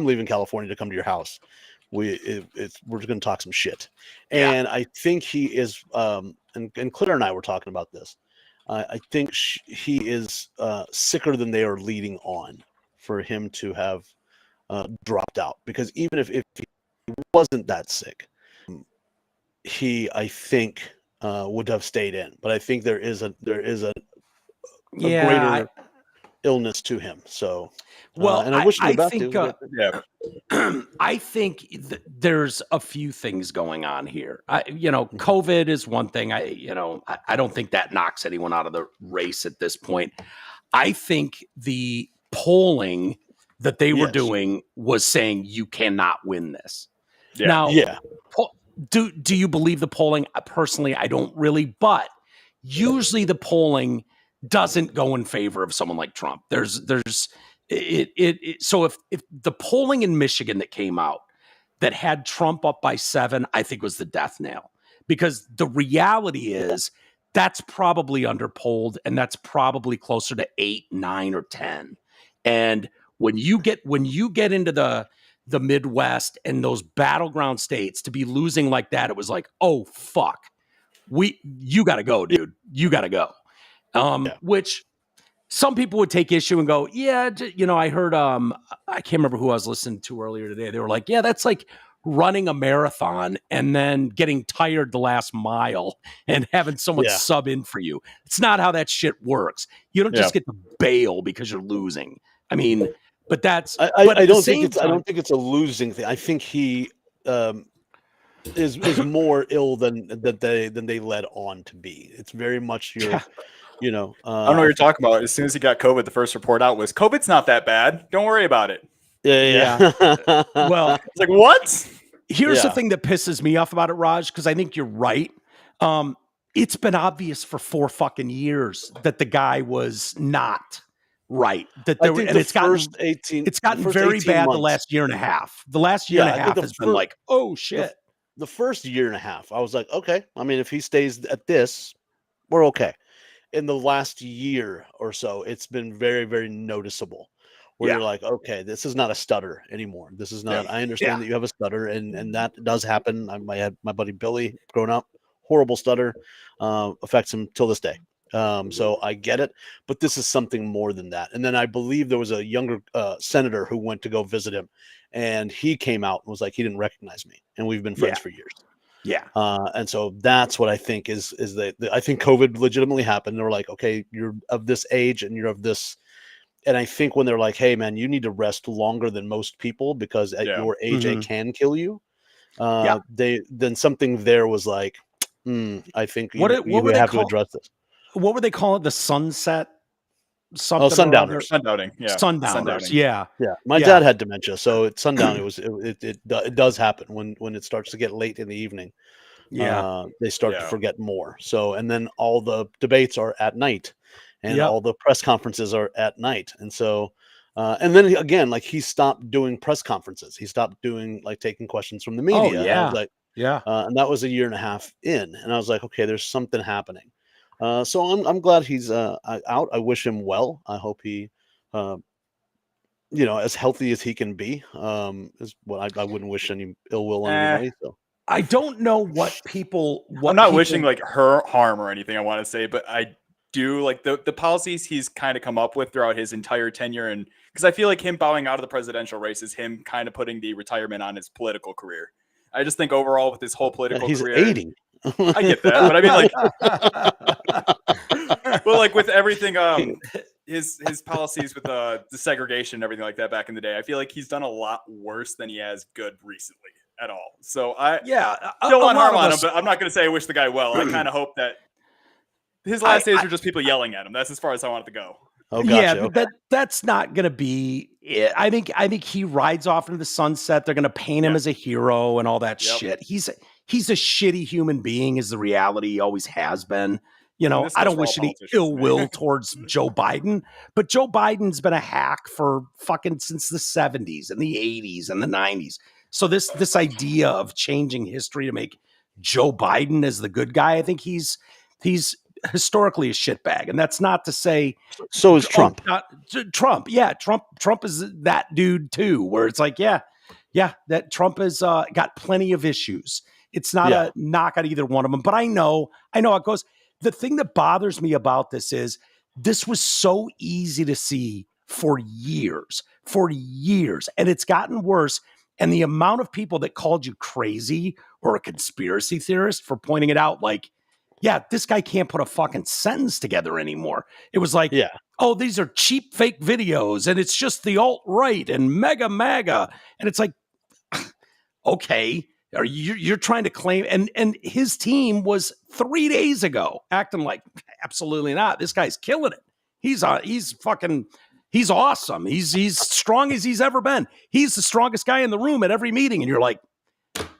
leaving California to come to your house, we're going to talk some shit. And I think he is, and Claire and I were talking about this. I think he is sicker than they are leading on for him to have dropped out, because even if he wasn't that sick, he, I think, would have stayed in. But I think there is a greater illness to him. So, and I wish him the best. I think there's a few things going on here. COVID is one thing. I don't think that knocks anyone out of the race at this point. I think the polling that they were doing was saying you cannot win this. Yeah. Now, do you believe the polling? Personally, I don't really, but usually the polling doesn't go in favor of someone like Trump. So if the polling in Michigan that came out that had Trump up by 7, I think was the death nail, because the reality is that's probably underpolled, and that's probably closer to 8, 9, or 10. And when you get into the Midwest and those battleground states, to be losing like that, it was like, oh fuck, you got to go, dude. You got to go. Which some people would take issue and go, I heard, I can't remember who I was listening to earlier today. They were like, yeah, that's like running a marathon and then getting tired the last mile and having someone sub in for you. It's not how that shit works. You don't just get to bail because you're losing. I mean, but that's, I don't think it's a losing thing. I think he is more ill than they led on to be. It's very much your. I don't know what you're talking about. As soon as he got COVID, the first report out was COVID's not that bad. Don't worry about it. Yeah. Well, it's like, what? Here's the thing that pisses me off about it, Raj, because I think you're right. It's been obvious for 4 fucking years that the guy was not right. That there, and it's gotten very bad the last year and a half. The last year and a half has been like, oh shit. The first year and a half, I was like, okay. I mean, if he stays at this, we're okay. In the last year or so, it's been very, very noticeable where you're like, okay, this is not a stutter anymore. This is not, I understand that you have a stutter, and that does happen. I had my buddy Billy growing up, horrible stutter, affects him till this day. So I get it, but this is something more than that. And then I believe there was a younger senator who went to go visit him, and he came out and was like, he didn't recognize me, and we've been friends for years. Yeah. And so that's what I think is that I think COVID legitimately happened. They were like, okay, you're of this age and you're of this. And I think when they're like, hey, man, you need to rest longer than most people because at your age, it can kill you. Then something there was like, I think you would have to address this. What were they calling it? The sunset? Something sundowners. Sundowning. Yeah. Sundowners. Yeah. Yeah. My dad had dementia, so at sundown it does happen when it starts to get late in the evening. Yeah. They start to forget more. So, and then all the debates are at night, and all the press conferences are at night. And so, and then again, like he stopped doing press conferences. He stopped doing like taking questions from the media. Oh, yeah. And I was like, and that was a year and a half in, and I was like, okay, there's something happening. So I'm glad he's out. I wish him well. I hope he, as healthy as he can be. Is what I wouldn't wish any ill will on anybody. So. I don't know what people. I'm not wishing like her harm or anything. I want to say, but I do like the policies he's kind of come up with throughout his entire tenure, and because I feel like him bowing out of the presidential race is him kind of putting the retirement on his political career. I just think overall with his whole political career, he's 80. I get that, but I mean, like, well, like with everything, his policies with the segregation and everything like that back in the day, I feel like he's done a lot worse than he has good recently at all. So I don't want harm on him, but I'm not going to say I wish the guy well. I kind of hope that his last days were just people yelling at him. That's as far as I want it to go. Oh, gotcha. Yeah, but that's not going to be it. I think he rides off into the sunset. They're going to paint him as a hero and all that shit. He's a shitty human being is the reality. He always has been. I don't wish any ill will towards Joe Biden, but Joe Biden's been a hack for fucking since the 70s and the 80s and the 90s. So this idea of changing history to make Joe Biden as the good guy, I think he's historically a shitbag, and that's not to say. So is Trump. Trump, yeah, Trump is that dude too. Where it's like, that Trump has got plenty of issues. It's not a knock at either one of them, but I know it goes. The thing that bothers me about this is this was so easy to see for years, and it's gotten worse. And the amount of people that called you crazy or a conspiracy theorist for pointing it out, like, this guy can't put a fucking sentence together anymore. It was like, oh, these are cheap fake videos, and it's just the alt-right and mega MAGA. And it's like, okay, you're trying to claim, and his team was 3 days ago acting like, absolutely not. This guy's killing it. He's awesome. He's strong as he's ever been. He's the strongest guy in the room at every meeting. And you're like,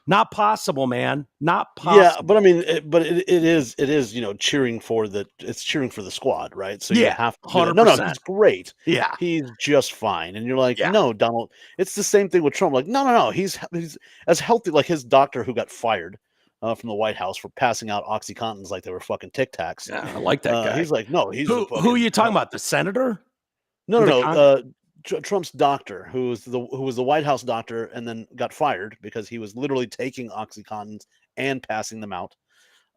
not possible, man. Not possible. Yeah, but I mean, it is, cheering for the squad, right? So you have to. 100%. No, he's great. Yeah, he's just fine. And you're like, no, Donald. It's the same thing with Trump. Like, no, he's as healthy. Like his doctor who got fired from the White House for passing out OxyContins like they were fucking Tic Tacs. Yeah, I like that guy. He's like, no, he's who are you talking about? The senator? No. Trump's doctor, who was the White House doctor, and then got fired because he was literally taking OxyContins and passing them out.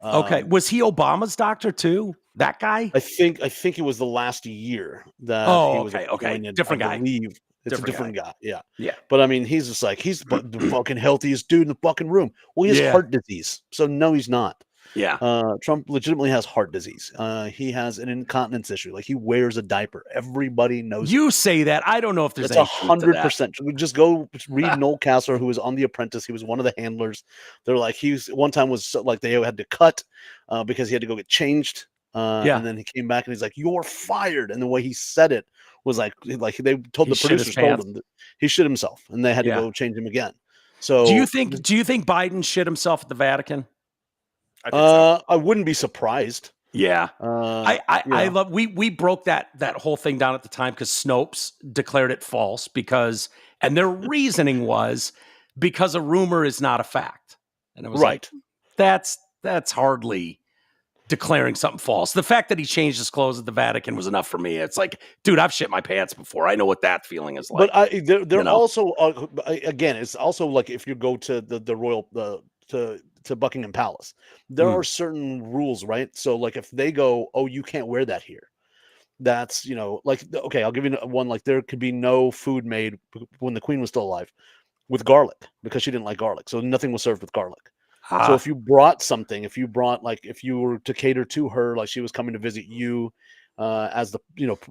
Okay, was he Obama's doctor too? That guy? I think it was the last year that. Oh, he was okay, different guy. It's a different guy. Yeah. Yeah. But I mean, he's just like he's the fucking healthiest dude in the fucking room. Well, he has heart disease, so no, he's not. Yeah. Trump legitimately has heart disease. He has an incontinence issue. Like he wears a diaper. Everybody knows. You say that. I don't know if there's 100%. We just go read Noel Casler, who was on The Apprentice. He was one of the handlers. They're like, one time was like they had to cut because he had to go get changed. And then he came back and he's like, "You're fired." And the way he said it was like they told the producers told him that he shit himself and they had to go change him again. So do you think Biden shit himself at the Vatican? I think so. I wouldn't be surprised. Yeah. I love we broke that whole thing down at the time because Snopes declared it false and their reasoning was because a rumor is not a fact. And it was like, that's hardly declaring something false. The fact that he changed his clothes at the Vatican was enough for me. It's like, dude, I've shit my pants before. I know what that feeling is like. But they're also again, it's also like if you go to the royal to to Buckingham Palace. There are certain rules, right? So like if they go, oh, you can't wear that here. That's, like, okay, I'll give you one. Like there could be no food made when the Queen was still alive with garlic because she didn't like garlic. So nothing was served with garlic. So if you brought something, if you were to cater to her, like she was coming to visit you as the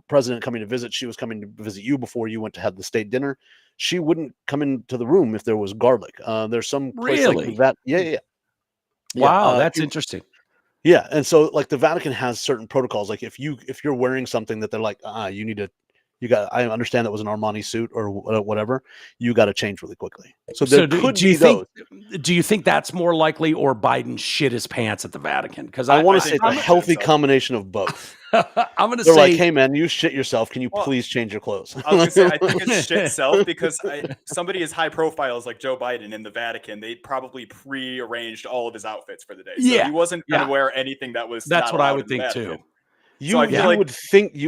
president coming to visit, she was coming to visit you before you went to have the state dinner. She wouldn't come into the room if there was garlic. There's some place like that. Yeah. Wow, that's interesting. Yeah, and so like the Vatican has certain protocols. Like if you're wearing something that they're like, I understand that was an Armani suit or whatever. You got to change really quickly. So there could be those. Do you think that's more likely, or Biden shit his pants at the Vatican? Because I want to say it's a healthy combination of both. I'm going to say, like, hey man, you shit yourself. Can you please change your clothes? I was going to say, I think it's shit self because somebody as high profile as like Joe Biden in the Vatican, they probably pre-arranged all of his outfits for the day. So he wasn't going to wear anything that was. That's what I would think too. You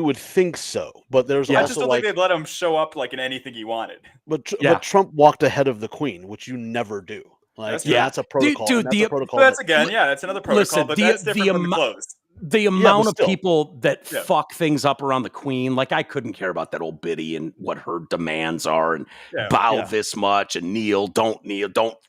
would think so, but there's also I just don't think they'd let him show up like in anything he wanted. But Trump walked ahead of the Queen, which you never do. Like that's a protocol. Dude, that's a protocol. That's another protocol. Listen, but that's different from the clothes. The amount of people that fuck things up around the Queen, like I couldn't care about that old biddy and what her demands are, and bow this much and kneel, don't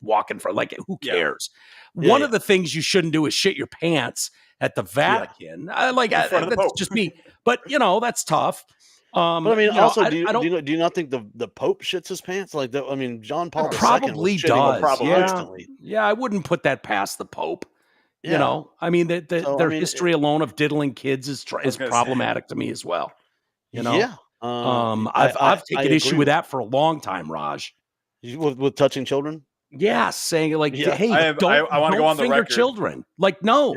walk in front. Like who cares? One of the things you shouldn't do is shit your pants at the Vatican. That's just me. But that's tough. But I mean, also, do you not think the Pope shits his pants like that? I mean, John Paul II probably does. Constantly. Yeah, I wouldn't put that past the Pope. I mean, their history alone of diddling kids is problematic to me as well. Yeah. I've taken issue with that for a long time, Raj. With touching children. Yeah, saying like, hey, I want to go on the record. Children. Like, no,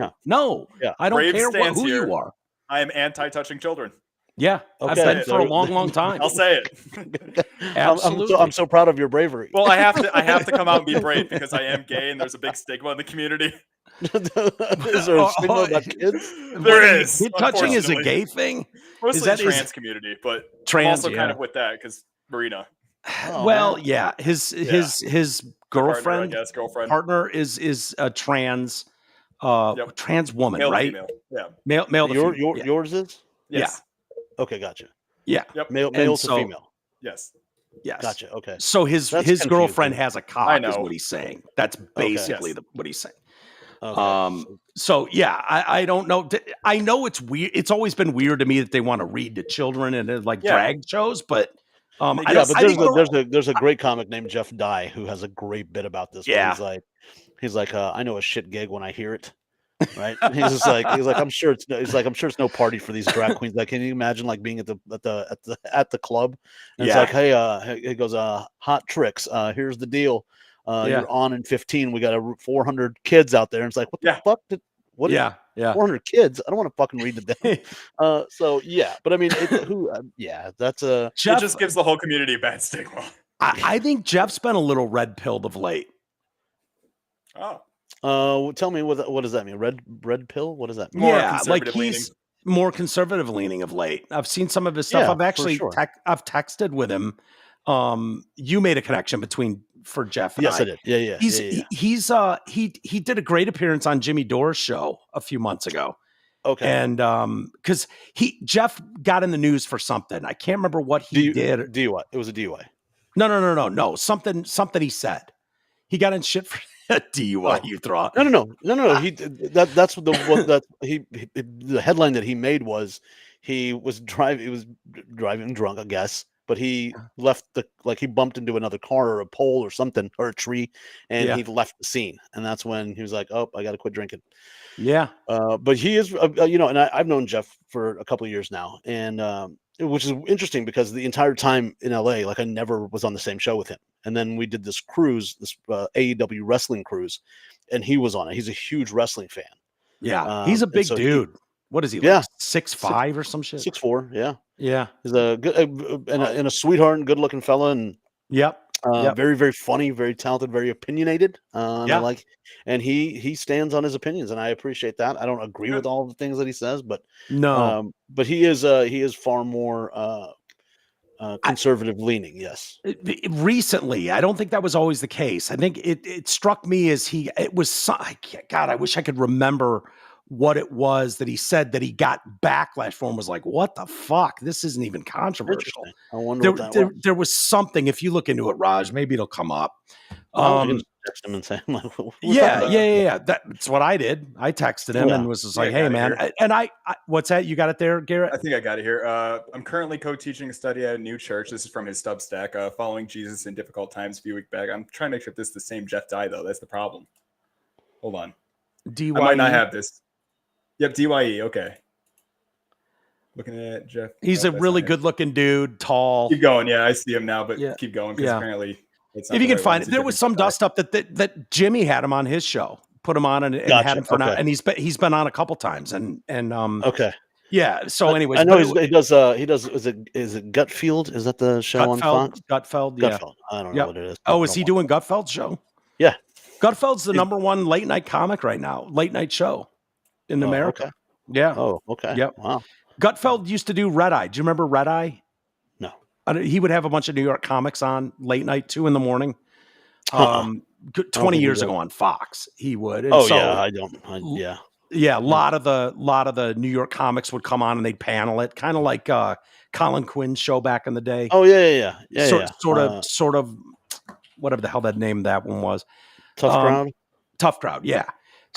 I don't care who you are. I am anti-touching children. Yeah, I've been for a long time. I'll say it. Absolutely. I'm so proud of your bravery. Well, I have to come out and be brave because I am gay and there's a big stigma in the community. Is there a stigma about kids? There is. Kid touching is a gay thing. Mostly is that trans community, but I'm also kind of with that because Marina. His girlfriend, partner is a trans woman, male right? Female. Yeah, male. Yours is. Yes. Yeah. Okay, gotcha. Yeah. Yep. Male to female. Yes. Gotcha. Okay. So his girlfriend has a cock, is what he's saying. That's basically what he's saying. Okay. So yeah, I don't know. I know it's weird. It's always been weird to me that they want to read to children and like drag shows, but there's a great comic named Jeff Dye who has a great bit about this. Yeah. He's like, I know a shit gig when I hear it. Right. He's like, I'm sure it's no party for these drag queens. Like, can you imagine like being at the club? And it's like, hey, he goes, hot tricks. Here's the deal. You're on in 15. We got 400 kids out there. And it's like, what the fuck? 400 kids. I don't want to fucking read to them. So yeah, but I mean, that's a. Jeff, it just gives the whole community a bad stigma. I think Jeff's been a little red pilled of late. Oh. Tell me what does that mean? Red pill? What does that mean? More like he's more conservative leaning of late. I've seen some of his stuff. I've actually I've texted with him. You made a connection for Jeff and I did. Yeah. He did a great appearance on Jimmy Dore's show a few months ago. Okay. And because Jeff got in the news for something. I can't remember what he did. DUI. It was a DUI. No. Something he said. He got in shit for a DUI. You throw out. No. That's the headline that he made was he was driving drunk, I guess, but he left he bumped into another car or a pole or something or a tree, and he left the scene. And that's when he was like, "Oh, I got to quit drinking." Yeah. But he is, and I've known Jeff for a couple of years now, and which is interesting because the entire time in LA, like I never was on the same show with him. And then we did this cruise, this AEW wrestling cruise, and he was on it. He's a huge wrestling fan. Yeah, he's a big dude. What is he? Like 6'5" or some shit? 6'4". Yeah. Yeah. He's a good and a sweetheart and good looking fella, and very, very funny, very talented, very opinionated. And he stands on his opinions, and I appreciate that. I don't agree with all the things that he says, but he is far more conservative leaning. Yes. Recently, I don't think that was always the case. I think it struck me as God, I wish I could remember what it was that he said that he got backlash for and was like, what the fuck? This isn't even controversial. I wonder what that was. There was something, if you look into it, Raj, maybe it'll come up. I can text him and say, yeah. That's what I did. I texted him and was just like, hey, man. And I, what's that? You got it there, Garrett? I think I got it here. I'm currently co-teaching a study at a new church. This is from his Substack, Following Jesus in Difficult Times a few weeks back. I'm trying to make sure if this is the same Jeff Dye, though. That's the problem. Hold on. DYE. I might not have this. Yep, DYE. Okay. Looking at Jeff. He's a really good-looking dude, tall. Keep going. Yeah, I see him now, but keep going because apparently it's not if you can find it. There was some dust up that Jimmy had him on his show, put him on and had him for now, and he's been on a couple times and okay. Yeah. So, anyways, I know he does. Is it Gutfeld? Is that the show on Fox? Gutfeld. Yeah. Gutfeld. I don't know what it is. Oh, is he doing Gutfeld's show? Yeah. Gutfeld's the number one late night comic right now. Late night show in America. Okay. Yeah. Oh, okay. Yep. Wow. Gutfeld used to do Red Eye. Do you remember Red Eye? No. He would have a bunch of New York comics on late night, 2 a.m. 20 years ago on Fox. He would. And yeah. A lot of the New York comics would come on and they'd panel it, kind of like Colin Quinn's show back in the day. Oh yeah. Sort of, whatever the hell that name that one was. Tough Crowd. Yeah.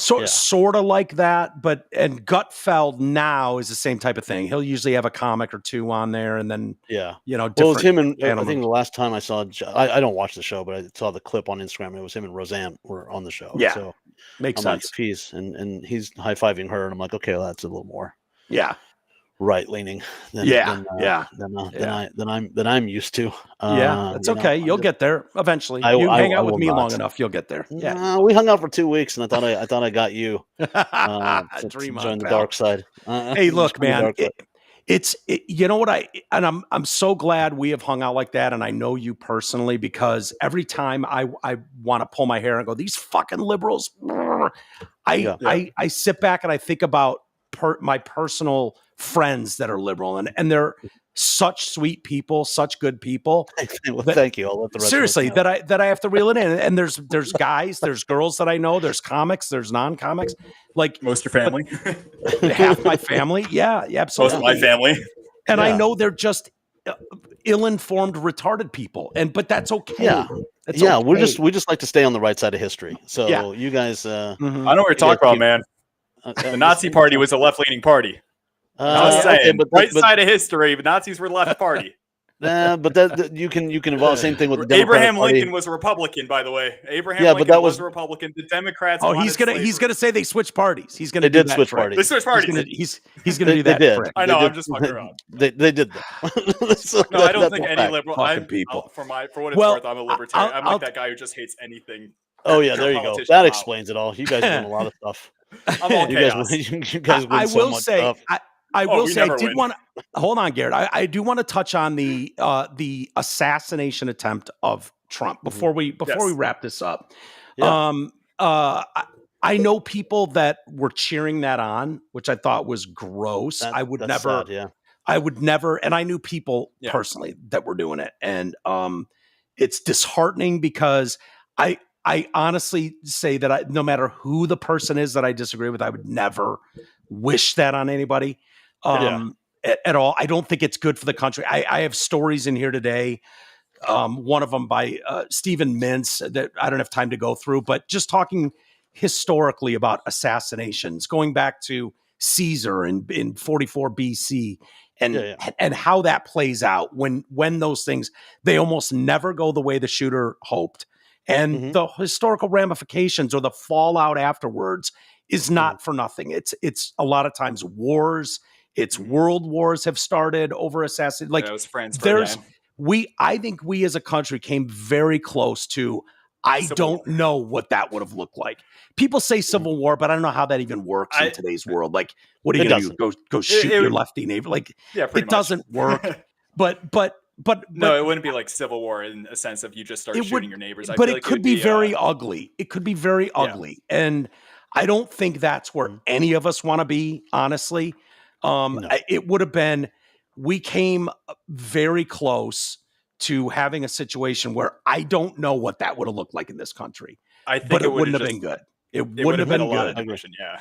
Sort of like that, and Gutfeld now is the same type of thing. He'll usually have a comic or two on there, and then well, it was him and I think the last time I saw, I don't watch the show, but I saw the clip on Instagram. And it was him and Roseanne were on the show. Yeah, so makes sense. Like, peace, and he's high fiving her, and I'm like, okay, well, that's a little more right leaning than I'm used to. That's okay. You'll get there eventually. You hang out with me long enough, you'll get there. Yeah, we hung out for 2 weeks, and I thought I got you to join the dark side. Hey, look, man, you know what I'm so glad we have hung out like that, and I know you personally because every time I want to pull my hair and go, these fucking liberals, I sit back and I think about my personal friends that are liberal, and they're such sweet people, such good people. Well, thank you. I'll let the rest seriously that I have to reel it in. And there's guys, there's girls that I know, there's comics, there's non-comics. Like most of your family, half my family, yeah, absolutely. Most of my family, and I know they're just ill-informed, retarded people, but that's okay. Yeah, okay. We just like to stay on the right side of history. So you guys, I know what you're talking about, man. The Nazi Party was a left-leaning party. Right side of history, but Nazis were the left party. But that you can involve same thing with the Democratic Abraham Party. Lincoln was a Republican, by the way. Lincoln was a Republican. The Democrats. Oh, he's gonna say they switched parties. He's gonna. They did switch parties. They switched parties. He's gonna do that. Did. I know. I'm just fucking around. They did that. So no, I don't think any liberal. People. For what it's worth, I'm a libertarian. I'm like that guy who just hates anything. Oh yeah, there you go. That explains it all. You guys are doing a lot of stuff. I'm all chaos. You guys win so much stuff. I will say, I did want to hold on, Garrett. I do want to touch on the assassination attempt of Trump before we wrap this up. Yeah. I know people that were cheering that on, which I thought was gross. I would never, and I knew people personally that were doing it, and it's disheartening because I honestly say that no matter who the person is that I disagree with, I would never wish that on anybody. At all. I don't think it's good for the country. I have stories in here today. One of them by Stephen Mintz that I don't have time to go through, but just talking historically about assassinations, going back to Caesar in 44 BC and how that plays out when those things, they almost never go the way the shooter hoped. And the historical ramifications or the fallout afterwards is not for nothing. It's a lot of times wars. It's world wars have started over assassination. Like it was France. I think we as a country came very close to. I don't know what that would have looked like. People say civil war, but I don't know how that even works in today's world. Like, what are you going to do? Go shoot your lefty neighbor? Like, it doesn't work. But no, it wouldn't be like civil war in a sense of you just start shooting your neighbors. But it could be very ugly. It could be very ugly, and I don't think that's where any of us want to be. Honestly, it would have been we came very close to having a situation where I don't know what that would have looked like in this country. I think but it wouldn't have been good. It wouldn't have been a lot good. of division, yeah.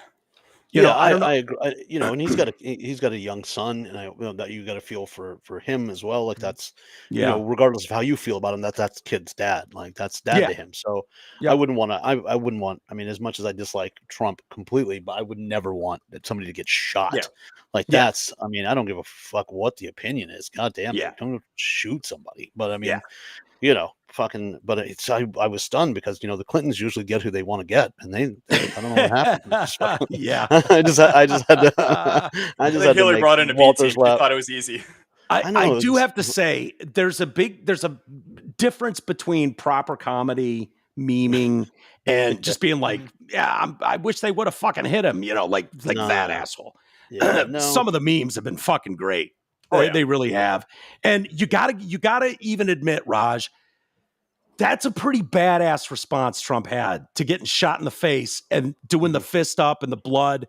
I agree. And he's got a young son, and that you got to feel for him as well. Like that's, regardless of how you feel about him, that's kid's dad. Like that's dad to him. So I wouldn't want to. I wouldn't want. I mean, as much as I dislike Trump completely, but I would never want somebody to get shot. Yeah. Like that's. I mean, I don't give a fuck what the opinion is. God damn it, don't shoot somebody. But I mean. But I was stunned because the Clintons usually get who they want to get, and they I don't know what happened. So, I just had to. Hillary brought in a B team. She thought it was easy. I do have to say there's a difference between proper comedy, memeing, and just being like, I wish they would have fucking hit him, like that asshole. Some of the memes have been fucking great. They really have. And you gotta even admit, Raj, that's a pretty badass response Trump had to getting shot in the face and doing the fist up and the blood.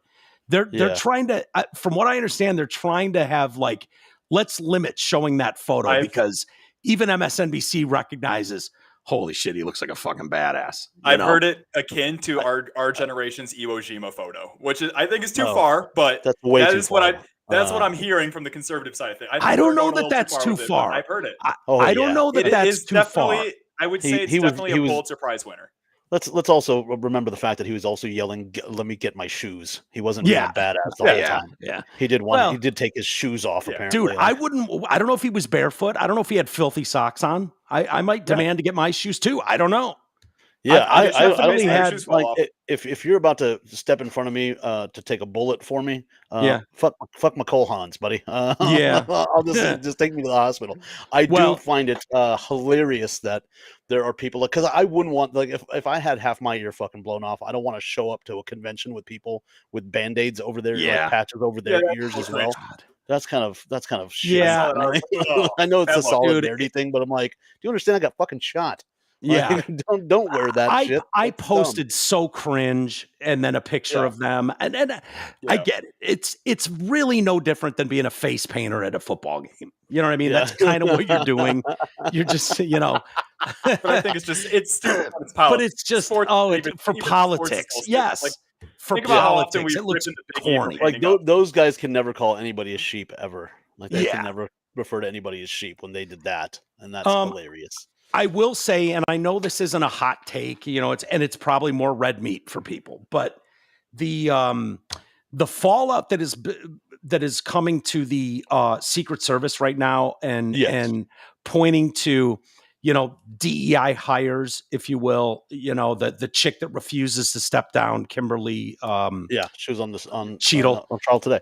They're trying to, from what I understand, they're trying to have let's limit showing that photo because even MSNBC recognizes, holy shit, he looks like a fucking badass. I've heard it akin to our generation's Iwo Jima photo, which I think is too far, but that's what I'm hearing from the conservative side of things. I don't know that that's too far. I've heard it. I don't know that that's too far. I would say it's definitely a Pulitzer Prize winner. Let's also remember the fact that he was also yelling, "Let me get my shoes." He wasn't being a badass the whole time. Yeah, he did he did take his shoes off. Apparently, dude, I don't know if he was barefoot. I don't know if he had filthy socks on. I might demand to get my shoes too. I don't know. Yeah, I definitely had if you're about to step in front of me to take a bullet for me, fuck my Cole Hans, buddy. I'll just take me to the hospital. I do find it hilarious that there are people because I wouldn't want if I had half my ear fucking blown off, I don't want to show up to a convention with people with band-aids over their patches over their ears as well. That's kind of shit. Yeah, I know it's a solidarity thing, but I'm like, do you understand? I got fucking shot. Don't wear that shit. I posted so cringe and then a picture of them and I get it. It's really no different than being a face painter at a football game. You know what I mean? That's kind of what you're doing. You're just, But I think it's stupid. It's but it's just for politics. Yes. For politics, it looks corny. Like those guys can never call anybody a sheep ever. Like they can never refer to anybody as sheep when they did that, and that's hilarious. I will say, and I know this isn't a hot take, it's probably more red meat for people, but the fallout that is coming to the Secret Service right now and pointing to, DEI hires, if you will, the chick that refuses to step down, Kimberly. She was on Cheadle on trial today.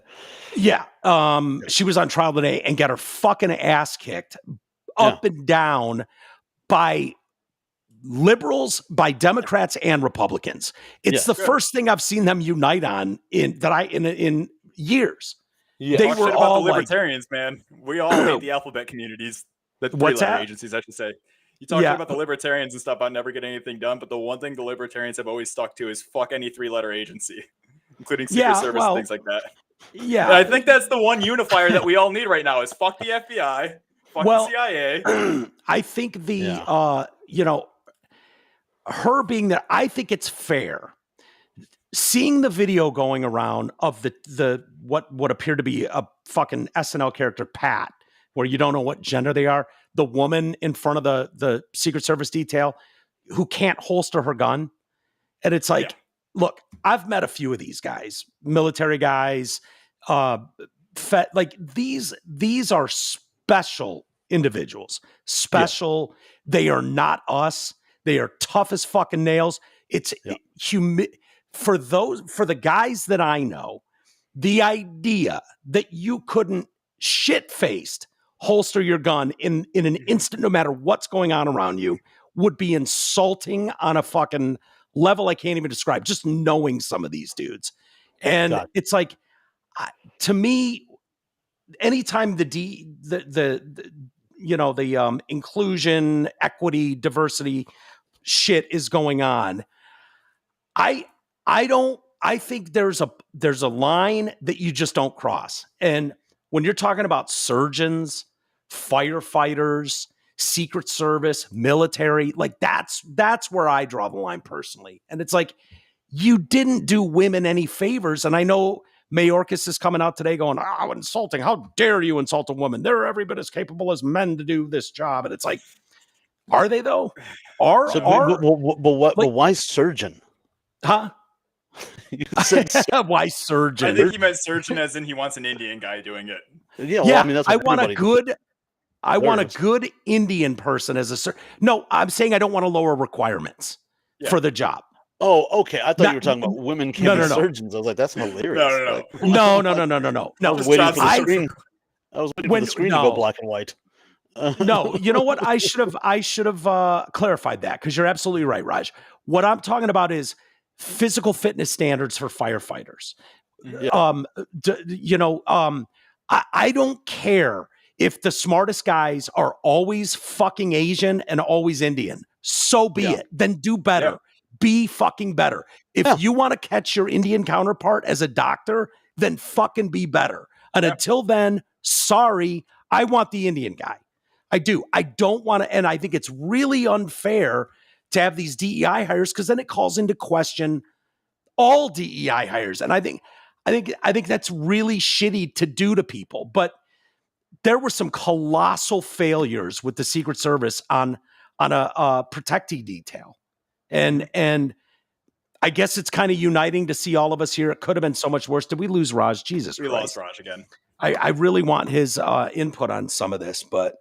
She was on trial today and got her fucking ass kicked up and down by liberals, by Democrats and Republicans. It's the first thing I've seen them unite on in years. Yeah, they were all the libertarians, man. We all hate the alphabet communities. The three-letter agencies, I should say. You talk about the libertarians and stuff about never getting anything done, but the one thing the libertarians have always stuck to is fuck any three-letter agency, including Secret Service and things like that. Yeah, and I think that's the one unifier that we all need right now is fuck the FBI. The CIA. I think her being there, I think it's fair. Seeing the video going around of the what appeared to be a fucking SNL character, Pat, where you don't know what gender they are, the woman in front of the Secret Service detail who can't holster her gun. And it's like, look, I've met a few of these guys, military guys, these are special individuals. They are not us. They are tough as fucking nails. It's for the guys that I know, the idea that you couldn't shit-faced holster your gun in an instant, no matter what's going on around you, would be insulting on a fucking level I can't even describe, just knowing some of these dudes. And it's like, to me, anytime the inclusion, equity, diversity shit is going on, I think there's a line that you just don't cross. And when you're talking about surgeons, firefighters, Secret Service, military, like that's where I draw the line personally. And it's like, you didn't do women any favors. And I know Mayorkas is coming out today going, insulting. How dare you insult a woman? They're every bit as capable as men to do this job. And it's like, are they though? But why surgeon? Huh? Why surgeon? I think he meant surgeon as in he wants an Indian guy doing it. Yeah, well, I mean, that's what I want a good Indian person as a surgeon. No, I'm saying I don't want to lower requirements for the job. Oh, okay. I thought you were talking about women can be surgeons. I was like, that's hilarious. No. I was waiting for the screen. I was waiting for the screen to go black and white. No, you know what? I should have clarified that, because you're absolutely right, Raj. What I'm talking about is physical fitness standards for firefighters. Yeah. I don't care if the smartest guys are always fucking Asian and always Indian. So be it. Then do better. Yeah. Be fucking better. If you want to catch your Indian counterpart as a doctor, then fucking be better. And until then, sorry, I want the Indian guy. I do. I don't want to, and I think it's really unfair to have these DEI hires, because then it calls into question all DEI hires. And I think that's really shitty to do to people. But there were some colossal failures with the Secret Service on a protectee detail. And I guess it's kind of uniting to see all of us here. It could have been so much worse. Did we lose Raj? Jesus Christ. We lost Raj again. I really want his input on some of this, but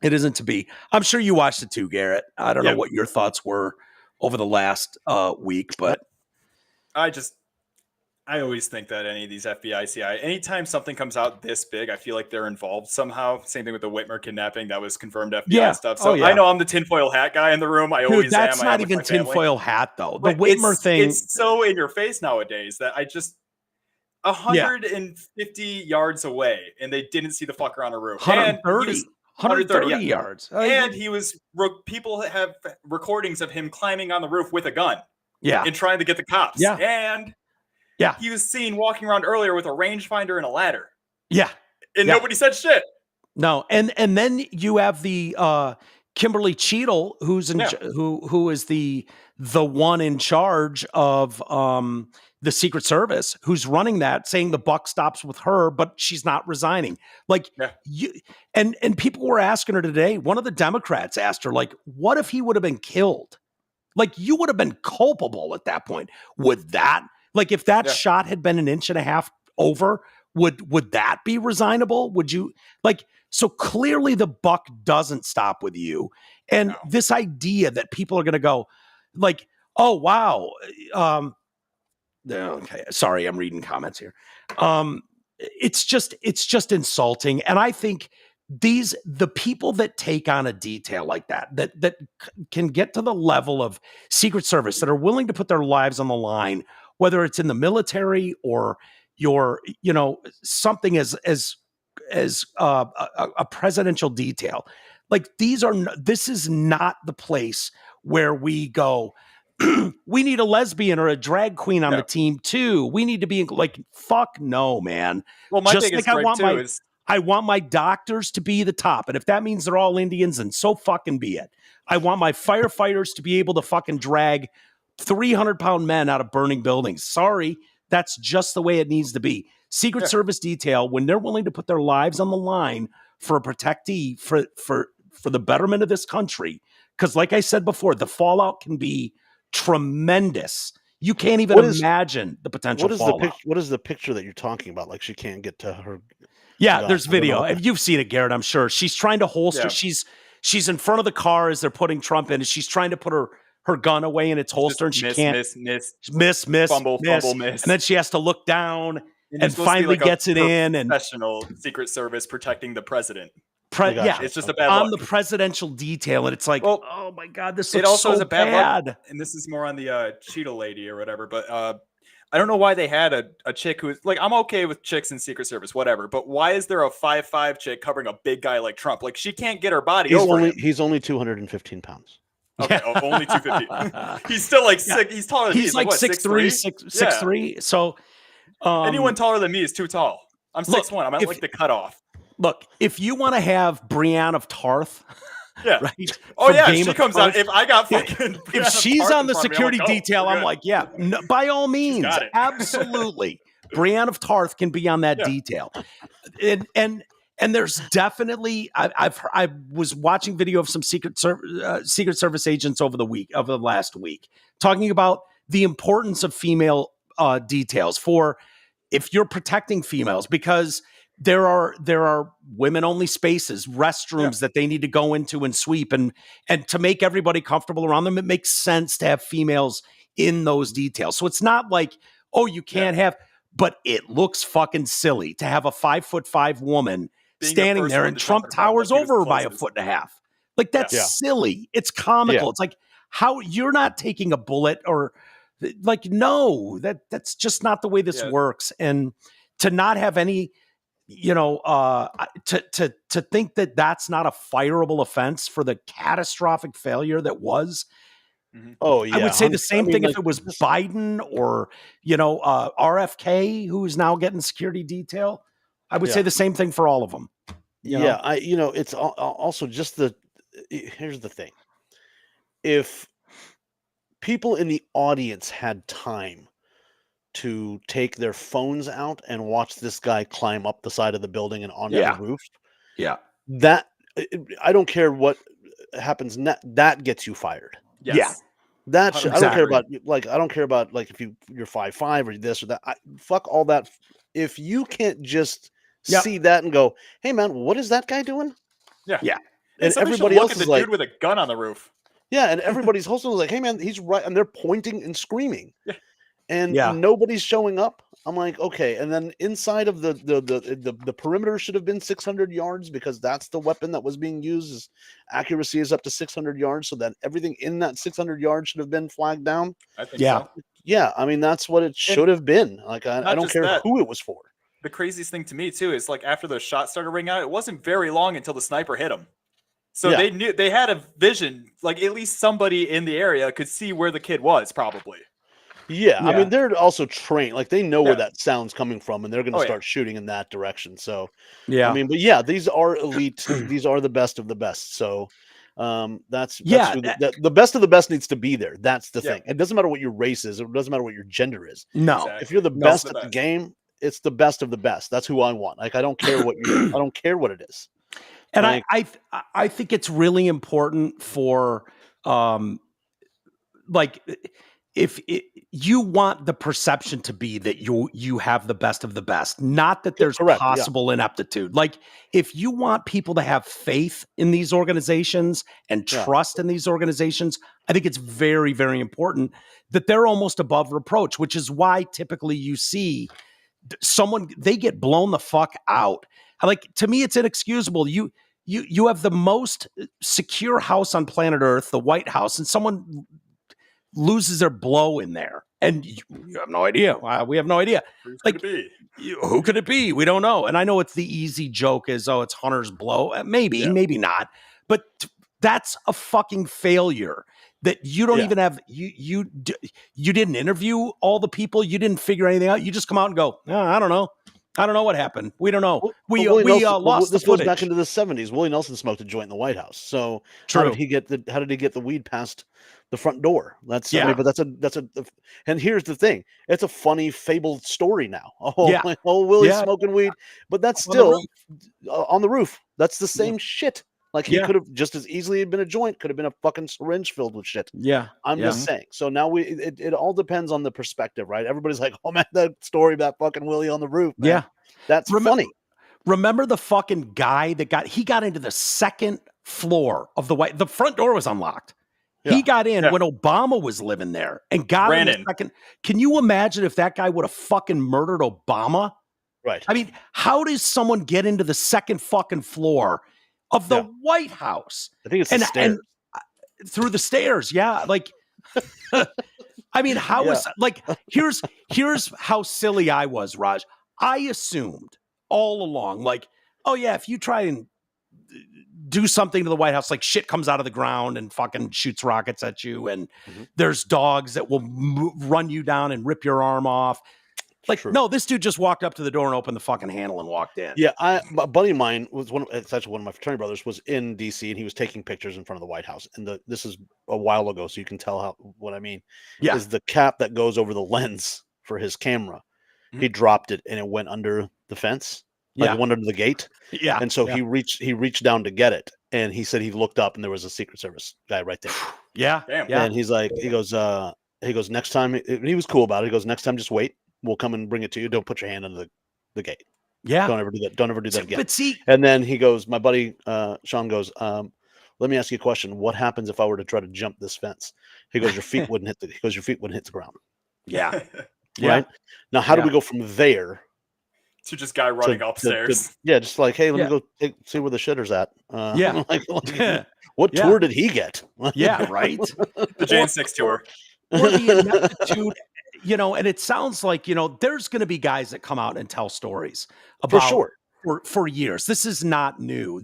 it isn't to be. I'm sure you watched it too, Garrett. I don't know what your thoughts were over the last week, but I always think that any of these FBI, CIA, anytime something comes out this big, I feel like they're involved somehow. Same thing with the Whitmer kidnapping. That was confirmed FBI stuff. So I know I'm the tinfoil hat guy in the room. I always am. That's not even tinfoil hat, though. The Whitmer thing. It's so in your face nowadays that I just 150 yards away, and they didn't see the fucker on a roof. 130 yards. And people have recordings of him climbing on the roof with a gun. Yeah. And trying to get the cops. Yeah. And he was seen walking around earlier with a rangefinder and a ladder. Yeah. And nobody said shit. No. And then you have the Kimberly Cheadle, who's who is the one in charge of the Secret Service, who's running that, saying the buck stops with her, but she's not resigning. And people were asking her today. One of the Democrats asked her, like, what if he would have been killed? Like, you would have been culpable at that point. Would that, like, if that shot had been an inch and a half over, would that be resignable? Would you, like, so clearly the buck doesn't stop with you. And this idea that people are going to go, like, oh, wow. Okay. Sorry, I'm reading comments here. It's just insulting. And I think the people that take on a detail like that can get to the level of Secret Service, that are willing to put their lives on the line, whether it's in the military or something as a presidential detail. Like, this is not the place where we go, we need a lesbian or a drag queen on the team too. We need to be like, fuck no, man. Well, my biggest gripe too is, I want my doctors to be the top. And if that means they're all Indians, then so fucking be it. I want my firefighters to be able to fucking drag 300-pound men out of burning buildings. Sorry, that's just the way it needs to be. Secret Service detail, when they're willing to put their lives on the line for a protectee, for the betterment of this country. Because like I said before, the fallout can be tremendous. You can't even imagine the potential fallout. What is the picture that you're talking about? Like, she can't get to her. Yeah, there's video. And you've seen it, Garrett, I'm sure. She's trying to holster. Yeah. She's in front of the car as they're putting Trump in, and she's trying to put her gun away in its holster, and she can't. Miss, fumble, miss. And then she has to look down and finally gets it in. And professional Secret Service protecting the president. It's just a bad on look. The presidential detail, and it's like, oh my god, this looks also so is a bad look. And this is more on the Cheetah lady or whatever, but I don't know why they had a chick who's like, I'm okay with chicks in Secret Service, whatever, but why is there a 5'5" chick covering a big guy like Trump? Like, she can't get her body over him. He's only 215 pounds. Okay, only 250. He's still like sick. He's taller than me. He's like 6'3", 6'3". So anyone taller than me is too tall. I'm 6'1". I'm at like the cutoff. Look, if you want to have Brienne of Tarth, yeah, right? Oh yeah, she comes out. If I got fucking, if she's on the security detail, I'm like, yeah, no, by all means, absolutely. Brienne of Tarth can be on that detail, and there's definitely I was watching video of some Secret Service agents over the last week talking about the importance of female details for if you're protecting females, because there are women only spaces, restrooms that they need to go into and sweep, and to make everybody comfortable around them, it makes sense to have females in those details. So it's not like, oh, you can't have, but it looks fucking silly to have a 5'5" woman standing there and Trump towers over her by 1.5 foot. Like that's silly. It's comical. It's like, how you're not taking a bullet, or like, no, that's just not the way this works. And to not have any, to think that that's not a fireable offense for the catastrophic failure that was. Oh yeah, I would say the same thing if it was Biden or RFK, who's now getting security detail. I would say the same thing for all of them. It's also just here's the thing. If people in the audience had time to take their phones out and watch this guy climb up the side of the building and onto the roof, that I don't care what happens. That gets you fired. Yes. Yeah. That shit, I don't care about if you're 5'5" or this or that. Fuck all that. If you can't just see that and go, hey man, what is that guy doing? Yeah. And everybody else is like, dude with a gun on the roof. Yeah, and everybody's also like, hey man, he's right, and they're pointing and screaming. Yeah. And nobody's showing up. I'm like, okay. And then inside of the perimeter should have been 600 yards, because that's the weapon that was being used. Is accuracy is up to 600 yards, so that everything in that 600 yards should have been flagged down. I think so. Yeah, I mean that's what it should have been. Like I don't care who it was for. The craziest thing to me too is like after the shots started ringing out, it wasn't very long until the sniper hit him. So they knew, they had a vision, like at least somebody in the area could see where the kid was probably. Yeah, I mean, they're also trained. Like, they know where that sound's coming from, and they're going to start shooting in that direction. So, I mean, but these are elite. These are the best of the best. So, that's the best of the best needs to be there. That's the thing. It doesn't matter what your race is. It doesn't matter what your gender is. No. Exactly. If you're the best at the game, it's the best of the best. That's who I want. Like, I don't care what I don't care what it is. And like, I think it's really important for, if you want the perception to be that you have the best of the best, not that there's possible ineptitude. Like, if you want people to have faith in these organizations and trust in these organizations, I think it's very, very important that they're almost above reproach, which is why typically you see they get blown the fuck out. Like, to me, it's inexcusable. You have the most secure house on planet Earth, the White House, and someone loses their blow in there, and you have no idea. We have no idea. Who could it be? We don't know. And I know it's the easy joke is, oh, it's Hunter's blow. Maybe not. But that's a fucking failure that you don't even have. You didn't interview all the people. You didn't figure anything out. You just come out and go, I don't know. I don't know what happened. We don't know. We lost. This goes back into the 70s. Willie Nelson smoked a joint in the White House. So how did he get the weed past the front door? That's but that's a. And here's the thing: it's a funny, fabled story now. Willie's smoking weed, but that's still on the roof. That's the same shit. Like, he could have just as easily been a joint. Could have been a fucking syringe filled with shit. I'm just saying. So now it all depends on the perspective, right? Everybody's like, oh man, that story about fucking Willie on the roof, man. That's funny. Remember the fucking guy that got into the second floor of the front door was unlocked. He got in when Obama was living there and got in the second. Can you imagine if that guy would have fucking murdered Obama? Right. I mean, how does someone get into the second fucking floor of the White House? I think it's the stairs. And through the stairs. Yeah. Like, I mean, how is like, here's how silly I was, Raj. I assumed all along, like, oh yeah, if you try and do something to the White House, like shit comes out of the ground and fucking shoots rockets at you, and there's dogs that will run you down and rip your arm off. Like, no, this dude just walked up to the door and opened the fucking handle and walked in. Yeah, a buddy of mine was it's actually one of my fraternity brothers was in DC, and he was taking pictures in front of the White House. And this is a while ago, so you can tell what I mean. Yeah, is the cap that goes over the lens for his camera. He dropped it, and it went under the fence. Like it went under the gate. Yeah, and so he reached down to get it, and he said he looked up, and there was a Secret Service guy right there. Yeah, and he's like, he goes next time. He was cool about it. He goes, next time, just wait. We'll come and bring it to you. Don't put your hand under the gate. Yeah. Don't ever do that. Don't ever do that again. But see, and then he goes, my buddy Sean goes, let me ask you a question. What happens if I were to try to jump this fence? He goes, your feet wouldn't hit the ground. Yeah. Right. Now, how do we go from there to just guy running upstairs? Just like, hey, let me go see where the shitter's at. What tour did he get? Yeah, right. The Jan 6 tour. Or the ineptitude. And it sounds like, there's going to be guys that come out and tell stories about for years. This is not new.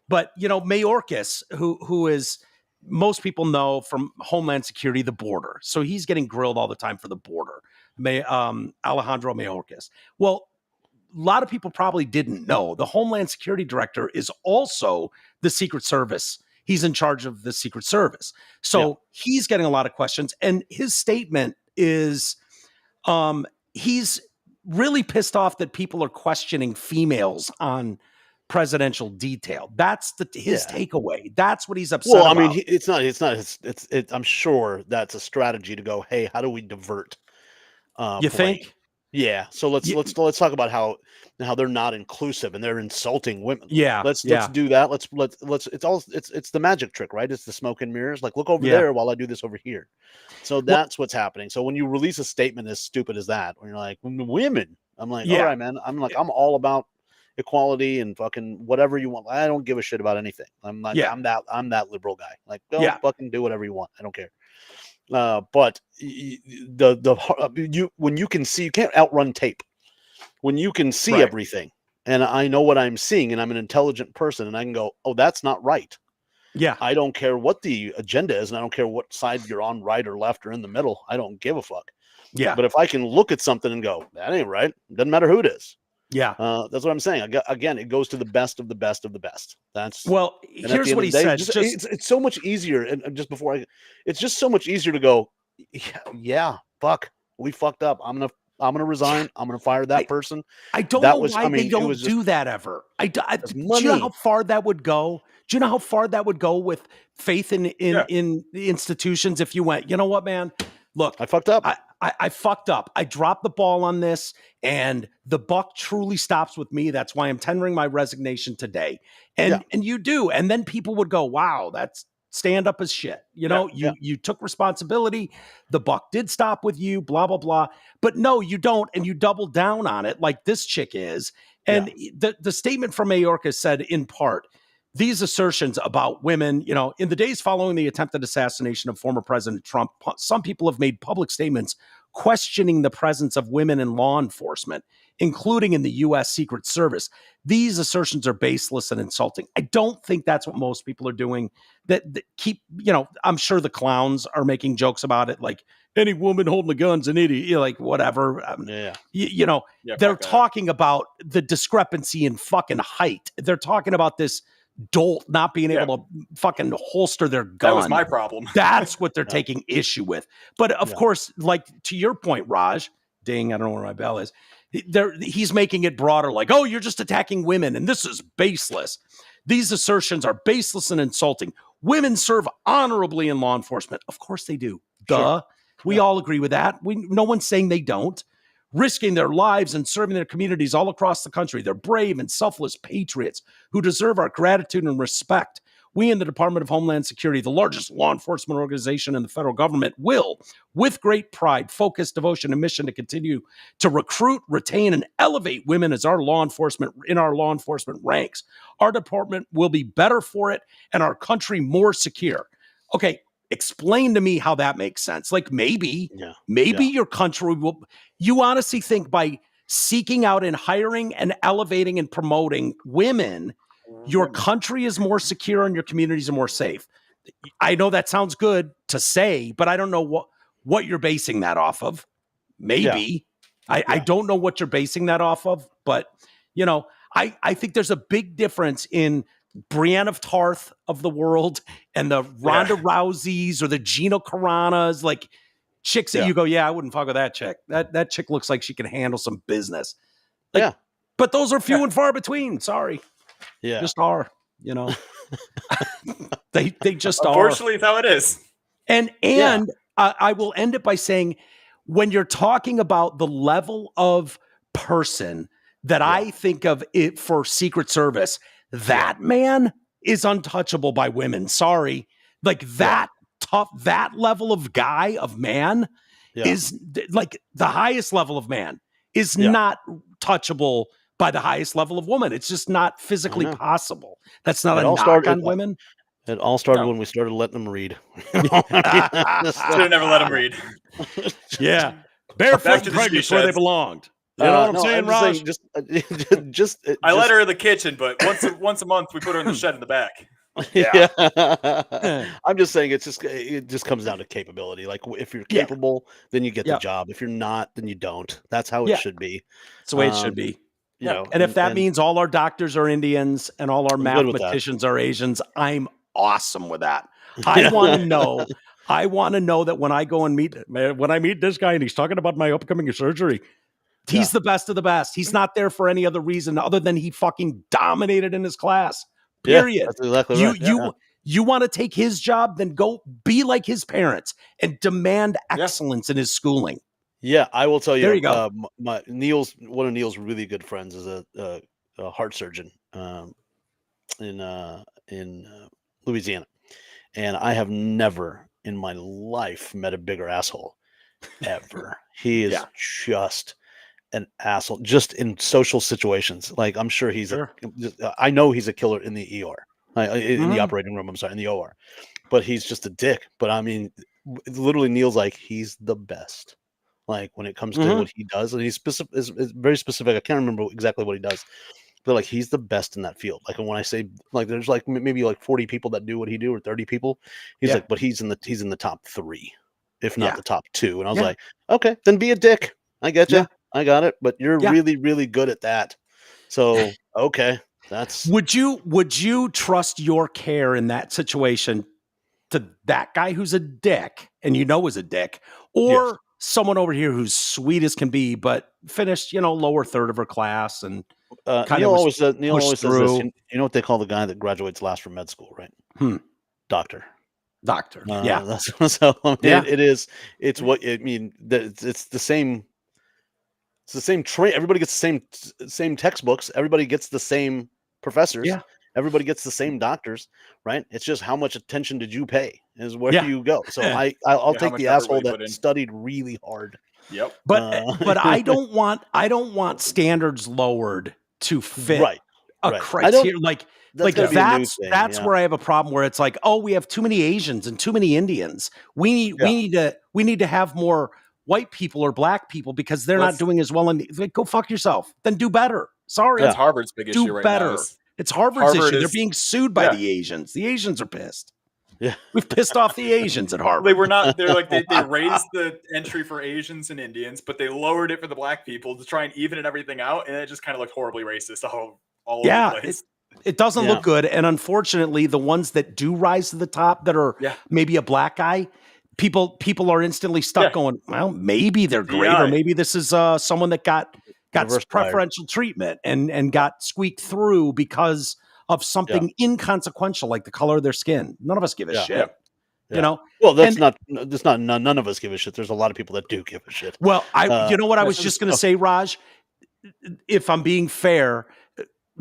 But Mayorkas, who is, most people know from Homeland Security, the border. So he's getting grilled all the time for the border. Alejandro Mayorkas. Well, a lot of people probably didn't know the Homeland Security director is also the Secret Service. He's in charge of the Secret Service. So he's getting a lot of questions. And his statement is he's really pissed off that people are questioning females on presidential detail. That's his takeaway. That's what he's upset about. Well, I mean, it's not. I'm sure that's a strategy to go, hey, how do we divert? You think? Yeah. So let's talk about how they're not inclusive and they're insulting women. Yeah. Let's do that. Let's it's the magic trick, right? It's the smoke and mirrors. Like, look over there while I do this over here. So that's what's happening. So when you release a statement as stupid as that, when you're like, women, I'm like, all right, man. I'm like, I'm all about equality and fucking whatever you want. I don't give a shit about anything. I'm like, I'm that liberal guy. Like, go fucking do whatever you want. I don't care. But when you can see, you can't outrun tape. When you can see everything, and I know what I'm seeing, and I'm an intelligent person, and I can go, oh, that's not right. Yeah. I don't care what the agenda is, and I don't care what side you're on, right or left or in the middle. I don't give a fuck. Yeah. But if I can look at something and go, that ain't right, doesn't matter who it is. Yeah. That's what I'm saying. Again, it goes to the best of the best of the best. Here's what he said. It's so much easier. And just before it's just so much easier to go, fuck, we fucked up. I'm gonna resign. I'm gonna fire that person. I don't know why they don't do that ever. Do you know how far that would go? Do you know how far that would go with faith in the institutions? If you went, you know what, man, look, I fucked up. I fucked up. I dropped the ball on this, and the buck truly stops with me. That's why I'm tendering my resignation today. And you do. And then people would go, wow, that's stand up as shit. You took responsibility. The buck did stop with you, blah, blah, blah. But no, you don't. And you double down on it like this chick is. And the statement from Mayorkas said, in part, these assertions about women, in the days following the attempted assassination of former President Trump, some people have made public statements questioning the presence of women in law enforcement, including in the U.S. Secret Service. These assertions are baseless and insulting. I don't think that's what most people are doing. That keep, I'm sure the clowns are making jokes about it, like any woman holding a gun's an idiot, like whatever. They're talking about the discrepancy in fucking height. They're talking about this dolt not being able to fucking holster their gun. That was my problem. That's what they're taking issue with. But of course, like to your point, Raj, ding, I don't know where my bell is. He's making it broader, like, oh, you're just attacking women, and this is baseless. These assertions are baseless and insulting. Women serve honorably in law enforcement. Of course they do. Duh. Sure. We all agree with that. No one's saying they don't. Risking their lives and serving their communities all across the country. They're brave and selfless patriots who deserve our gratitude and respect. We in the Department of Homeland Security, the largest law enforcement organization in the federal government, will, with great pride, focus, devotion, and mission to continue to recruit, retain, and elevate women as our law enforcement ranks. Our department will be better for it and our country more secure. Okay. Explain to me how that makes sense. Like maybe your country will, you honestly think by seeking out and hiring and elevating and promoting women, your country is more secure and your communities are more safe. I know that sounds good to say, but I don't know what you're basing that off of. Maybe. I don't know what you're basing that off of, but I think there's a big difference in Brienne of Tarth of the world and the Ronda Rouseys or the Gina Caranas, like chicks that you go, I wouldn't fuck with that chick. That chick looks like she can handle some business. But those are few and far between. Sorry. Yeah. Just are, they just are. Unfortunately, it's how it is. And I will end it by saying, when you're talking about the level of person that I think of it for Secret Service, that man is untouchable by women. Sorry. Like that tough, that level of guy, of man is like the highest level of man is not touchable by the highest level of woman. It's just not physically possible. That's not a knock on women. It all started when we started letting them read. Should have never let them read. Yeah. Barefoot and pregnant where they belonged. You know what I'm saying, Raj? I let her in the kitchen, but once a month we put her in the shed in the back. I'm just saying it just comes down to capability. Like if you're capable, then you get the job. If you're not, then you don't. That's how it should be. That's the way it should be. And if that means all our doctors are Indians and all our mathematicians are Asians, I'm awesome with that. I want to know that when I go and meet this guy and he's talking about my upcoming surgery, he's the best of the best. He's not there for any other reason other than he fucking dominated in his class. Period. That's exactly right. You want to take his job, then go be like his parents and demand excellence in his schooling. Yeah, I will tell you. There you go. One of Neil's really good friends is a heart surgeon in Louisiana, and I have never in my life met a bigger asshole ever. He is just an asshole, just in social situations. Like I'm sure I know he's a killer in the ER, in the operating room. I'm sorry, in the OR, but he's just a dick. But I mean, literally, Neil's like he's the best. Like when it comes to what he does, and he's is very specific. I can't remember exactly what he does, but like he's the best in that field. Like when I say like there's like maybe like 40 people that do what he do, or 30 people, he's like, but he's in the top 3, if not the top 2. And I was like, okay, then be a dick. I get you. I got it. But you're really, really good at that. So okay, that's. Would you trust your care in that situation to that guy who's a dick and is a dick, or someone over here who's sweet as can be, but finished, lower third of her class and Neil always says this. You know what they call the guy that graduates last from med school, right? Doctor. Yeah. That's so. It is. It's what I mean. It's the same. It's the same train. Everybody gets the same textbooks. Everybody gets the same professors. Yeah. Everybody gets the same doctors, right? It's just how much attention did you pay is where you go. So I'll take the asshole that studied really hard. Yep. But I don't want standards lowered to fit a criteria. That's where I have a problem, where it's like, oh, we have too many Asians and too many Indians. We need to have more white people or black people because they're not doing as well. And like, go fuck yourself. Then do better. Sorry. That's Harvard's big issue right now. It's Harvard's issue. They're being sued by the Asians. The Asians are pissed. Yeah. We've pissed off the Asians at Harvard. They were not, they're like, they raised the entry for Asians and Indians, but they lowered it for the black people to try and even everything out. And it just kind of looked horribly racist all over the place. It doesn't look good. And unfortunately, the ones that do rise to the top that are maybe a black guy, people are instantly stuck going, well, maybe they're great, or maybe this is someone that got preferential treatment and got squeaked through because of something inconsequential like the color of their skin. None of us give a shit. Well, none of us give a shit. There's a lot of people that do give a shit. Well, I was just going to say, Raj, if I'm being fair,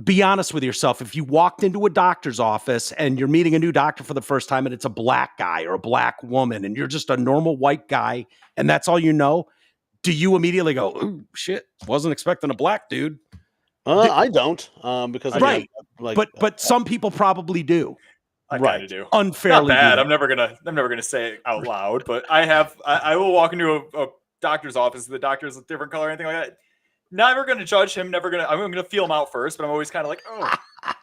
be honest with yourself. If you walked into a doctor's office and you're meeting a new doctor for the first time and it's a black guy or a black woman and you're just a normal white guy and that's all you know, do you immediately go, "Ooh, shit, wasn't expecting a black dude"? I don't, because but some people probably do. I kind of do. Unfairly. Not bad. I'm never gonna say it out loud, but I will walk into a doctor's office. The doctor's a different color or anything like that. Never going to judge him. I'm going to feel him out first, but I'm always kind of like, oh,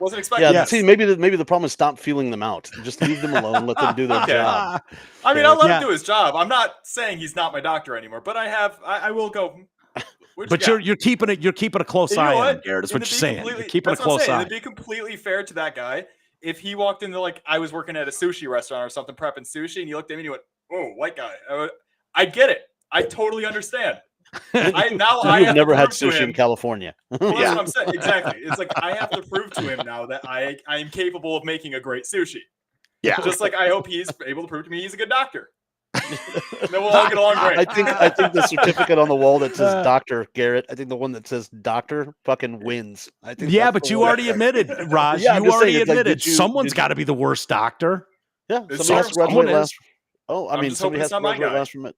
wasn't expecting. Yeah, see, maybe the problem is stop feeling them out. Just leave them alone. Let them do their job. I mean, I'll let him do his job. I'm not saying he's not my doctor anymore, but I will go. But you're keeping a close eye on him, Garrett. That's what you're saying. You're keeping a close eye. To be completely fair to that guy, if he walked into I was working at a sushi restaurant or something prepping sushi, and he looked at me and he went, "Oh, white guy." I get it. I totally understand. You've never had sushi in California. Well, that's what I'm saying. Exactly. It's I have to prove to him now that I am capable of making a great sushi. Yeah. Just like I hope he's able to prove to me he's a good doctor. Then we'll all get along great. I think the certificate on the wall that says Doctor Garrett, I think the one that says Doctor fucking wins. I think. Yeah, but you already admitted, Raj. Yeah, you already admitted someone's got to be the worst doctor. Yeah, somebody has to graduate last. Oh, I mean, somebody has to graduate last from it.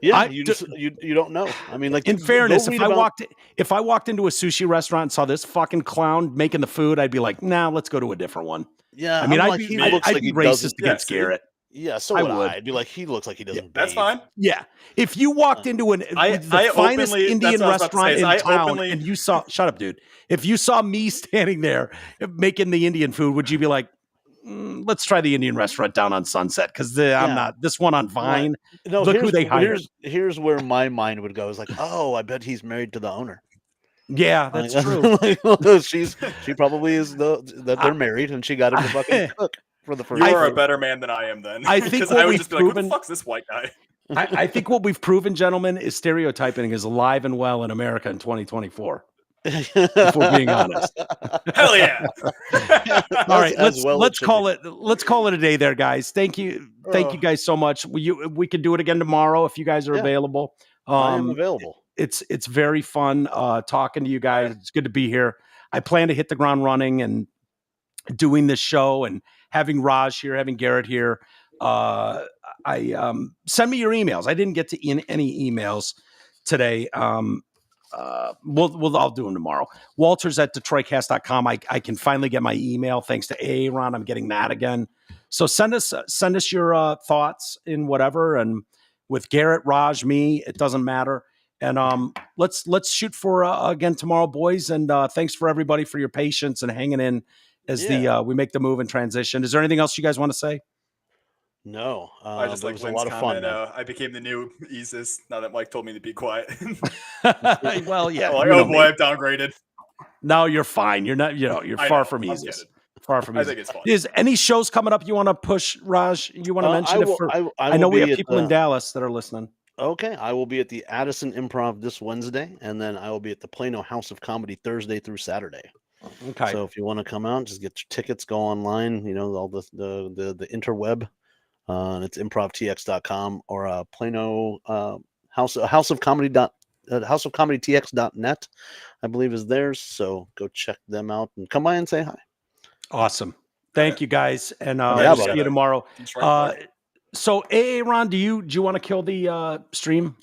Yeah, you don't know. I mean, in fairness, if I walked into a sushi restaurant and saw this fucking clown making the food, I'd be like, nah, let's go to a different one. Yeah, I mean, I'd be racist against Garrett. Yeah, so would I. I'd be like, he looks like he doesn't. That's fine. Yeah, if you walked into the finest Indian restaurant in town and you saw, shut up, dude. If you saw me standing there making the Indian food, would you be like, let's try the Indian restaurant down on Sunset because I'm not this one on Vine. No, look who they hired. Here's where my mind would go. Is oh, I bet he's married to the owner. Yeah, that's true. She probably is that they're married and she got him to fucking cook for the first. You are a better man than I am then. I think I would just be who the fuck's this white guy? I think what we've proven, gentlemen, is stereotyping is alive and well in America in 2024. If we're being honest. Hell yeah. All right, let's call it a day there, guys. Thank you guys so much. We could do it again tomorrow if you guys are available. I am available. It's very fun talking to you guys. It's good to be here. I plan to hit the ground running and doing this show and having Raj here, having Garrett here. I send me your emails. I didn't get to any emails today. I'll do them tomorrow. Walters at DetroitCast.com. I can finally get my email thanks to Aaron. I'm getting that again. So send us your thoughts in whatever. And with Garrett, Raj, me, it doesn't matter. And let's shoot for again tomorrow, boys. And thanks for everybody for your patience and hanging in as we make the move and transition. Is there anything else you guys want to say? No, I just it was a lot of fun. I became the new Isis now that Mike told me to be quiet. Well, yeah. Oh boy, I've downgraded. No, you're fine. You're not. You're far from Isis. Far from Isis. I think it's fun. Is any shows coming up you want to push, Raj? You want to mention? I know we have people in Dallas that are listening. Okay, I will be at the Addison Improv this Wednesday, and then I will be at the Plano House of Comedy Thursday through Saturday. Okay. So if you want to come out, just get your tickets. Go online. All the interweb. And it's improvtx.com or Plano houseofcomedytx.net, I believe is theirs. So go check them out and come by and say hi. Awesome. Thank you guys. And we'll see you tomorrow. So Aaron, do you want to kill the stream?